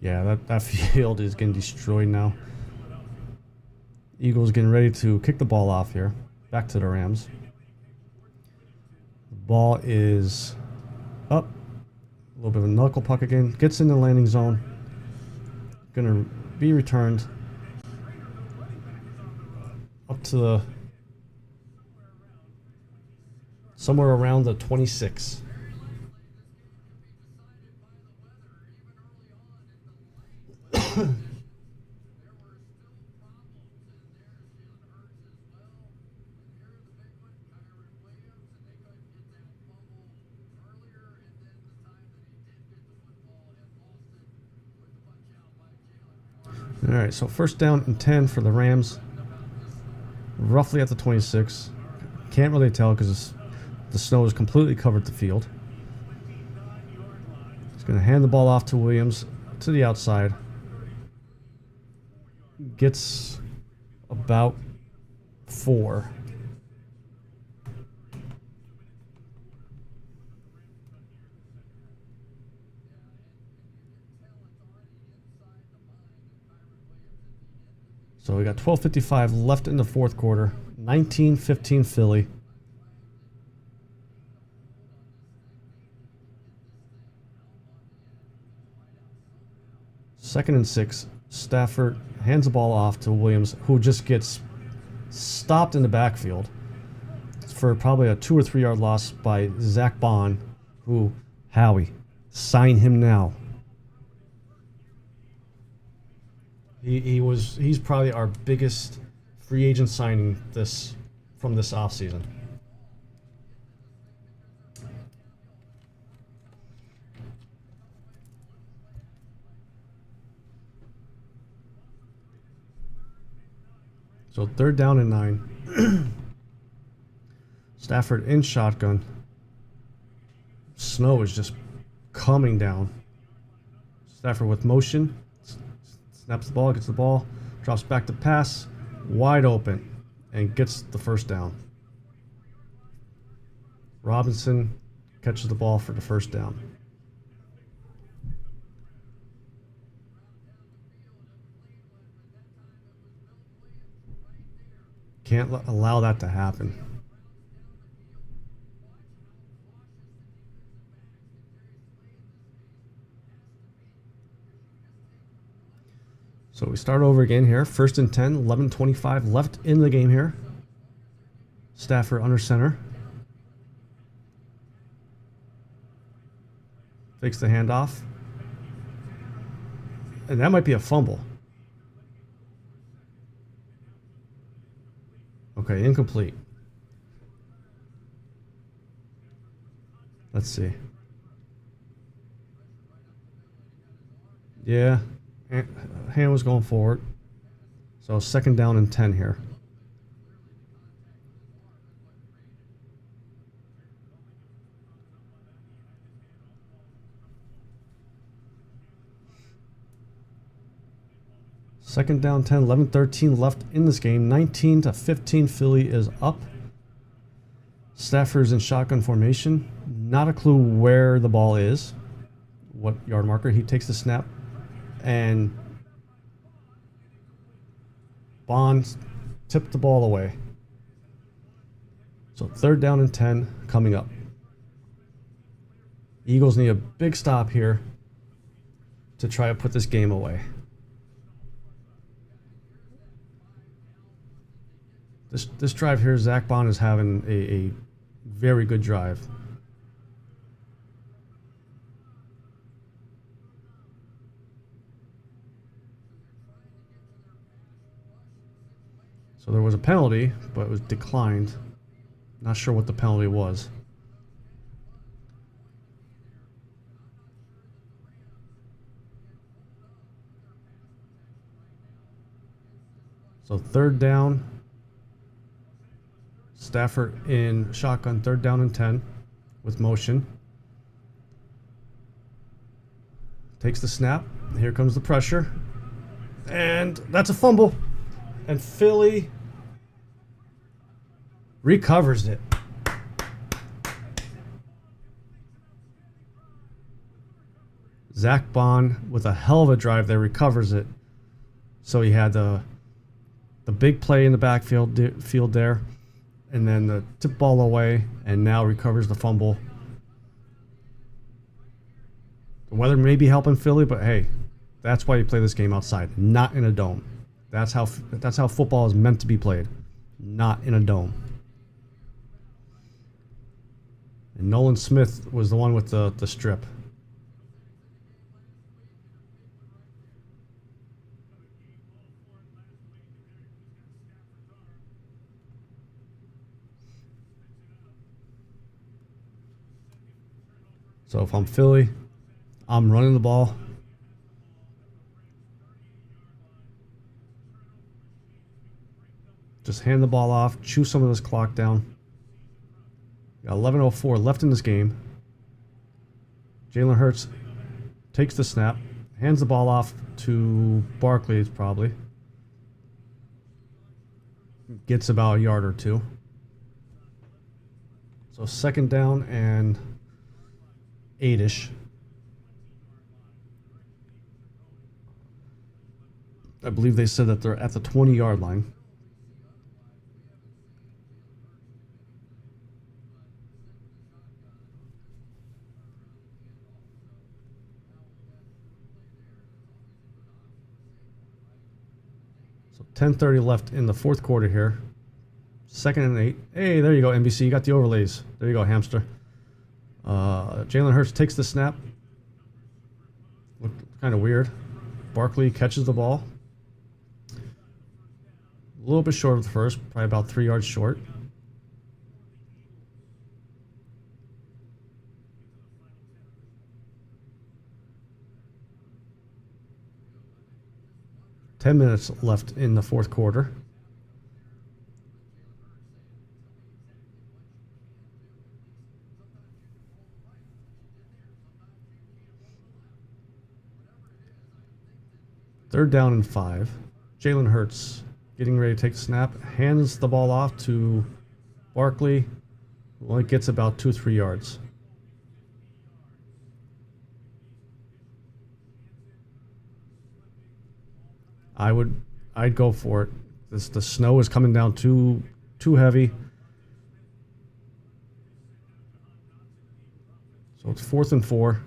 Yeah, that field is getting destroyed now. Eagles getting ready to kick the ball off here. Back to the Rams. The ball is up. A little bit of a knuckle puck again. Gets in the landing zone. Gonna be returned up to somewhere around the 26. All right, so 1st down and 10 for the Rams. Roughly at the 26. Can't really tell because the snow has completely covered the field. He's going to hand the ball off to Williams to the outside. Gets about 4. So we got 12:55 left in the 4th quarter. 19-15 Philly. 2nd and 6. Stafford hands the ball off to Williams, who just gets stopped in the backfield for probably a 2 or 3 yard loss by Zach Bond, who, Howie, sign him now. He's probably our biggest free agent signing from this offseason. So 3rd down and 9. Stafford in shotgun. Snow is just coming down. Stafford with motion. Snaps the ball, gets the ball, drops back to pass, wide open, and gets the 1st down. Robinson catches the ball for the 1st down. Can't allow that to happen. So we start over again here. 1st and 10, 11:25 left in the game here. Stafford under center. Takes the handoff. And that might be a fumble. Okay, incomplete. Let's see. Yeah, hand was going forward. So 2nd down and 10 here. Second down 10, 11-13 left in this game. 19-15, Philly is up. Stafford's in shotgun formation. Not a clue where the ball is. What yard marker. He takes the snap. And Bond tipped the ball away. So 3rd down and 10 coming up. Eagles need a big stop here to try to put this game away. This drive here, Zach Bond is having a very good drive. So there was a penalty, but it was declined. Not sure what the penalty was. So 3rd down. Stafford in shotgun, 3rd down and 10 with motion. Takes the snap. Here comes the pressure. And that's a fumble. And Philly recovers it. Zach Bond with a hell of a drive there recovers it. So he had the big play in the backfield there. And then the tip ball away, and now recovers the fumble. The weather may be helping Philly, but hey, that's why you play this game outside, not in a dome. That's how football is meant to be played, not in a dome. And Nolan Smith was the one with the strip. So if I'm Philly, I'm running the ball. Just hand the ball off, chew some of this clock down. Got 11:04 left in this game. Jalen Hurts takes the snap, hands the ball off to Barkley, probably. Gets about a yard or two. So 2nd down and 8-ish. I believe they said that they're at the 20-yard line. So 10:30 left in the fourth quarter here. 2nd and 8. Hey, there you go, NBC. You got the overlays. There you go, hamster. Jalen Hurts takes the snap. Looked kind of weird. Barkley catches the ball. A little bit short of the first, probably about 3 yards short. Ten minutes left in the fourth quarter. Third down and 5. Jalen Hurts getting ready to take the snap. Hands the ball off to Barkley, who only gets about 2-3 yards. I'd go for it. The snow is coming down too heavy. So it's 4th and 4.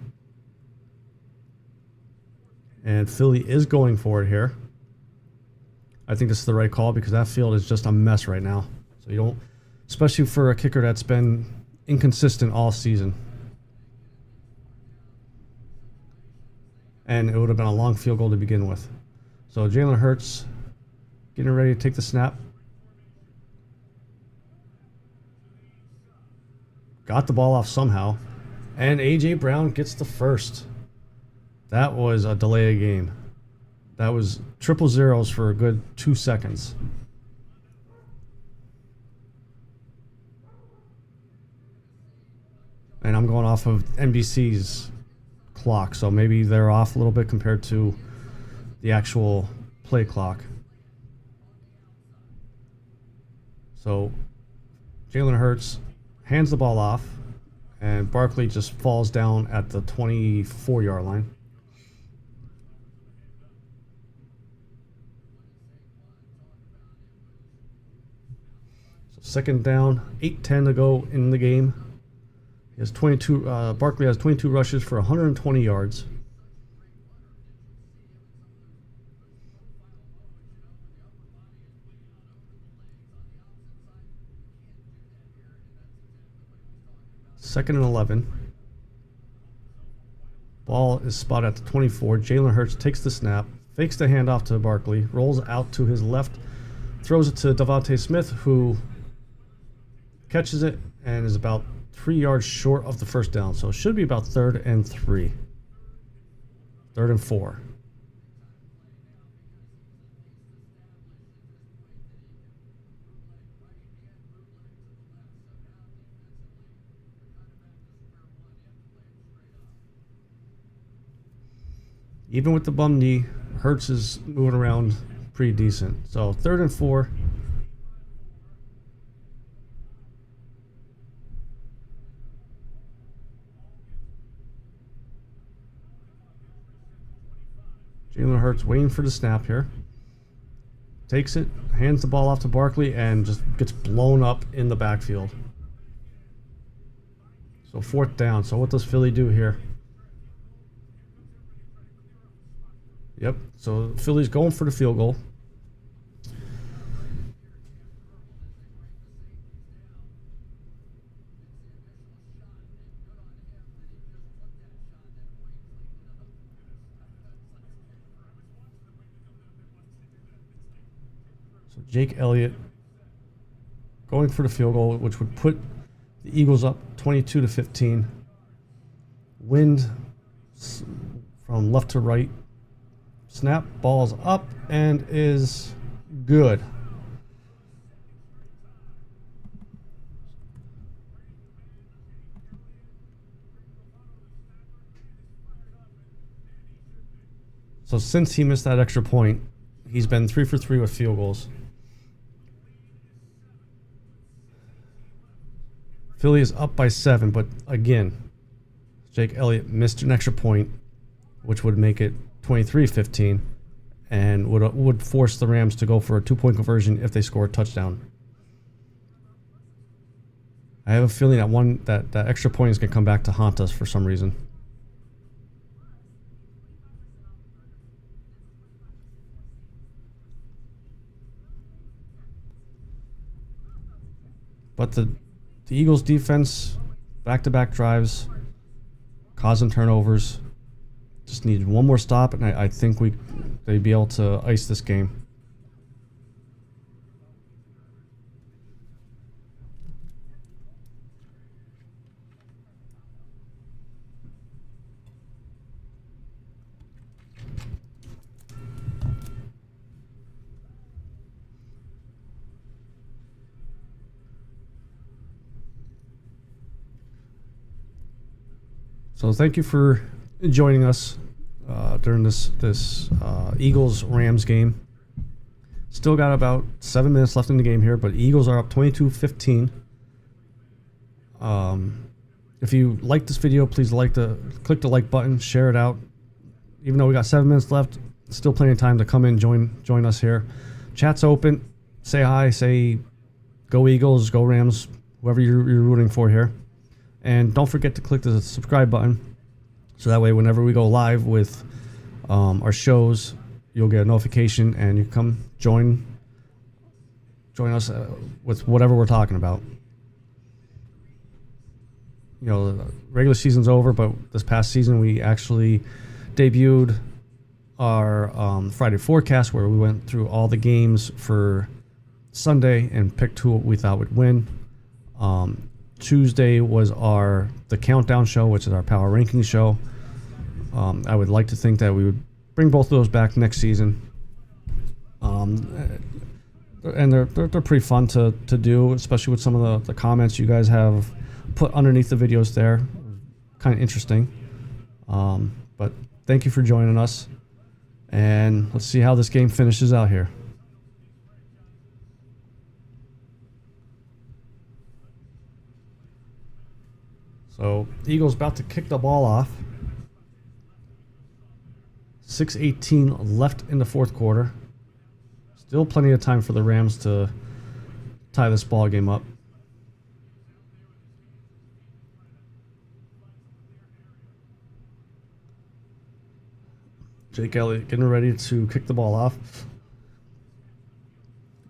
And Philly is going for it here. I think this is the right call because that field is just a mess right now. So you don't, especially for a kicker that's been inconsistent all season. And it would have been a long field goal to begin with. So Jalen Hurts getting ready to take the snap. Got the ball off somehow. And A.J. Brown gets the first. That was a delay of game. That was triple zeros for a good 2 seconds. And I'm going off of NBC's clock, so maybe they're off a little bit compared to the actual play clock. So Jalen Hurts hands the ball off, and Barkley just falls down at the 24-yard line. So 2nd down, 8:10 to go in the game. He has 22. Barkley has 22 rushes for 120 yards. Second and 11. Ball is spotted at the 24. Jalen Hurts takes the snap, fakes the handoff to Barkley, rolls out to his left, throws it to Devontae Smith, who catches it and is about 3 yards short of the first down. So it should be about 3rd and 3. 3rd and 4. Even with the bum knee, Hurts is moving around pretty decent. So 3rd and 4. Jalen Hurts waiting for the snap here. Takes it, hands the ball off to Barkley, and just gets blown up in the backfield. So 4th down. So what does Philly do here? Yep, so Philly's going for the field goal. So Jake Elliott going for the field goal, which would put the Eagles up 22-15. Wind from left to right. Snap, ball's up, and is good. So since he missed that extra point, he's been 3 for 3 with field goals. Philly is up by 7, but again, Jake Elliott missed an extra point, which would make it 23-15, and would force the Rams to go for a 2-point conversion if they score a touchdown. I have a feeling that that extra point is going to come back to haunt us for some reason. But the Eagles defense, back-to-back drives, causing turnovers. Just needed one more stop, and I think they'd be able to ice this game. So thank you for joining us during this Eagles-Rams game. Still got about 7 minutes left in the game here, but Eagles are up 22-15. If you like this video, please click the like button, share it out. Even though we got 7 minutes left, still plenty of time to come in, join us here. Chat's open. Say hi. Say go Eagles, go Rams, whoever you're rooting for here. And don't forget to click the subscribe button, so that way whenever we go live with our shows, you'll get a notification and you come join us with whatever we're talking about. You know, the regular season's over, but this past season we actually debuted our Friday forecast, where we went through all the games for Sunday and picked who we thought would win. Tuesday was the countdown show, which is our power ranking show. I would like to think that we would bring both of those back next season. And they're pretty fun to do, especially with some of the comments you guys have put underneath the videos there. Kind of interesting. But thank you for joining us. And let's see how this game finishes out here. So Eagles about to kick the ball off. 6:18 left in the fourth quarter. Still plenty of time for the Rams to tie this ball game up. Jake Elliott getting ready to kick the ball off.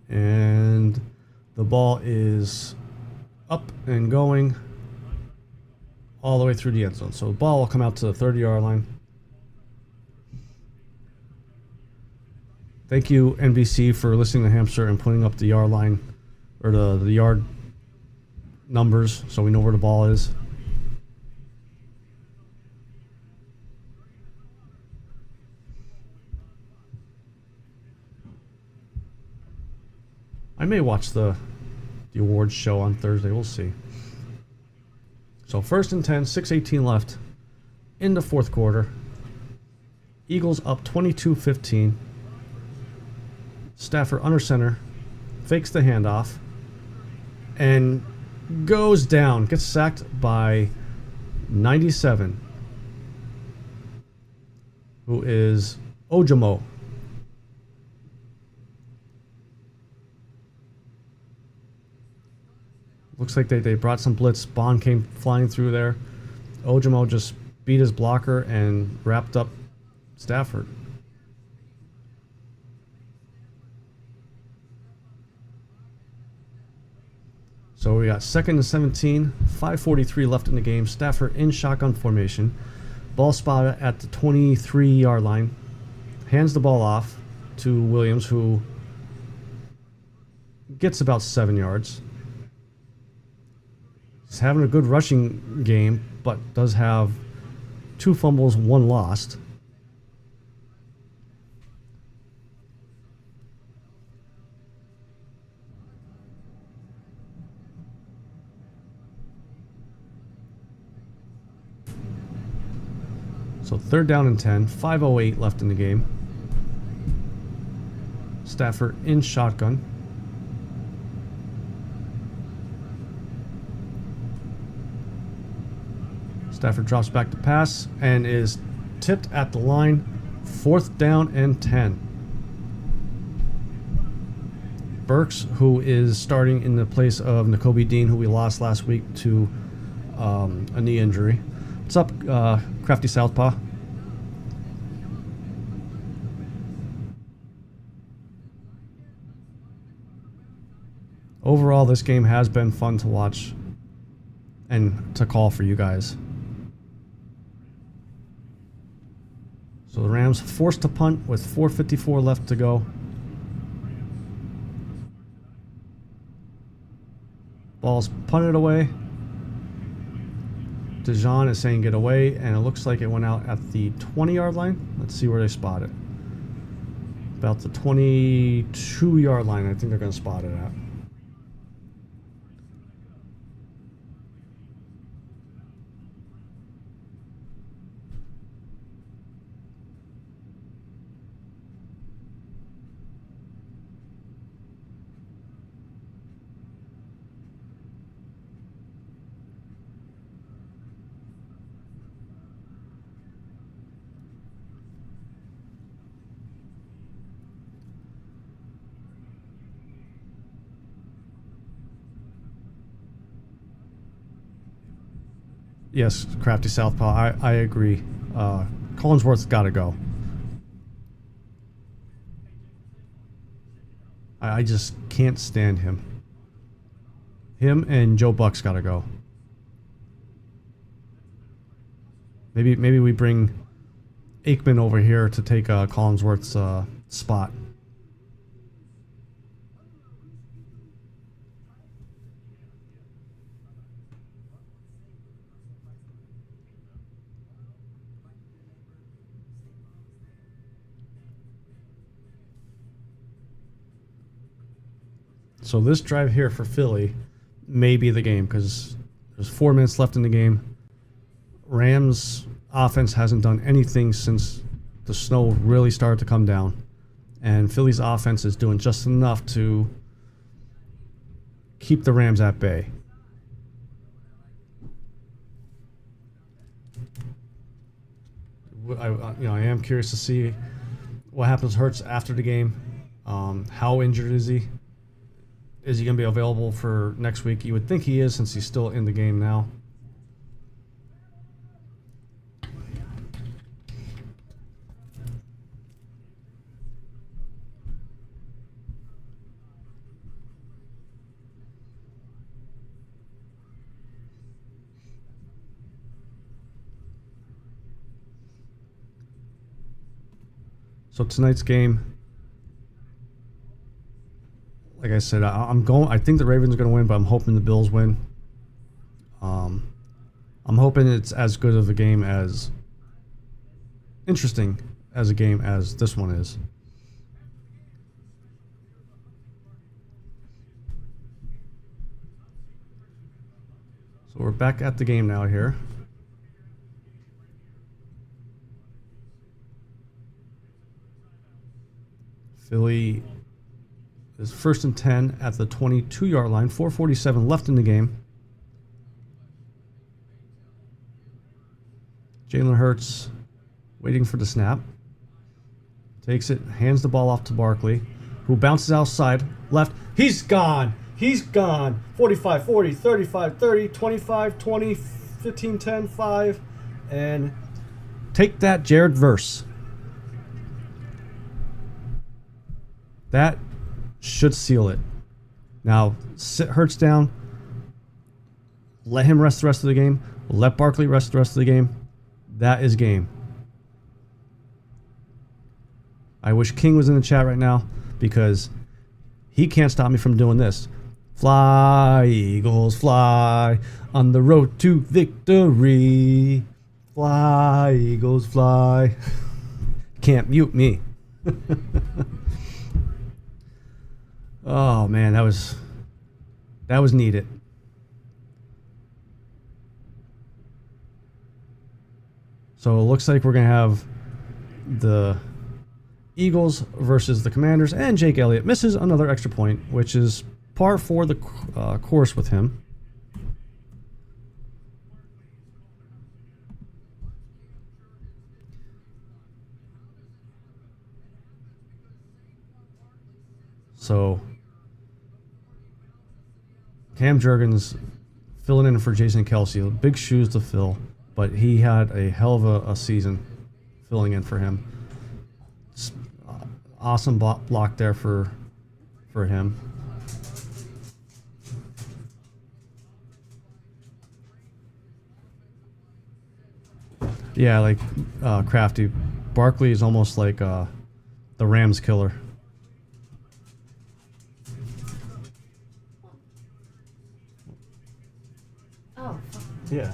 And the ball is up and going all the way through the end zone. So the ball will come out to the 30-yard line. Thank you, NBC, for listening to Hamster and putting up the yard line, or the yard numbers, so we know where the ball is. I may watch the awards show on Thursday. We'll see. So 1st and 10, 6:18 left in the fourth quarter. Eagles up 22-15. Stafford under center, fakes the handoff, and goes down. Gets sacked by 97, who is Ojimo. Looks like they brought some blitz. Bond came flying through there. Ojimo just beat his blocker and wrapped up Stafford. So we got 2nd and 17, 5:43 left in the game. Stafford in shotgun formation. Ball spotted at the 23-yard line. Hands the ball off to Williams, who gets about 7 yards. He's having a good rushing game, but does have 2 fumbles, 1 lost. So 3rd down and 10, 5:08 left in the game. Stafford in shotgun. Stafford drops back to pass and is tipped at the line. 4th down and 10. Burks, who is starting in the place of Nakobe Dean, who we lost last week to a knee injury. What's up, Crafty Southpaw? overall, this game has been fun to watch and to call for you guys. So the Rams forced to punt with 4:54 left to go. Ball's punted away. Dijon is saying get away, and it looks like it went out at the 20-yard line. Let's see where they spot it. About the 22-yard line, I think they're going to spot it at. Yes, Crafty Southpaw, I agree. Collinsworth's got to go. I just can't stand him. Him and Joe Buck's got to go. Maybe we bring Aikman over here to take Collinsworth's spot. So this drive here for Philly may be the game because there's 4 minutes left in the game. Rams offense hasn't done anything since the snow really started to come down. And Philly's offense is doing just enough to keep the Rams at bay. I am curious to see what happens to Hurts after the game. How injured is he? Is he going to be available for next week? You would think he is since he's still in the game now. So tonight's game, like I said, I think the Ravens are going to win, but I'm hoping the Bills win. I'm hoping it's as good of a game as interesting as a game as this one is. So we're back at the game now here. Philly is 1st and 10 at the 22-yard line. 4:47 left in the game. Jalen Hurts waiting for the snap. Takes it, hands the ball off to Barkley, who bounces outside, left. He's gone. He's gone. 45, 40, 35, 30, 25, 20, 15, 10, 5. And take that, Jared Verse. That should seal it. Now, sit Hurts down. Let him rest the rest of the game. Let Barkley rest the rest of the game. That is game. I wish King was in the chat right now because he can't stop me from doing this. Fly, Eagles, fly on the road to victory. Fly, Eagles, fly. Can't mute me. Oh man, that was needed. So it looks like we're gonna have the Eagles versus the Commanders, and Jake Elliott misses another extra point, which is par for the course with him. So Cam Jurgens filling in for Jason Kelsey. Big shoes to fill, but he had a hell of a season filling in for him. Awesome block there for him. Yeah, like Crafty. Barkley is almost like the Rams killer. Oh, fuck. Yeah.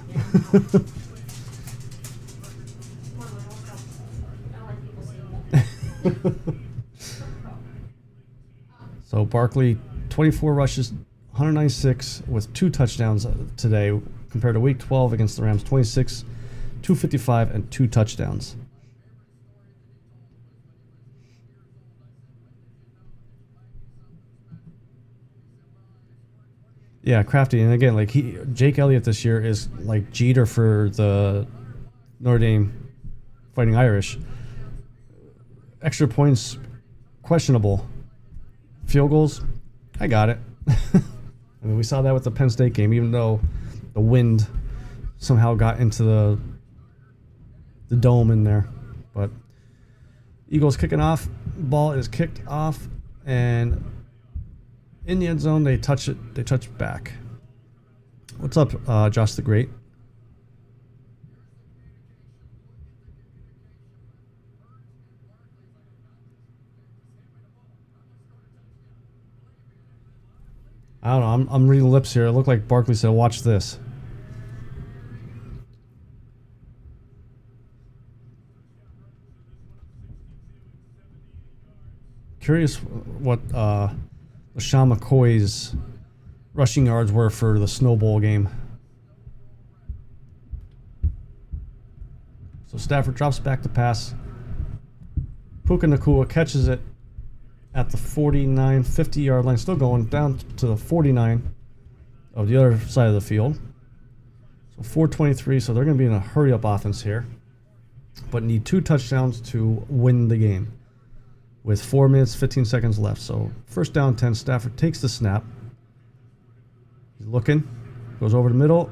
So Barkley, 24 rushes, 196 with 2 touchdowns today compared to Week 12 against the Rams, 26, 255, and 2 touchdowns. Yeah, Crafty, and again, like Jake Elliott this year is like Jeter for the Notre Dame Fighting Irish. Extra points, questionable. Field goals, I got it. I mean, we saw that with the Penn State game, even though the wind somehow got into the dome in there. But Eagles kicking off, ball is kicked off, and in the end zone they touch it. They touch back. What's up, Josh the Great? I don't know. I'm reading lips here. It looked like Barkley said, "Watch this." Curious what LaShawn McCoy's rushing yards were for the Snow Bowl game. So Stafford drops back to pass. Puka Nacua catches it at the 49, 50-yard line, still going down to the 49 of the other side of the field. So 4:23, so they're going to be in a hurry-up offense here, but need 2 touchdowns to win the game with 4 minutes, 15 seconds left. So first down 10, Stafford takes the snap. He's looking, goes over the middle,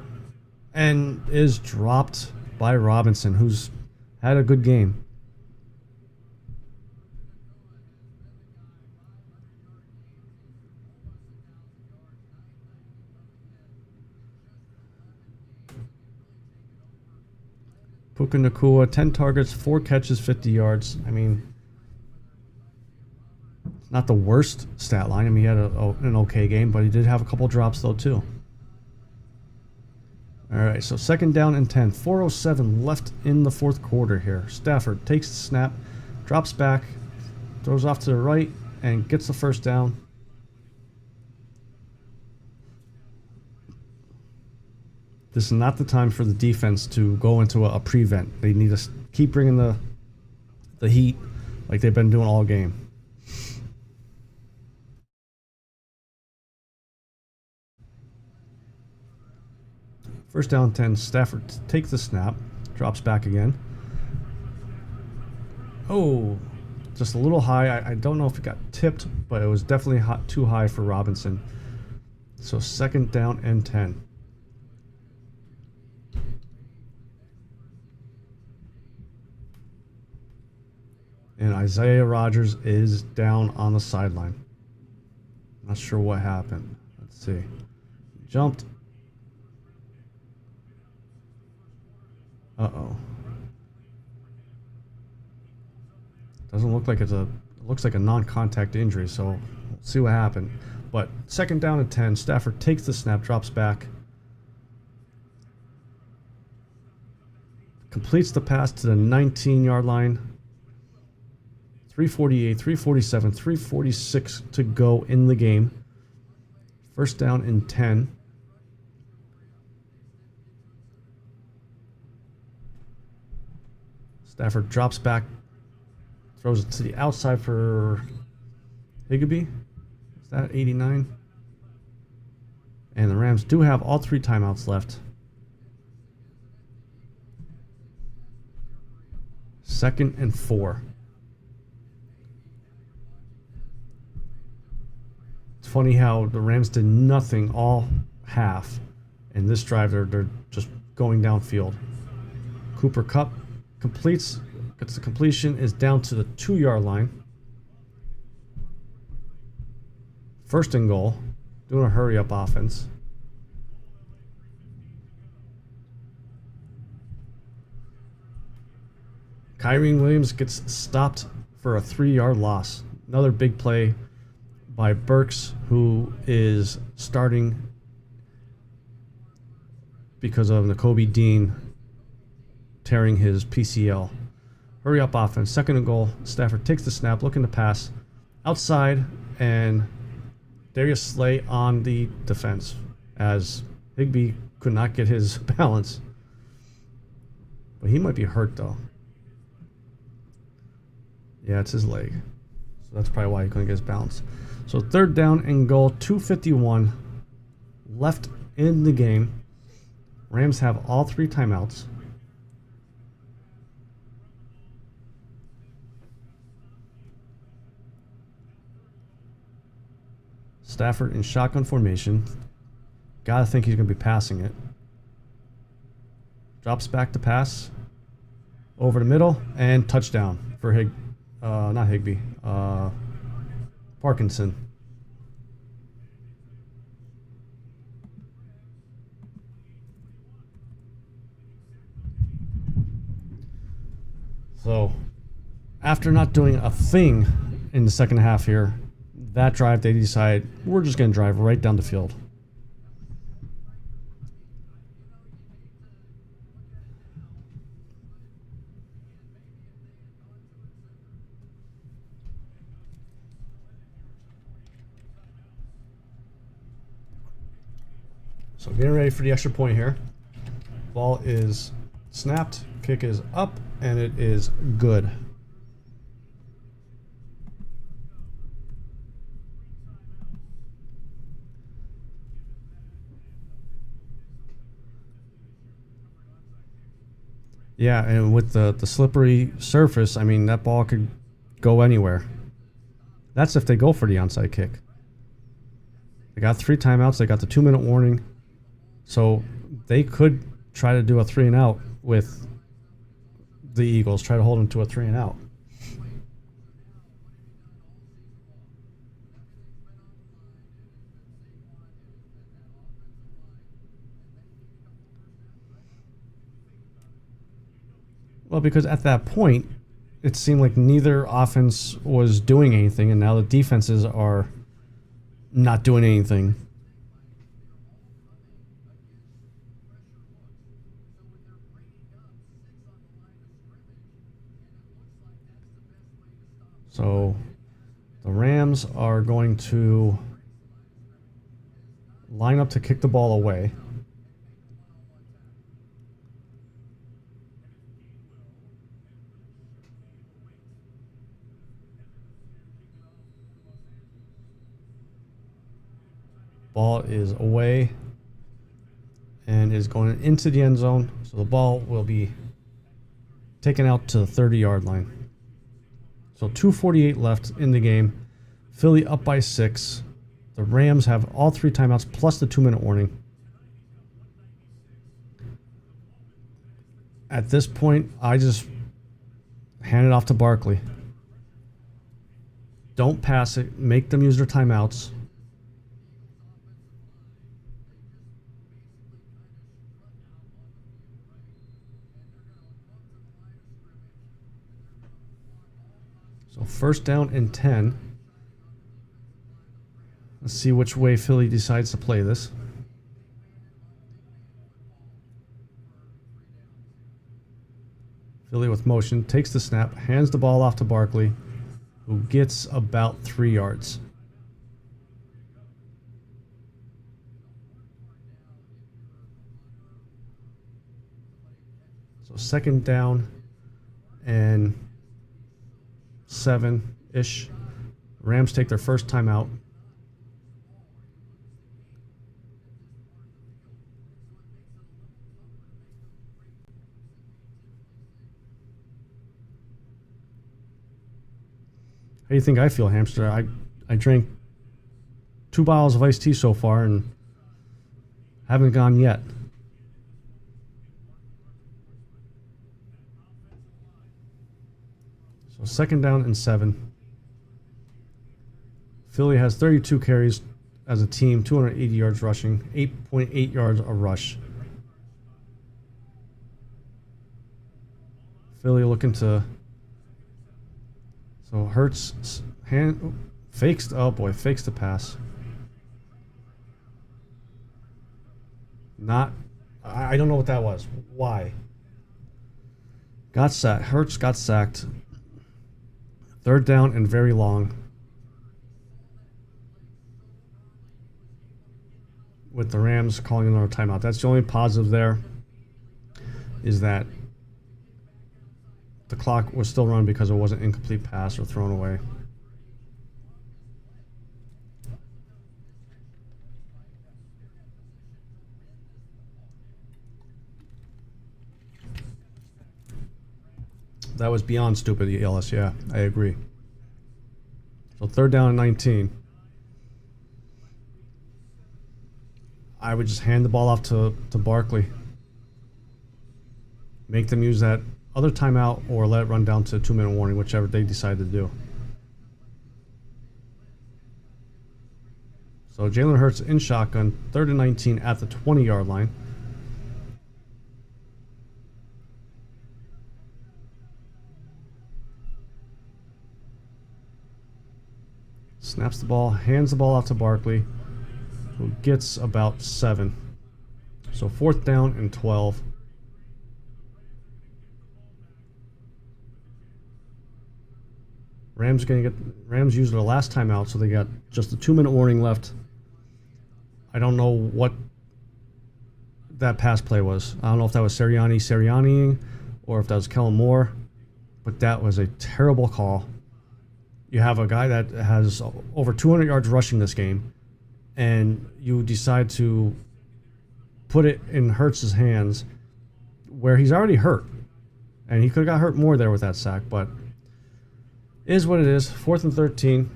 and is dropped by Robinson, who's had a good game. Puka Nacua, 10 targets, 4 catches, 50 yards. I mean, it's not the worst stat line. I mean, he had an okay game, but he did have a couple drops, though, too. All right, so second down and 10. 4:07 left in the fourth quarter here. Stafford takes the snap, drops back, throws off to the right, and gets the first down. This is not the time for the defense to go into a prevent. They need to keep bringing the heat like they've been doing all game. First down 10, Stafford takes the snap, drops back again. Oh, just a little high. I don't know if it got tipped, but it was definitely too high for Robinson. So second down and 10. And Isaiah Rodgers is down on the sideline. Not sure what happened. Let's see. He jumped. Uh-oh. Doesn't look like it looks like a non-contact injury, so we'll see what happened. But second down and 10. Stafford takes the snap, drops back. Completes the pass to the 19-yard line. 3:48, 3:47, 3:46 to go in the game. First down and 10. Stafford drops back, throws it to the outside for Higbee. Is that 89? And the Rams do have all 3 timeouts left. Second and 4. It's funny how the Rams did nothing all half. In this drive, they're just going downfield. Cooper Kupp completes, gets the completion, is down to the 2-yard line. First and goal, doing a hurry-up offense. Kyren Williams gets stopped for a 3-yard loss. Another big play by Burks, who is starting because of Nakobe Dean tearing his PCL. Hurry up offense. 2nd and goal. Stafford takes the snap, looking to pass outside, and Darius Slay on the defense as Higbee could not get his balance. But he might be hurt though. Yeah, it's his leg. So that's probably why he couldn't get his balance. So 3rd down and goal, 2:51 left in the game. Rams have all 3 timeouts. Stafford in shotgun formation. Gotta think he's gonna be passing it. Drops back to pass. Over the middle and touchdown for not Higbee. Parkinson. So, after not doing a thing in the second half here, that drive they decide we're just going to drive right down the field. So getting ready for the extra point here. Ball is snapped, kick is up, and it is good. Yeah, and with the slippery surface, I mean, that ball could go anywhere. That's if they go for the onside kick. They got 3 timeouts. They got the 2-minute warning. So they could try to do a 3-and-out with the Eagles, try to hold them to a 3-and-out. Well, because at that point, it seemed like neither offense was doing anything, and now the defenses are not doing anything. So the Rams are going to line up to kick the ball away. Ball is away and is going into the end zone. So the ball will be taken out to the 30-yard line. So 2:48 left in the game. Philly up by 6. The Rams have all 3 timeouts plus the 2-minute warning. At this point, I just hand it off to Barkley. Don't pass it. Make them use their timeouts. So 1st down and 10. Let's see which way Philly decides to play this. Philly with motion, takes the snap, hands the ball off to Barkley, who gets about 3 yards. So 2nd down and 7-ish. Rams take their first timeout. How do you think I feel, Hamster? I drank 2 bottles of iced tea so far and haven't gone yet. So 2nd down and 7. Philly has 32 carries as a team, 280 yards rushing, 8.8 yards a rush. Philly looking to So Hurts fakes. Oh boy, fakes the pass. Not. I don't know what that was. Why? Got sacked. Hurts got sacked. 3rd down and very long. With the Rams calling another timeout. That's the only positive there. Is that the clock was still run because it wasn't incomplete pass or thrown away. That was beyond stupid, ELS. Yeah, I agree. So 3rd down and 19. I would just hand the ball off to Barkley. Make them use that other timeout or let it run down to 2-minute warning, whichever they decide to do. So Jalen Hurts in shotgun, 3rd and 19 at the 20-yard line. Snaps the ball, hands the ball off to Barkley, who gets about 7. So 4th down and 12. Rams used their last timeout, so they got just a 2-minute warning left. I don't know what that pass play was. I don't know if that was Sirianniing or if that was Kellen Moore, but that was a terrible call. You have a guy that has over 200 yards rushing this game, and you decide to put it in Hurts' hands where he's already hurt. And he could have got hurt more there with that sack, but it is what it is. 4th and 13.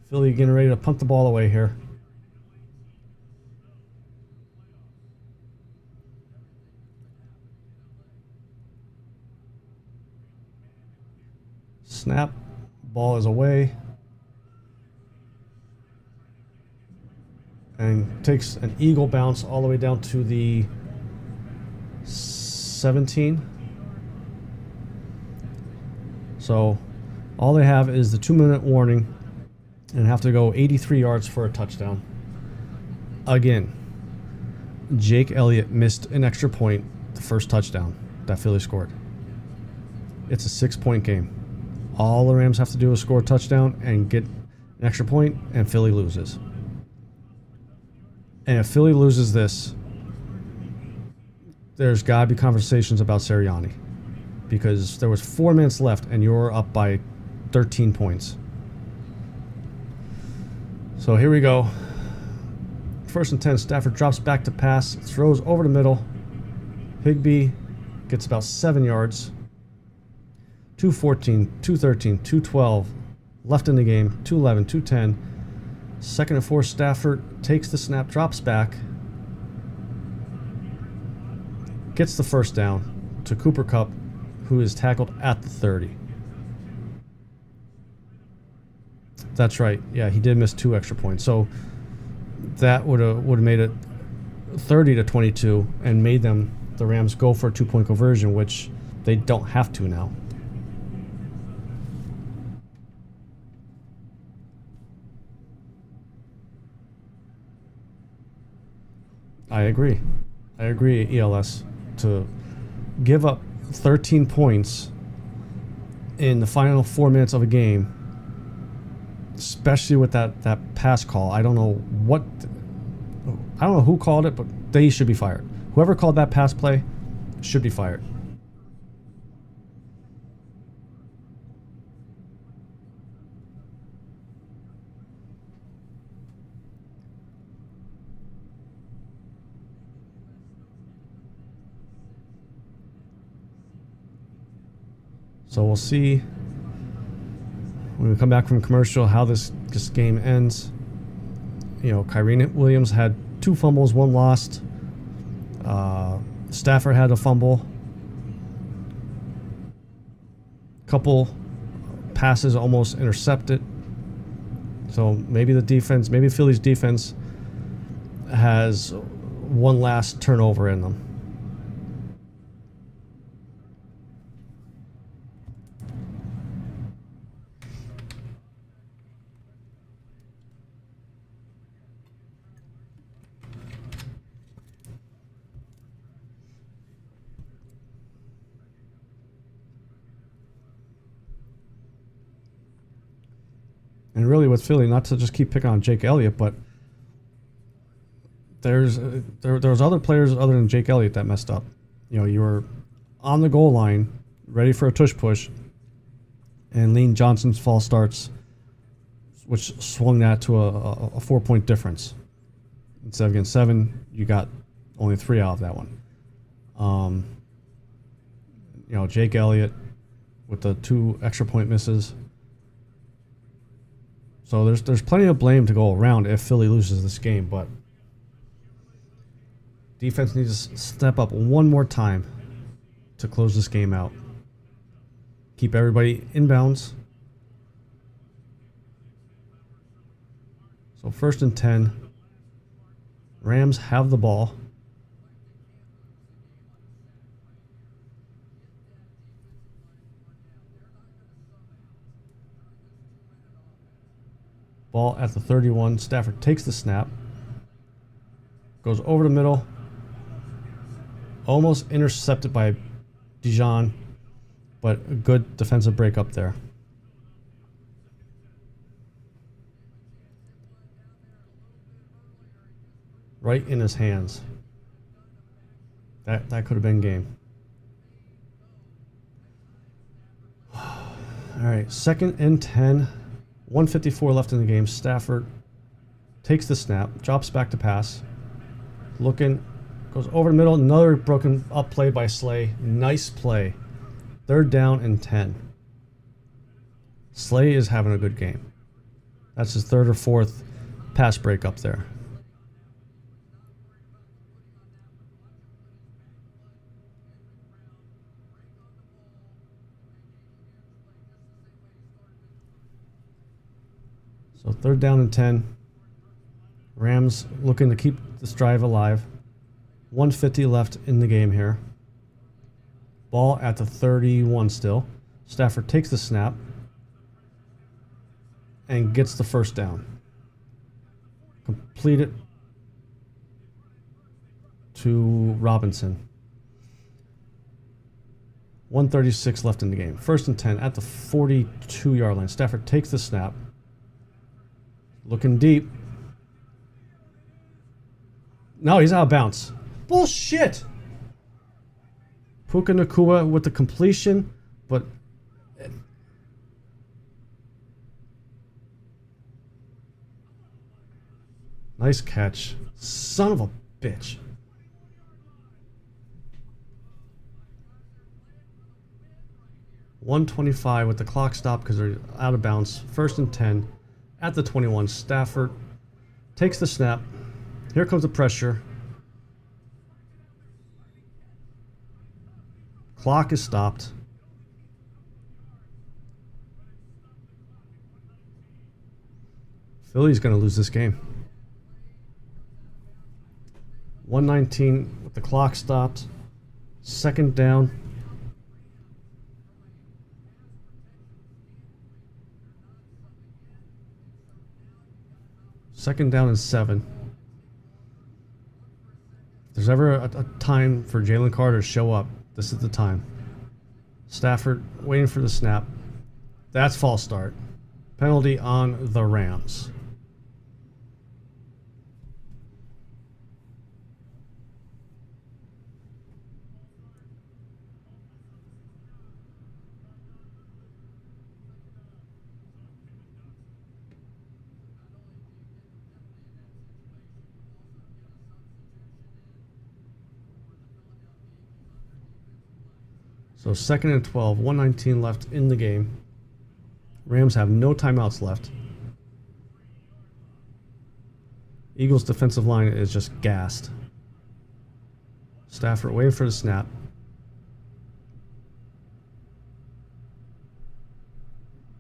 Philly getting ready to punt the ball away here. Snap. Ball is away. And takes an eagle bounce all the way down to the 17. So all they have is the 2-minute warning and have to go 83 yards for a touchdown. Again, Jake Elliott missed an extra point, the first touchdown that Philly scored. It's a 6-point game. All the Rams have to do is score a touchdown and get an extra point, and Philly loses. And if Philly loses this, there's got to be conversations about Sirianni. Because there was 4 minutes left, and you're up by 13 points. So here we go. 1st and 10, Stafford drops back to pass, throws over the middle. Higbee gets about 7 yards. 2:14, 2:13, 2:12 left in the game. 2:11, 2:10. 2nd and 4, Stafford takes the snap, drops back, gets the 1st down to Cooper Kupp, who is tackled at the 30. That's right. Yeah, he did miss 2 extra points. So that would have made it 30-22 and made the Rams go for a 2-point conversion, which they don't have to now. I agree, ELS. To give up 13 points in the final 4 minutes of a game, especially with that pass call. I don't know who called it, but they should be fired. Whoever called that pass play should be fired. So we'll see when we come back from commercial how this game ends. You know, Kyren Williams had 2 fumbles, 1 lost. Stafford had a fumble. Couple passes almost intercepted. So maybe Philly's defense has one last turnover in them. And really with Philly, not to just keep picking on Jake Elliott, but there was other players other than Jake Elliott that messed up. You know, you were on the goal line, ready for a tush push, and Lane Johnson's false starts, which swung that to a 4-point difference. Instead of getting 7, you got only 3 out of that one. You know, Jake Elliott with the 2 extra point misses. So there's plenty of blame to go around if Philly loses this game, but defense needs to step up one more time to close this game out. Keep everybody inbounds. So 1st and 10. Rams have the ball. Ball at the 31. Stafford takes the snap. Goes over the middle. Almost intercepted by Dijon, but a good defensive break up there. Right in his hands. That could have been game. All right, 2nd and 10. 1:54 left in the game. Stafford takes the snap, drops back to pass. Looking, goes over the middle. Another broken up play by Slay. Nice play. 3rd down and 10. Slay is having a good game. That's his 3rd or 4th pass break up there. So 3rd down and 10. Rams looking to keep this drive alive. 1:50 left in the game here. Ball at the 31 still. Stafford takes the snap and gets the 1st down. Complete it to Robinson. 1:36 left in the game. 1st and 10 at the 42-yard line. Stafford takes the snap. Looking deep. No, he's out of bounds. Bullshit! Puka Nacua with the completion, but nice catch. Son of a bitch. .125 with the clock stopped because they're out of bounds. 1st and 10 at the 21. Stafford takes the snap. Here comes the pressure. Clock is stopped. Philly's going to lose this game. 1:19 with the clock stopped. 2nd down. Second down and 7. If there's ever a time for Jalen Carter to show up, this is the time. Stafford waiting for the snap. That's false start. Penalty on the Rams. So 2nd and 12, 1:19 left in the game. Rams have no timeouts left. Eagles' defensive line is just gassed. Stafford waiting for the snap.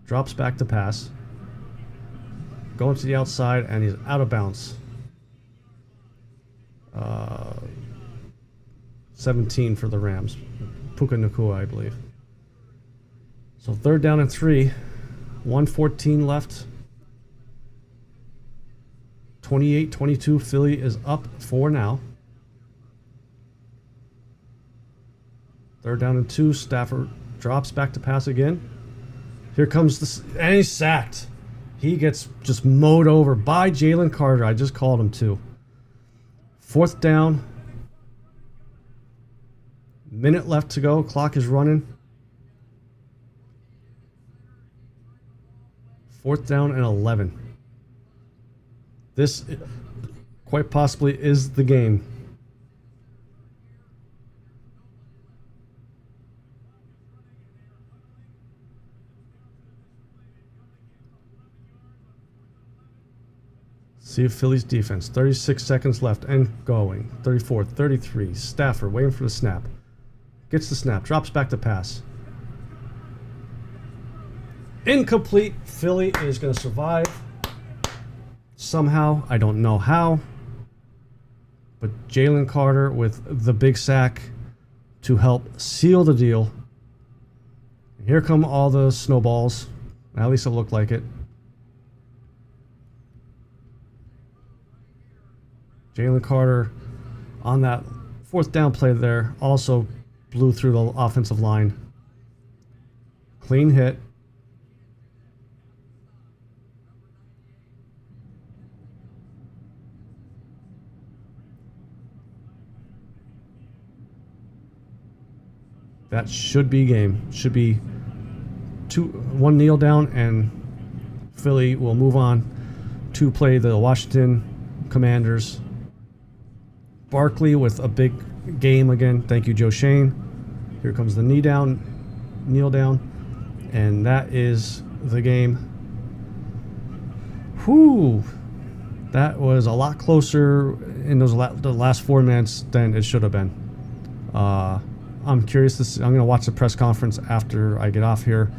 Drops back to pass. Going to the outside, and he's out of bounds. 17 for the Rams. Puka Nacua, I believe. So 3rd down and 3. 1:14 left. 28-22. Philly is up 4 now. 3rd down and 2. Stafford drops back to pass again. Here comes and he's sacked. He gets just mowed over by Jalen Carter. I just called him too. 4th down. Minute left to go. Clock is running. 4th down and 11. This quite possibly is the game. See Philly's defense. 36 seconds left and going. 34, 33. Stafford waiting for the snap. Gets the snap. Drops back to pass. Incomplete. Philly is going to survive. Somehow. I don't know how. But Jalen Carter with the big sack to help seal the deal. And here come all the snowballs. At least it looked like it. Jalen Carter on that 4th down play there also blew through the offensive line. Clean hit. That should be game. Should be 1 kneel down and Philly will move on to play the Washington Commanders. Barkley with a big game again. Thank you, Joe Shane. Here comes the kneel down, and that is the game. Whew, that was a lot closer in those the last 4 minutes than it should have been. I'm curious. I'm going to watch the press conference after I get off here.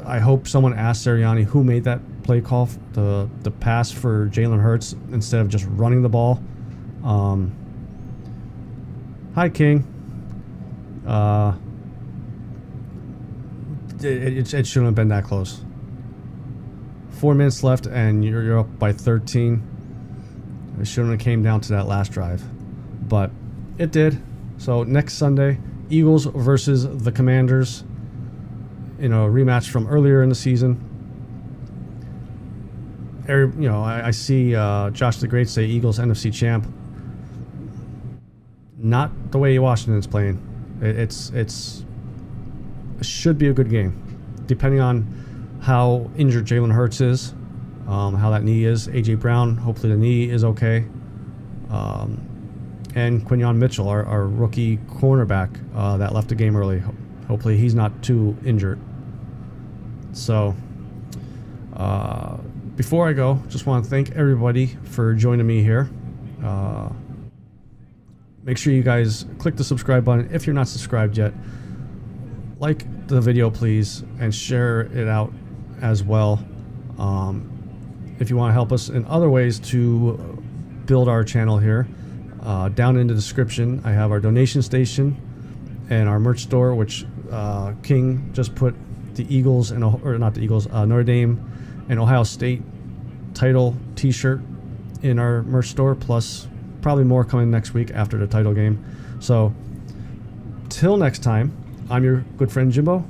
I hope someone asks Sirianni who made that play call, the pass for Jalen Hurts instead of just running the ball. Hi, King. It shouldn't have been that close. 4 minutes left, and you're up by 13. It shouldn't have came down to that last drive, but it did. So next Sunday, Eagles versus the Commanders in a rematch from earlier in the season. I see Josh the Great say Eagles NFC champ. Not the way Washington's playing. It should be a good game, depending on how injured Jalen Hurts is, how that knee is. AJ Brown, hopefully the knee is okay, and Quinyon Mitchell, our rookie cornerback that left the game early. Hopefully he's not too injured. So before I go, just want to thank everybody for joining me here. Make sure you guys click the subscribe button if you're not subscribed yet. Like the video, please, and share it out as well. If you want to help us in other ways to build our channel here, down in the description, I have our donation station and our merch store, which King just put the Eagles Notre Dame and Ohio State title T-shirt in our merch store, plus probably more coming next week after the title game. So till next time, I'm your good friend Jimbo.